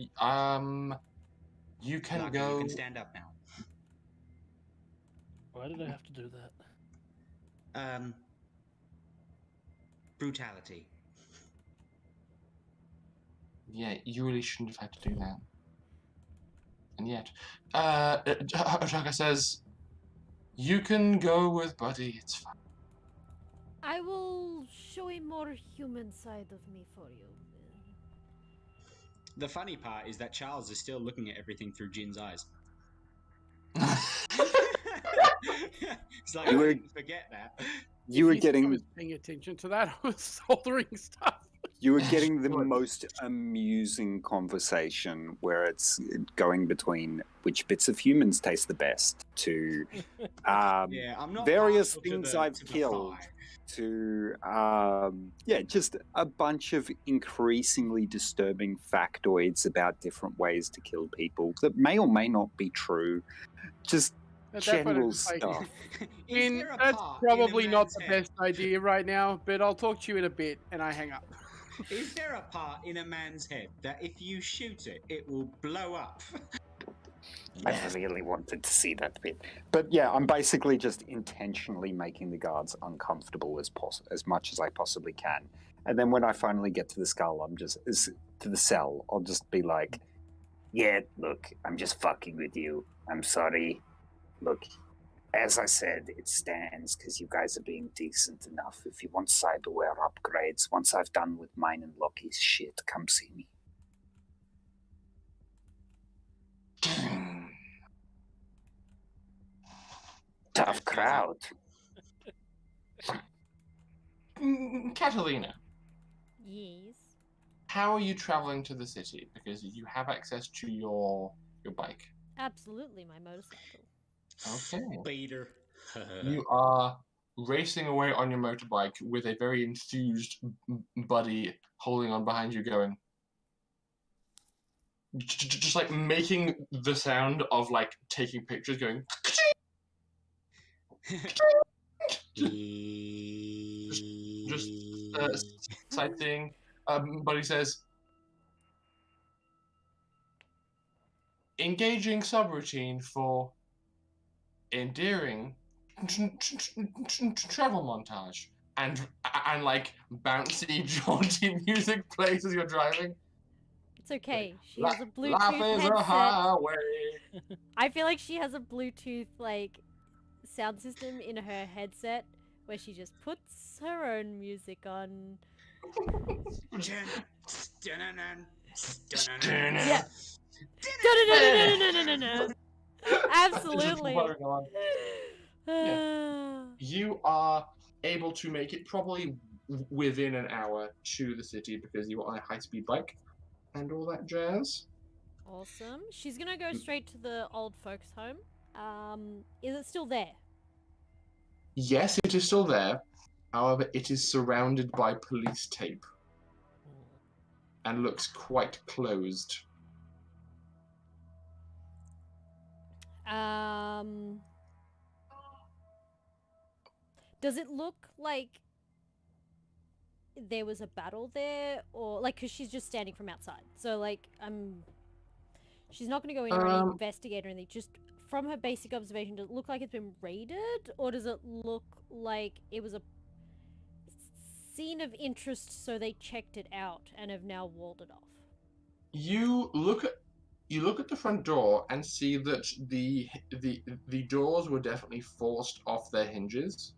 you can Lucky, go. you can stand up now. Why did I have to do that? Brutality. Yeah, you really shouldn't have had to do that. And yet, Otaka says, you can go with Buddy, it's fine. I will show a more human side of me for you. The funny part is that Charles is still looking at everything through Jin's eyes. It's like, I didn't forget that. I was paying attention to that. I was soldering stuff. You were getting the most amusing conversation where it's going between which bits of humans taste the best to I'm not various things I've killed to just a bunch of increasingly disturbing factoids about different ways to kill people that may or may not be true. Just general stuff. That's probably not the best idea right now, but I'll talk to you in a bit, and I hang up. Is there a part in a man's head that if you shoot it, it will blow up? I really wanted to see that bit. But yeah, I'm basically just intentionally making the guards uncomfortable as much as I possibly can. And then when I finally get to the skull, to the cell, I'll just be like, yeah, look, I'm just fucking with you. I'm sorry. Look, as I said, it stands because you guys are being decent enough. If you want cyberware upgrades, once I've done with mine and Loki's shit, come see me. Tough crowd. Catalina. Yes. How are you traveling to the city? Because you have access to your bike. Absolutely, my motorcycle. Okay. Speeder. You are racing away on your motorbike with a very enthused Buddy holding on behind you going, just like making the sound of like taking pictures, going. just sightseeing. But he says, engaging subroutine for endearing travel montage. And like bouncy, jaunty music plays as you're driving. It's okay. She La- has a Life Bluetooth is a headset. highway. I feel like she has a Bluetooth like sound system in her headset where she just puts her own music on. Yeah. Absolutely. You are able to make it probably within an hour to the city because you are on a high-speed bike and all that jazz. Awesome. She's gonna go straight to the old folks' home. Is it still there? Yes, it is still there. However, it is surrounded by police tape and looks quite closed. Does it look like there was a battle there, or like, because she's just standing from outside, so like she's not going to go in or investigate or anything. Just from her basic observation, does it look like it's been raided, or does it look like it was a scene of interest, so they checked it out and have now walled it off? You look at the front door and see that the doors were definitely forced off their hinges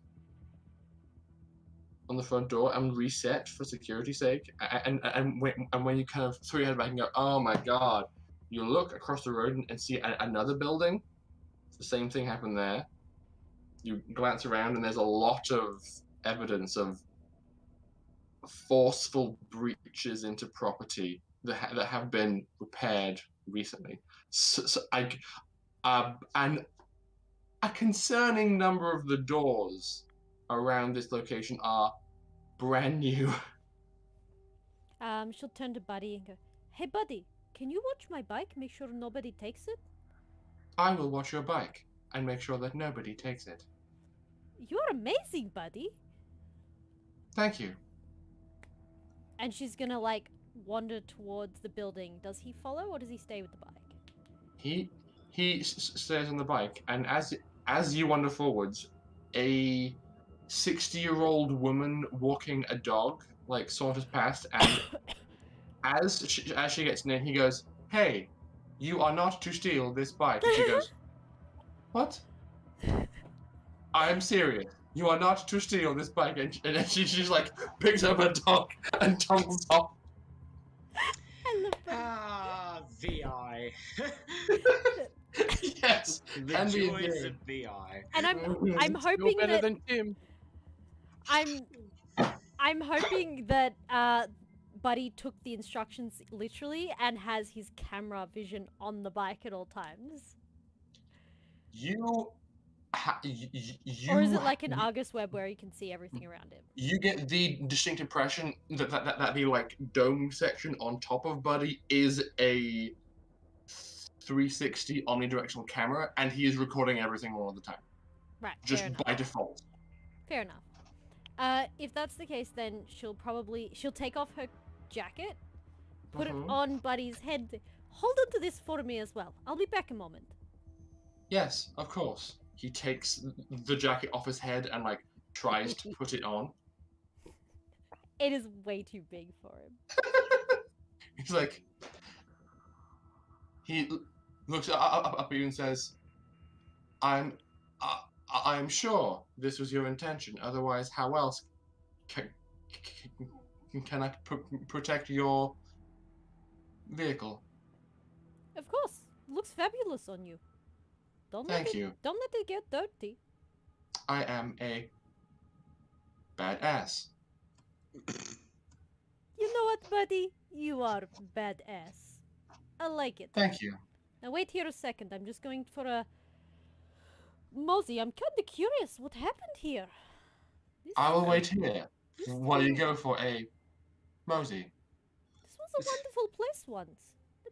on the front door and reset for security's sake. And when you kind of throw your head back and go, oh my god, you look across the road and see another building. The same thing happened there. You glance around and there's a lot of evidence of forceful breaches into property that have been repaired recently. And a concerning number of the doors around this location are brand new. She'll turn to Buddy and go, hey Buddy, can you watch my bike? Make sure nobody takes it? I will watch your bike and make sure that nobody takes it. You're amazing, Buddy. Thank you. And she's gonna like wander towards the building. Does he follow or does he stay with the bike? He stays on the bike, and as you wander forwards, a 60-year-old woman walking a dog like saunters past, and as she gets near, he goes, "Hey, you are not to steal this bike." And she goes, "What? I am serious. You are not to steal this bike." And then she's like picks up her dog and tumbles off. I love that. Ah, VI. Yes, The and joys of VI. And I'm Still hoping better that than Tim. I'm hoping that Buddy took the instructions literally and has his camera vision on the bike at all times. You Or is it like an Argus web where you can see everything around him? You get the distinct impression that the like dome section on top of Buddy is a 360 omnidirectional camera, and he is recording everything all the time. Right. Just by default. Fair enough. If that's the case, then she'll take off her jacket, put it on Buddy's head. Hold on to this for me as well. I'll be back a moment. Yes, of course. He takes the jacket off his head and like tries to put it on. It is way too big for him. He's like, he looks up at you and says, I'm sure this was your intention. Otherwise, how else can I protect your vehicle? Of course. Looks fabulous on you. Thank you. Don't let it get dirty. I am a badass. You know what, Buddy? You are badass. I like it. Thank you. Now wait here a second. I'm just going for a... Mosey, I'm kind of curious what happened here. I will wait here while you go for a Mosey. This was a wonderful place once. The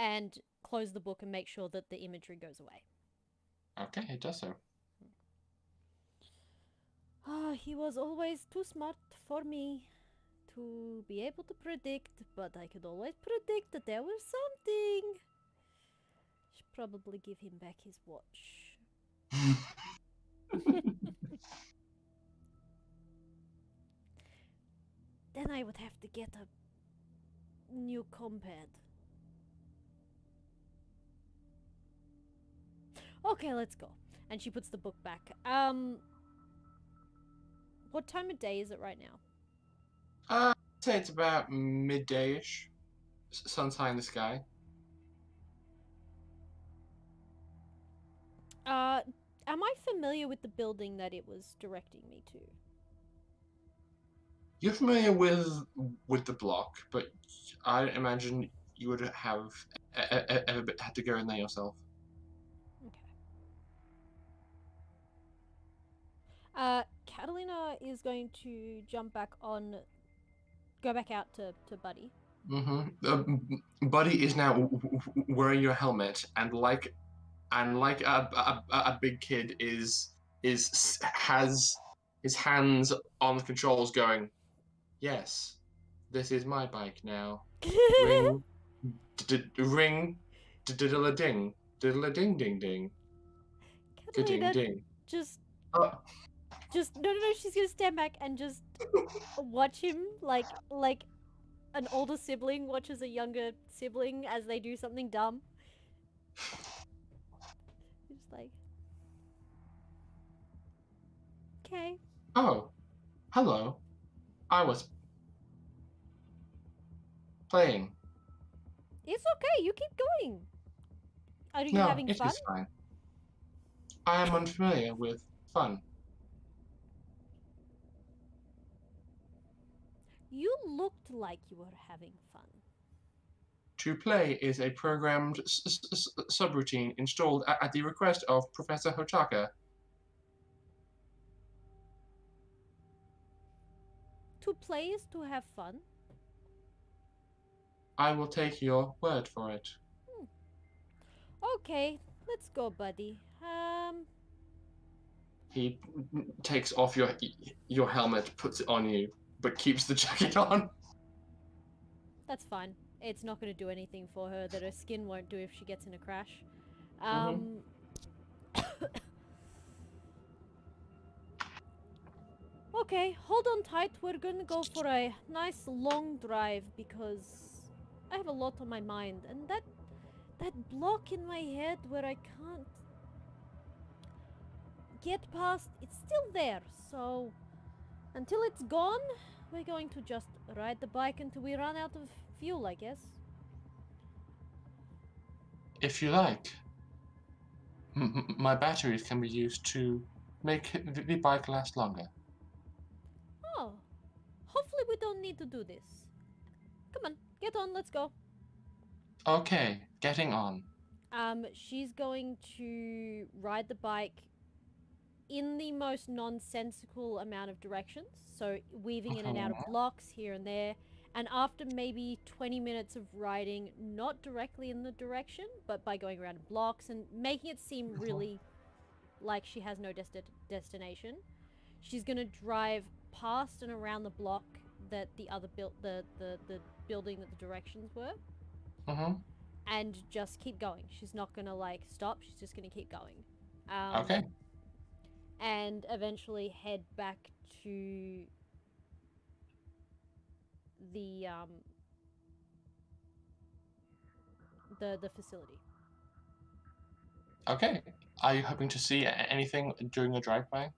and close the book and make sure that the imagery goes away. Okay, it does so. Ah, he was always too smart for me to be able to predict, but I could always predict that there was something. Should probably give him back his watch. Then I would have to get a new compad. Okay, let's go. And she puts the book back. What time of day is it right now? I'd say it's about midday-ish. Sun's high in the sky. Am I familiar with the building that it was directing me to? You're familiar with the block, but I imagine you would have ever had to go in there yourself. Okay. Catalina is going to go back out to Buddy. Buddy is now wearing your helmet, and like a big kid has his hands on the controls, going, "Yes, this is my bike now. Ring, ring, diddle a ding, ding ding ding, Catalina, ding." just Oh. no. She's gonna stand back and just watch him like an older sibling watches a younger sibling as they do something dumb. Just like, okay. Oh, hello. I was playing. It's okay. You keep going. Are you No, having it fun? is fine. I am unfamiliar with fun. You looked like you were having fun. To play is a programmed subroutine installed at the request of Professor Hotaka. To play is to have fun. I will take your word for it. Okay, let's go, buddy. He takes off your helmet, puts it on you, but keeps the jacket on. That's fine. It's not going to do anything for her that her skin won't do if she gets in a crash. Okay, hold on tight. We're gonna go for a nice long drive because I have a lot on my mind, and that block in my head where I can't get past, it's still there. So until it's gone, we're going to just ride the bike until we run out of fuel, I guess. If you like. My batteries can be used to make the bike last longer. Oh, hopefully we don't need to do this. Come on, get on, let's go. Okay, getting on. She's going to ride the bike in the most nonsensical amount of directions, so weaving in and out of blocks here and there, and after maybe 20 minutes of riding, not directly in the direction, but by going around blocks and making it seem really like she has no destination, she's gonna drive past and around the block that the other the building that the directions were, and just keep going. She's not gonna like stop. She's just gonna keep going. Okay. And eventually head back to the facility. Okay. Are you hoping to see anything during the drive-by?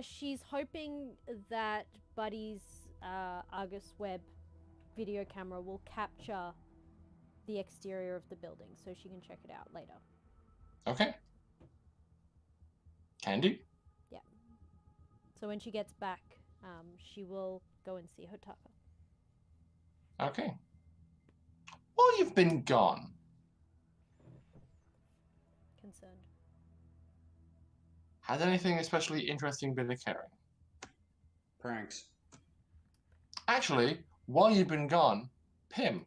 She's hoping that Buddy's Argus Web video camera will capture the exterior of the building so she can check it out later. Okay. Can do. Yeah. So when she gets back, she will go and see Hotaka. Okay. While you've been gone, Concerned. has anything especially interesting been occurring? Pranks. Actually, while you've been gone, Pim.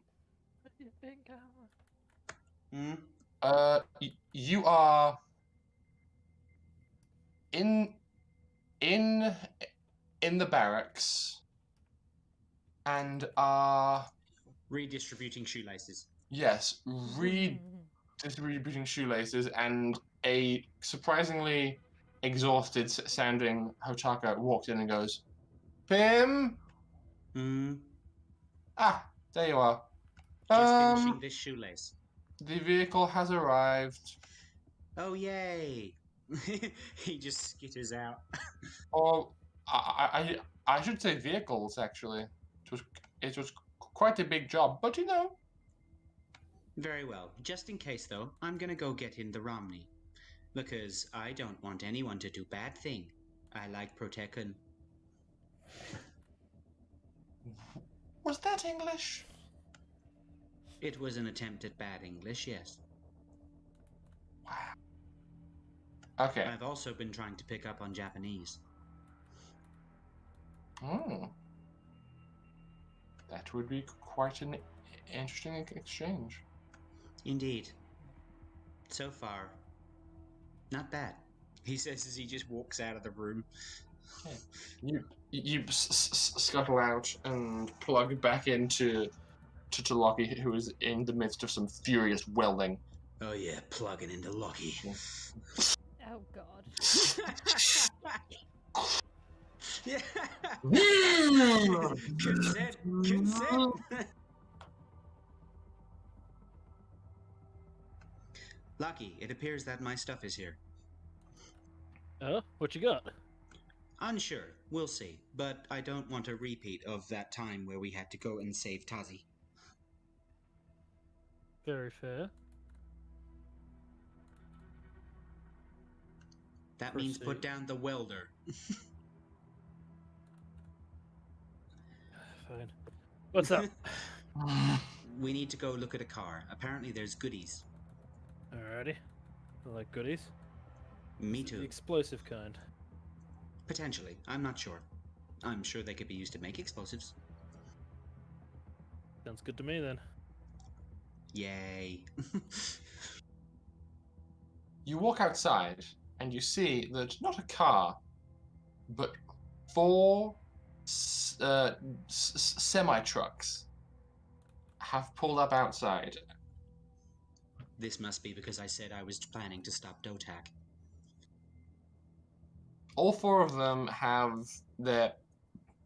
Hmm? You are in in in the barracks and are Redistributing shoelaces. yes redistributing shoelaces, and a surprisingly exhausted sounding Hotaka walks in and goes, Pim. Hmm? Ah, there you are. Just finishing this shoelace. The vehicle has arrived. Oh, yay! He just skitters out. Or I should say vehicles actually. It was quite a big job, but you know. Very well. Just in case, though, I'm gonna go get in the Romney. Because I don't want anyone to do bad thing. I like protecting. Was that English? It was an attempt at bad English, yes. Wow. Okay. I've also been trying to pick up on Japanese. That would be quite an interesting exchange. Indeed. So far, not bad. He says as he just walks out of the room. Okay. You scuttle out and plug back into Lockie, who is in the midst of some furious welding. Oh yeah, plugging into Lockie. Oh god. Yeah. Consent. Consent. Lucky, it appears that my stuff is here. Oh, what you got? Unsure. We'll see. But I don't want a repeat of that time where we had to go and save Tazi. Very fair. That means put down the welder. Fine. What's up? We need to go look at a car. Apparently there's goodies. Alrighty. I like goodies. Me The too. explosive kind. Potentially. I'm not sure. I'm sure they could be used to make explosives. Sounds good to me then. Yay. You walk outside and you see that not a car, but 4 semi-trucks have pulled up outside. This must be because I said I was planning to stop Dotak. All 4 of them have their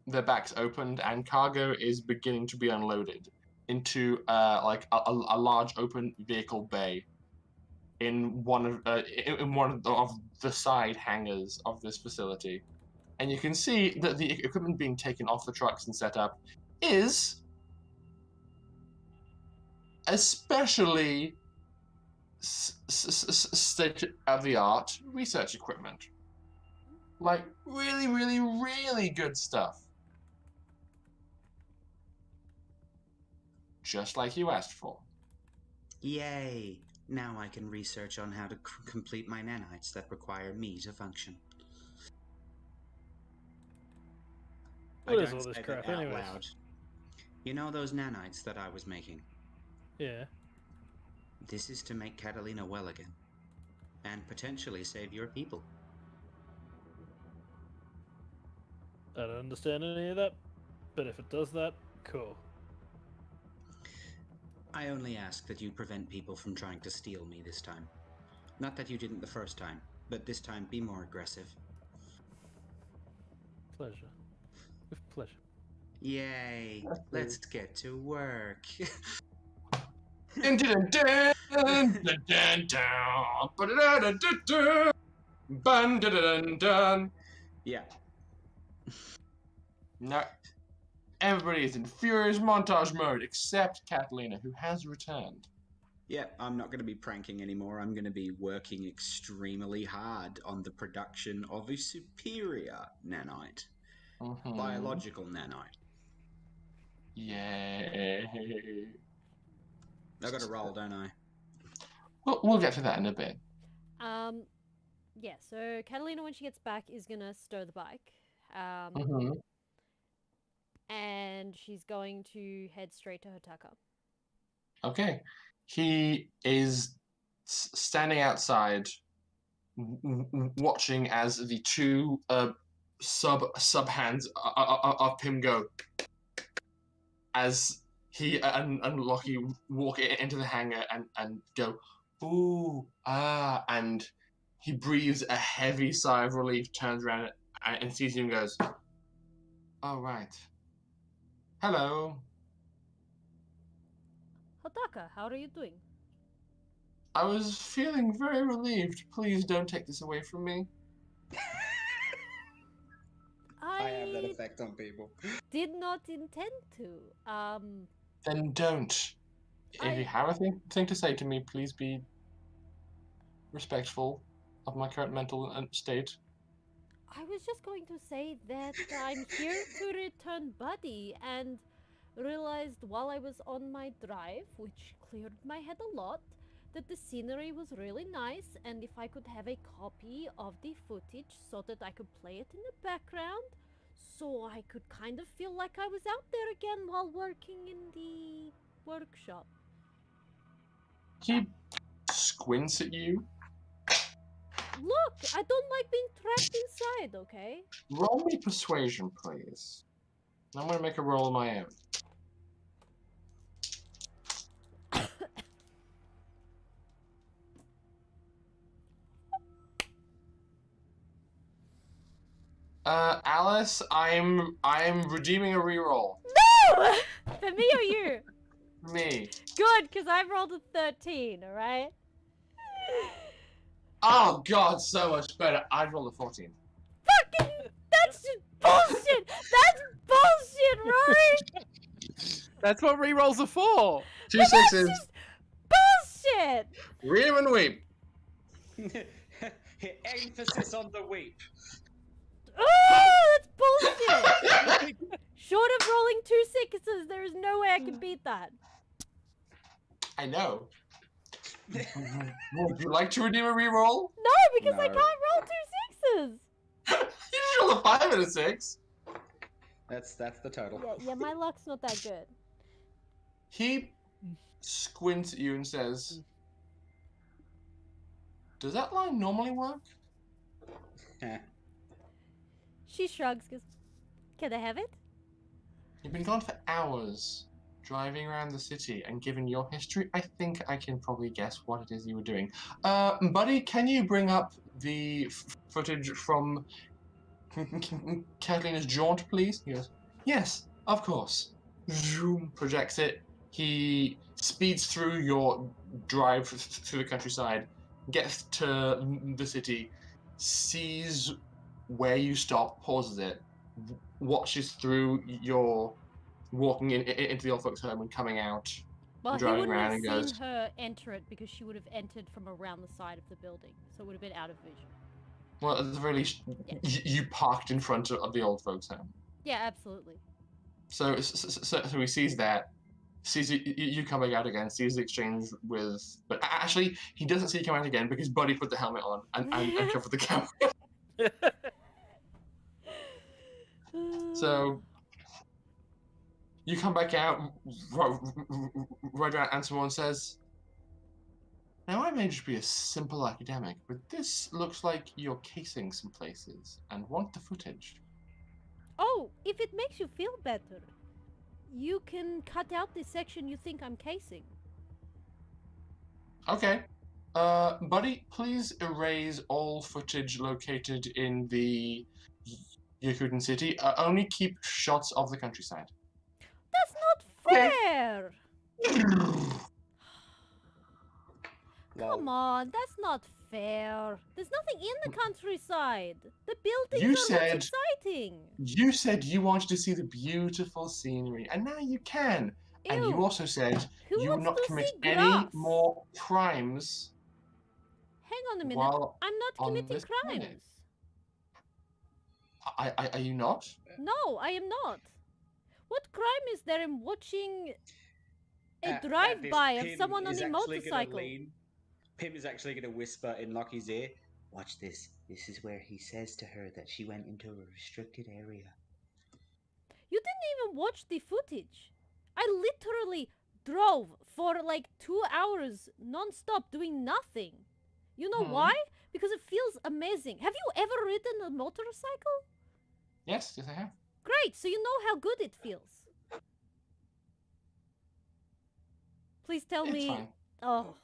backs opened, and cargo is beginning to be unloaded into like a large open vehicle bay in one of the side hangars of this facility. And you can see that the equipment being taken off the trucks and set up is especially state-of-the-art research equipment. Like, really, really, really good stuff. Just like you asked for. Yay! Now I can research on how to complete my nanites that require me to function. What is all this crap anyways? Loud. You know those nanites that I was making? Yeah. This is to make Catalina well again. And potentially save your people. I don't understand any of that, but if it does that, cool. I only ask that you prevent people from trying to steal me this time. Not that you didn't the first time, but this time be more aggressive. Pleasure. With pleasure. Yay! Let's get to work. Dun, dun, dun, dun, dun, dun, dun, dun, dun, dun. Yeah. Now, everybody is in furious montage mode except Catalina, who has returned. Yeah, I'm not going to be pranking anymore. I'm going to be working extremely hard on the production of a superior nanite. Biological nanite. Yay. I got to roll, don't I? We'll get to that in a bit. Yeah, so Catalina, when she gets back, is gonna stow the bike. Mm-hmm. And she's going to head straight to Hotaka. Okay. he is standing outside, watching as the two sub hands of Pim go as he and Lockie walk into the hangar and go, ooh, ah, and he breathes a heavy sigh of relief, turns around and sees you and goes, oh, right. Hello. Hodaka, how are you doing? I was feeling very relieved. Please don't take this away from me. I have that effect on people. Did not intend to. Then don't. If you have a thing to say to me, please be respectful of my current mental state. I was just going to say that I'm here to return Buddy and realized while I was on my drive, which cleared my head a lot, that the scenery was really nice and if I could have a copy of the footage so that I could play it in the background so I could kind of feel like I was out there again while working in the workshop. He squints at you. Look, I don't like being trapped inside, okay? Roll me persuasion, please. I'm going to make a roll of my own. Alice, I'm redeeming a reroll. No! For me or you? Me. Good, because I've rolled a 13, alright? Oh god, so much better. I'd roll a 14. Fucking, that's just bullshit! That's bullshit, Rory! That's what rerolls are for! 2 sixes. That's just bullshit! Read and weep. Emphasis on the weep. Oh, that's bullshit! Short of rolling 2 sixes, there is no way I can beat that. I know. Would you like to redeem a reroll? No, because I No. can't roll 2 sixes! You just roll a 5 and a 6. That's the total. Yeah, my luck's not that good. He squints at you and says, does that line normally work? She shrugs, goes, can I have it? You've been gone for hours, driving around the city, and given your history, I think I can probably guess what it is you were doing. Buddy, can you bring up the footage from Catalina's jaunt, please? He goes, yes, of course. Zoom projects it. He speeds through your drive through the countryside, gets to the city, sees where you stop, pauses it, watches through your walking into the old folks' home and coming out, Well, he driving wouldn't around have and seen goes, her enter it because she would have entered from around the side of the building, so it would have been out of vision. well, at the very least, Yeah. you parked in front of the old folks' home. Yeah, absolutely. So he sees that, sees you coming out again, sees the exchange with... But actually, he doesn't see you come out again because Buddy put the helmet on and covered the camera. So you come back out, right around, and someone says, now I may just be a simple academic, but this looks like you're casing some places and want the footage. Oh, if it makes you feel better, you can cut out the section you think I'm casing. Okay. Buddy, please erase all footage located in the Yakootah city. Only keep shots of the countryside. That's not fair! Come on, that's not fair. There's nothing in the countryside. The buildings You are said- what's exciting. You said you wanted to see the beautiful scenery, and now you can. And you Ew. also said Who you will wants not to commit see any grass? more crimes. Hang on a minute. While I'm not on committing this crimes. planet. Are you not? No, I am not. What crime is there in watching a At this, drive-by of Pim someone on is a actually gonna motorcycle? lean- Pim is actually going to whisper in Lockie's ear. Watch this. This is where he says to her that she went into a restricted area. You didn't even watch the footage. I literally drove for like 2 hours non-stop doing nothing. You know why? Because it feels amazing. Have you ever ridden a motorcycle? Yes, I have. Great, so you know how good it feels. Please tell It's me. fine. Oh.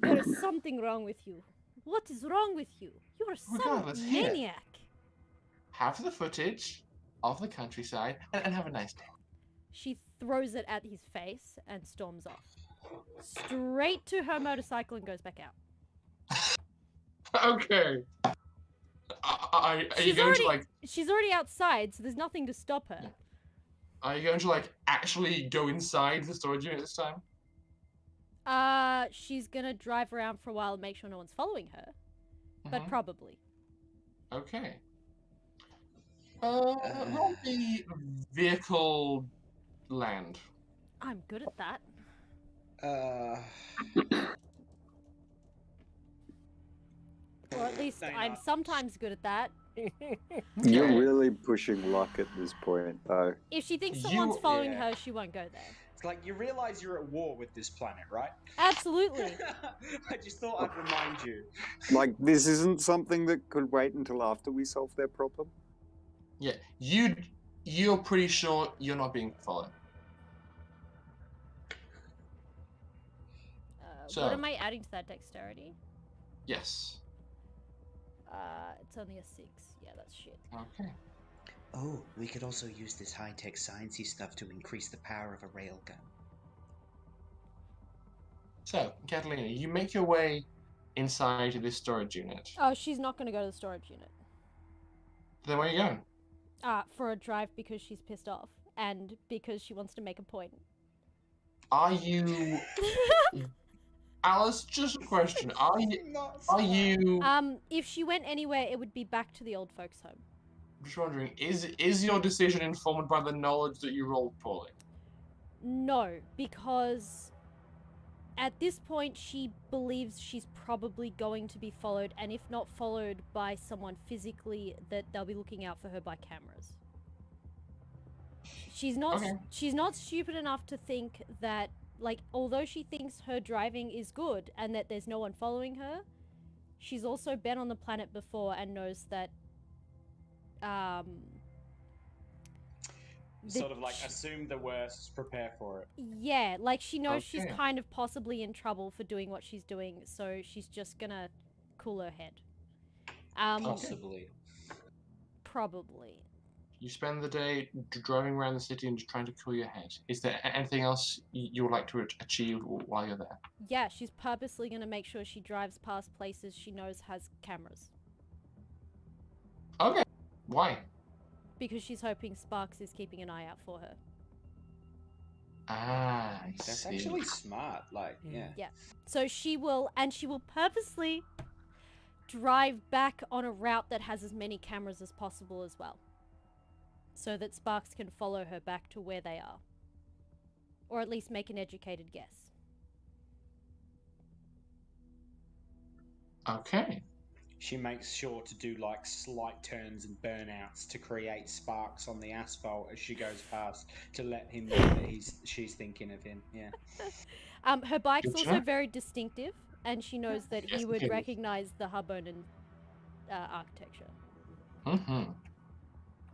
There is something wrong with you. What is wrong with you? You are some Regardless, here. maniac. Have the footage of the countryside and have a nice day. She throws it at his face and storms off. Straight to her motorcycle and goes back out. Okay. Are you going to like? She's already outside, so there's nothing to stop her. Yeah. Are you going to like actually go inside the storage unit this time? She's gonna drive around for a while and make sure no one's following her. But probably. Okay. Roll the vehicle land. I'm good at that. Or at least I'm sometimes good at that. You're really pushing luck at this point, though. If she thinks someone's following her, she won't go there. It's like, you realize you're at war with this planet, right? Absolutely. I just thought I'd remind you. Like, this isn't something that could wait until after we solve their problem? Yeah, you're pretty sure you're not being followed. So, what am I adding to that dexterity? Yes. It's only a 6. Yeah, that's shit. Okay. Oh, we could also use this high-tech sciencey stuff to increase the power of a railgun. So, Catalina, you make your way inside this storage unit. Oh, she's not going to go to the storage unit. Then where are you going? For a drive because she's pissed off and because she wants to make a point. Are you... Alice, just a question. Are you... If she went anywhere, it would be back to the old folks' home. I'm just wondering, is your decision informed by the knowledge that you rolled poorly? No, because at this point she believes she's probably going to be followed, and if not followed by someone physically, that they'll be looking out for her by cameras. She's not stupid enough to think that, like, although she thinks her driving is good and that there's no one following her, she's also been on the planet before and knows that sort of like assume the worst, prepare for it. Yeah, like she knows she's kind of possibly in trouble for doing what she's doing, so she's just gonna cool her head. Possibly. Probably. You spend the day driving around the city and just trying to cool your head. Is there anything else you would like to achieve while you're there? Yeah, she's purposely gonna make sure she drives past places she knows has cameras. Okay. Why? Because she's hoping Sparks is keeping an eye out for her. Ah, I That's see. actually smart. Like, yeah. Yeah. So she will purposely drive back on a route that has as many cameras as possible as well. So that Sparks can follow her back to where they are. Or at least make an educated guess. Okay. She makes sure to do like slight turns and burnouts to create sparks on the asphalt as she goes past to let him know that she's thinking of him. Yeah. Her bike's also very distinctive, and she knows that he would recognize the Harbonan architecture. Mm-hmm.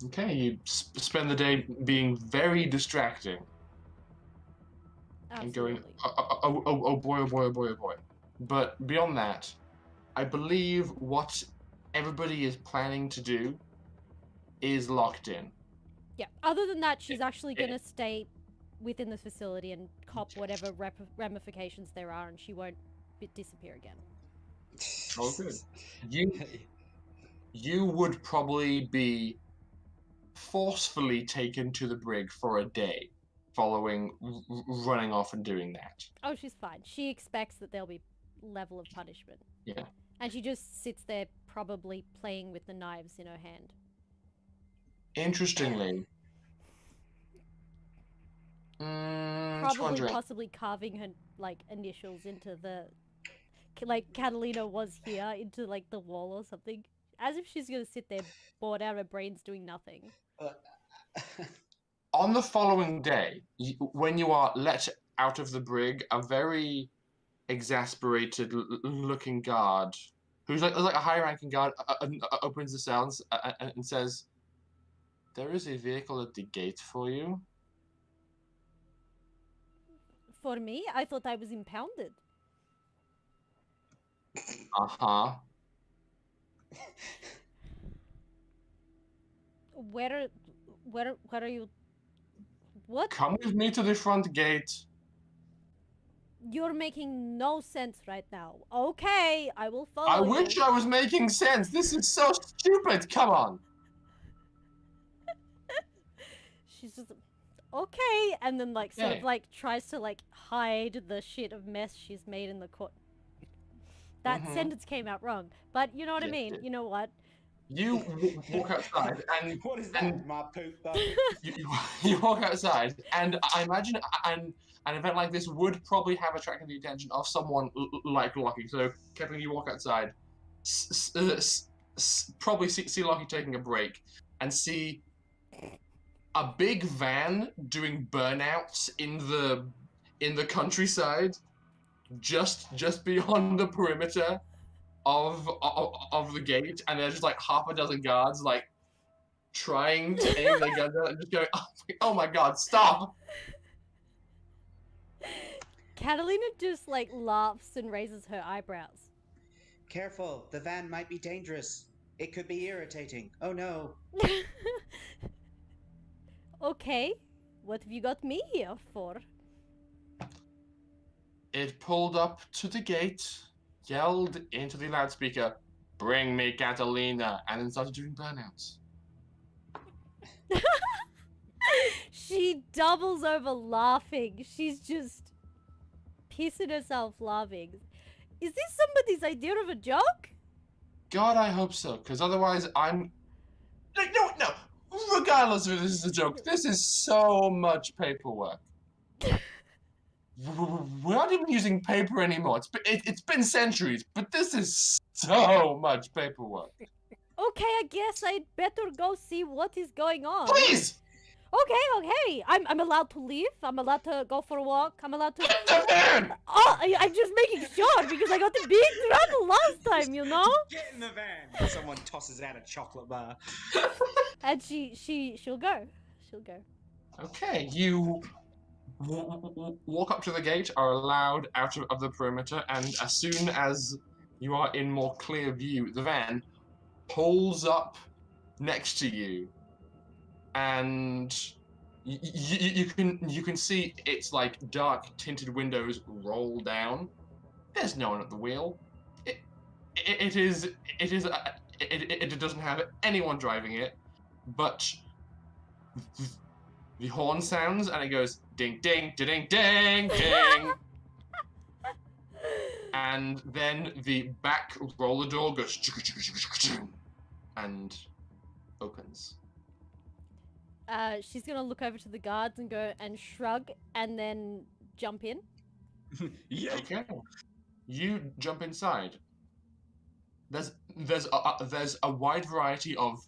Okay, you spend the day being very distracting. Absolutely. And going, oh boy, oh boy, oh boy, oh boy. But beyond that, I believe what everybody is planning to do is locked in. Yeah, other than that, she's actually going to stay within the facility and cop whatever ramifications there are, and she won't disappear again. Oh, good. You would probably be forcefully taken to the brig for a day following running off and doing that. Oh, she's fine. She expects that there'll be level of punishment. Yeah. And she just sits there probably playing with the knives in her hand. Interestingly. Probably possibly carving her, like, initials into the... Like, Catalina was here, into, like, the wall or something. As if she's gonna sit there bored out of her brains doing nothing. On the following day, when you are let out of the brig, a very exasperated-looking guard, who's like a high-ranking guard, opens the cells and says, "There is a vehicle at the gate for you." For me, I thought I was impounded. Uh-huh. Where are you? What? Come with me to the front gate. You're making no sense right now. Okay, I will follow I you. wish I was making sense. This is so stupid. Come on. She's just okay, and then like sort Okay. of like tries to like hide the shit of mess she's made in the court. That sentence came out wrong, but you know what I Yes, it mean. did. You know what? You walk outside, and What is that? My poop bucket? you walk outside, and I imagine an event like this would probably have attracted the attention of someone like Lockie. So, Kevin, you walk outside, probably see Lockie taking a break, and see a big van doing burnouts in the countryside, just beyond the perimeter of the gate, and there's just like half a dozen guards like trying to aim their guns out and just going, oh my god, stop! Catalina just like laughs and raises her eyebrows. Careful, the van might be dangerous. It could be irritating. Oh no. Okay, what have you got me here for? It pulled up to the gate, yelled into the loudspeaker, "Bring me Catalina," and then started doing burnouts. She doubles over laughing. She's just pissing herself laughing. Is this somebody's idea of a joke? God, I hope so, because otherwise I'm... No! Regardless of if this is a joke, this is so much paperwork. We're not even using paper anymore. It's been centuries, but this is so much paperwork. Okay, I guess I'd better go see what is going on. Please! Okay. I'm allowed to leave. I'm allowed to go for a walk. I'm allowed to... The van! Oh, I'm just making sure because I got in big trouble last time, you know? Get in the van! Someone tosses out a chocolate bar. And she'll go. She'll go. Okay, you walk up to the gate, are allowed out of the perimeter, and as soon as you are in more clear view, the van pulls up next to you, and you can see its like dark tinted windows roll down. There's no one at the wheel. It doesn't have anyone driving it, but the horn sounds and it goes ding ding ding ding ding, and then the back roller door goes and opens. She's gonna look over to the guards and go and shrug and then jump in. Yeah. Okay, you jump inside. There's a wide variety of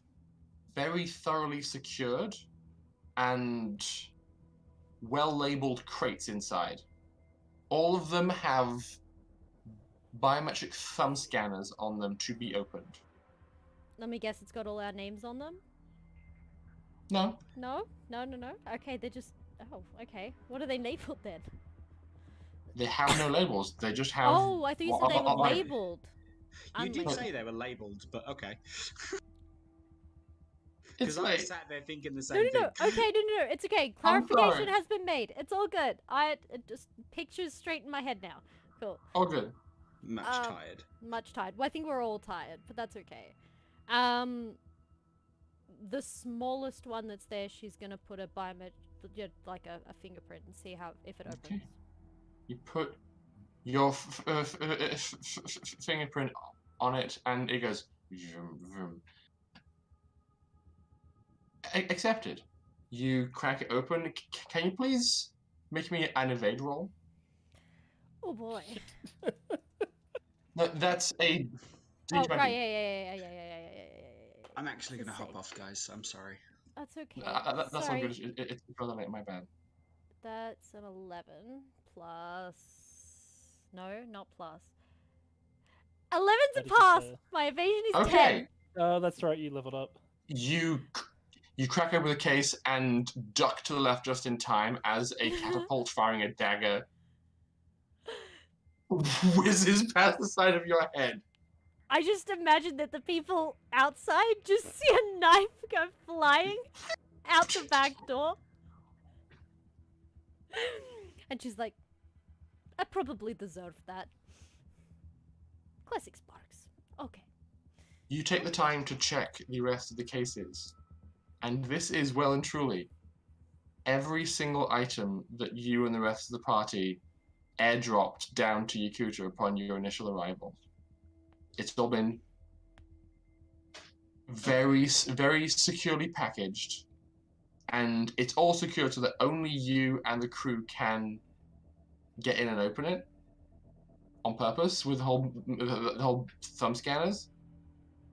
very thoroughly secured and well-labeled crates inside. All of them have biometric thumb scanners on them to be opened. Let me guess, it's got all our names on them? No. No? No. Okay, they're just... Oh, okay. What are they labeled then? They have no labels. They just have... Oh, I thought you said they were labeled. You did Unlabeled. say they were labelled, but okay. It's Because I like... sat there thinking the same No. thing. Okay, no. It's okay. I'm Clarification sorry. has been made. It's all good. It just pictures straight in my head now. Cool. Oh, good. Much Um, tired. Much tired. Well, I think we're all tired, but that's okay. The smallest one that's there, she's gonna put a biometric, like a fingerprint, and see if it opens. Okay. You put your fingerprint on it, and it goes vroom, vroom. Accepted. You crack it open. Can you please make me an evade roll? Oh boy. No, that's a Oh D20. right, yeah. I'm actually going to hop Same. off, guys. I'm sorry. That's okay. That's all Sorry. good. It's rather late. My bad. That's an 11 plus. No, not plus. 11's a That is pass. fair. My evasion is Okay. 10. Oh, that's right. You leveled up. You crack open the case and duck to the left just in time as a catapult firing a dagger whizzes past the side of your head. I just imagine that the people outside just see a knife go flying out the back door. And she's like, I probably deserved that. Classic Sparks. Okay. You take the time to check the rest of the cases, and this is well and truly every single item that you and the rest of the party airdropped down to Yakootah upon your initial arrival. It's all been very, very securely packaged, and it's all secure so that only you and the crew can get in and open it on purpose with the whole thumb scanners,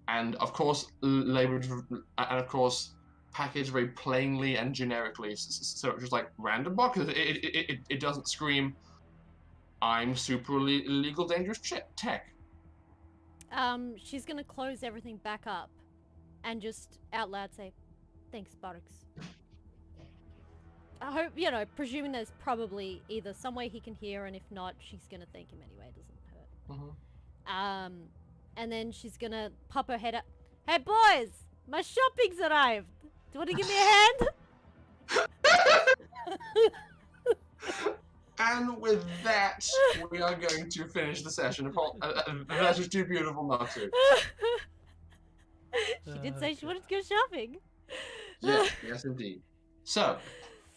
and of course labeled, and of course packaged very plainly and generically, so it's just like random boxes. It doesn't scream, I'm super illegal dangerous tech. She's gonna close everything back up and just out loud say, thanks, Sparks. I hope, presuming there's probably either some way he can hear, and if not, she's gonna thank him anyway, it doesn't hurt. And then she's gonna pop her head up. Hey boys, my shopping's arrived. Do you want to give me a hand? And with that, we are going to finish the session. That's just too beautiful not to. She did say she wanted to go shopping. Yes, indeed. So,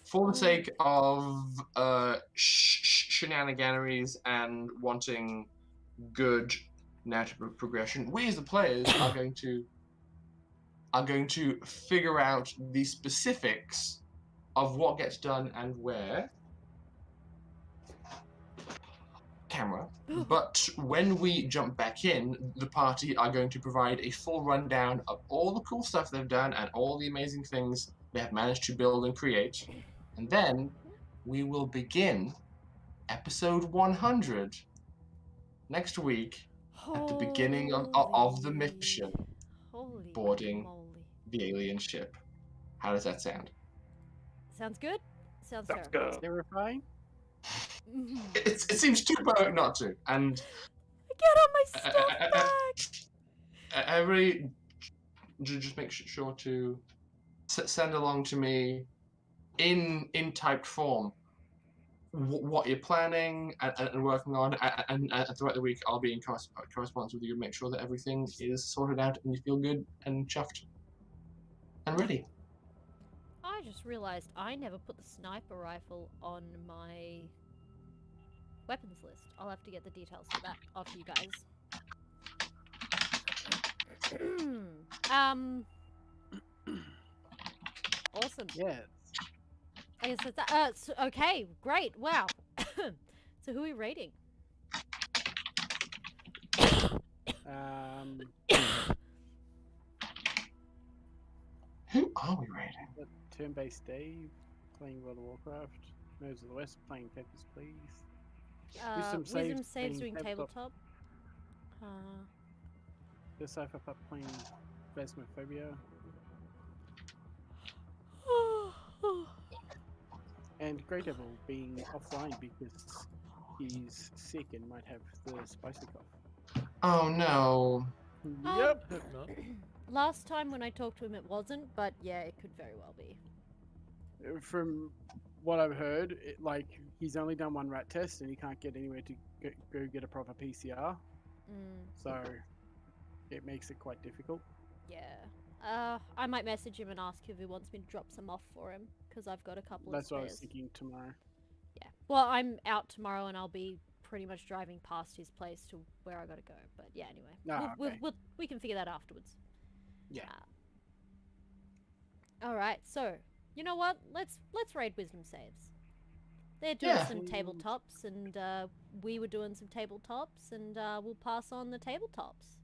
for the sake of shenaniganeries and wanting good natural progression, we as the players are going to figure out the specifics of what gets done and where. Camera. But when we jump back in, the party are going to provide a full rundown of all the cool stuff they've done and all the amazing things they have managed to build and create. And then we will begin episode 100 next week at the beginning of the mission, boarding the alien ship. How does that sound? Sounds good? Sounds That's terrible. terrifying. It seems too poetic not to. And get on my stuff back. Everybody, just make sure to send along to me in typed form what you're planning and working on, and throughout the week I'll be in correspondence with you to make sure that everything is sorted out and you feel good and chuffed and ready. I just realized I never put the sniper rifle on my weapons list. I'll have to get the details for that off you guys. Awesome. Yes. I guess that's okay, great, wow. So who are we rating? Who are we rating? Turn-based Dave, playing World of Warcraft. Nerds of the West, playing Peppers, Please. Wisdom saves doing tabletop. The Cypher Pup playing Phasmophobia. And Grey Devil being offline because he's sick and might have the spicy cough. Oh no. Yep. Hope not. Last time when I talked to him it wasn't, but yeah, it could very well be. From what I've heard, he's only done one rat test and he can't get anywhere to go get a proper PCR. So it makes it quite difficult. Yeah. I might message him and ask if he wants me to drop some off for him, because I've got a couple That's of spares. what I was thinking tomorrow. Yeah. Well, I'm out tomorrow and I'll be pretty much driving past his place to where I gotta go. But yeah, anyway. We can figure that afterwards. Yeah. Alright, so you know what? Let's raid wisdom saves. They're doing some tabletops, and we were doing some tabletops, and we'll pass on the tabletops.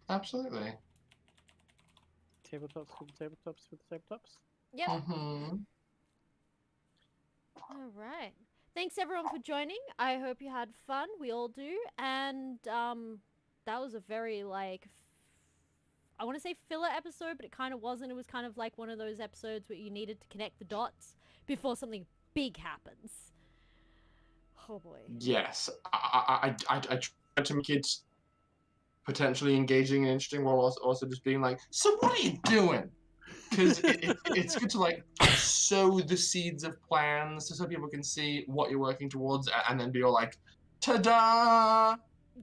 Absolutely. tabletops for the tabletops for the tabletops. Yep. Mm-hmm. All right. Thanks everyone for joining. I hope you had fun. We all do. And that was a very I want to say filler episode, but it kind of wasn't. It was kind of like one of those episodes where you needed to connect the dots before something big happens. Oh boy. Yes, I tried to make it potentially engaging and interesting, while also just being like, so what are you doing? Because it's good to like sow the seeds of plans so people can see what you're working towards, and then be all like, ta-da!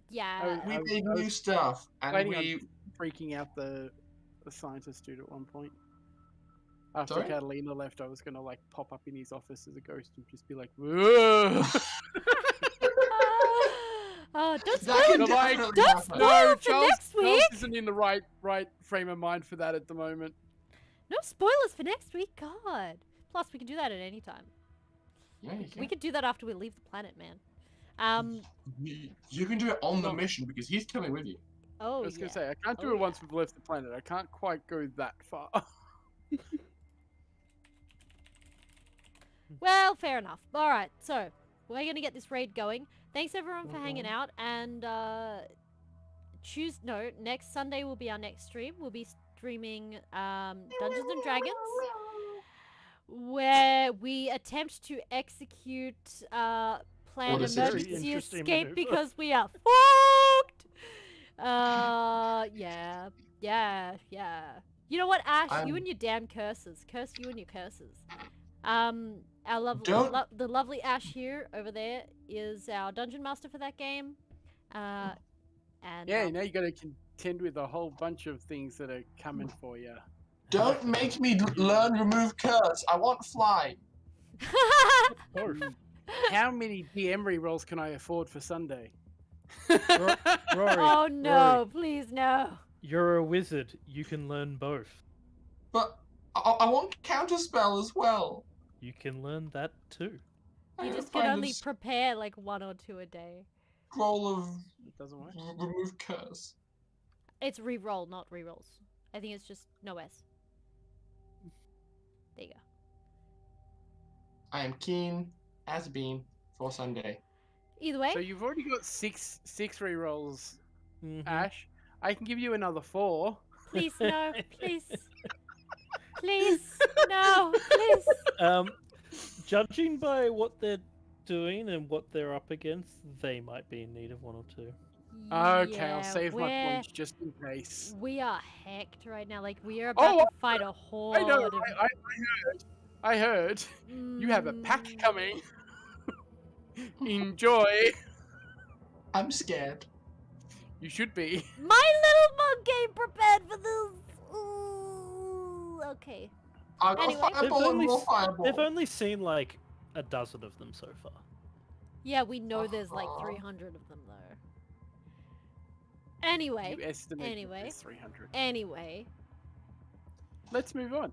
Yeah. We I made was new stuff, and planning we. on freaking out the scientist dude at one point. After Sorry? Catalina left, I was gonna like pop up in his office as a ghost and just be like, "Whoa!" Oh, don't spoil That it. could But like, definitely Don't happen. spoil no, it for next Charles week. isn't in the right frame of mind for that at the moment. No spoilers for next week. God. Plus, we can do that at any time. Yeah, you We can. could do that after we leave the planet, man. You can do it on the Well- mission because he's coming with you. Oh I was yeah. gonna say I can't do Oh, it once we've left the planet. I can't quite go that far. Well, fair enough. All right, so we're gonna get this raid going. Thanks everyone for hanging out. And next Sunday will be our next stream. We'll be streaming Dungeons and Dragons, where we attempt to execute plan What a very emergency interesting escape maneuver. because we are fucked. Yeah. You know what, Ash? You and your damn curses. Curse you and your curses. Our the lovely Ash here over there is our dungeon master for that game. And Yeah, now you got to contend with a whole bunch of things that are coming for you. Don't make me learn remove curse. I want fly. How many DM rerolls can I afford for Sunday? Rory, Oh no, Rory, please no. you're a wizard. You can learn both. But I want counterspell as well. You can learn that too. You just can only prepare like 1 or 2 a day. scroll of It doesn't work. remove curse. It's re-roll, not re-rolls. I think it's just no S. There you go. I am keen as a bean for Sunday. Either way, So you've already got six rerolls, Mhm. Ash. I can give you another 4. please no, please. Please, no, please. Judging by what they're doing and what they're up against, they might be in need of 1 or 2. Okay, Yeah, I'll save my we're- points just in case. We are hecked right now. Like, we are about to fight a horde. I know. I heard. You have a pack Mm, coming. Enjoy. I'm scared. You should be. My little monk ain't prepared for this. Ooh, okay. I got Anyway. fireball and more They've fireball. only seen like a dozen of them so far. Yeah, we know there's like 300 of them, though. Anyway. You estimate that Anyway. there's 300. Anyway. Let's move on.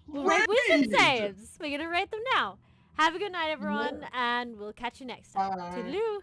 We'll rate wisdom Raid! saves. We're gonna rate them now. Have a good night, everyone, and we'll catch you next time. Bye. Toodaloo.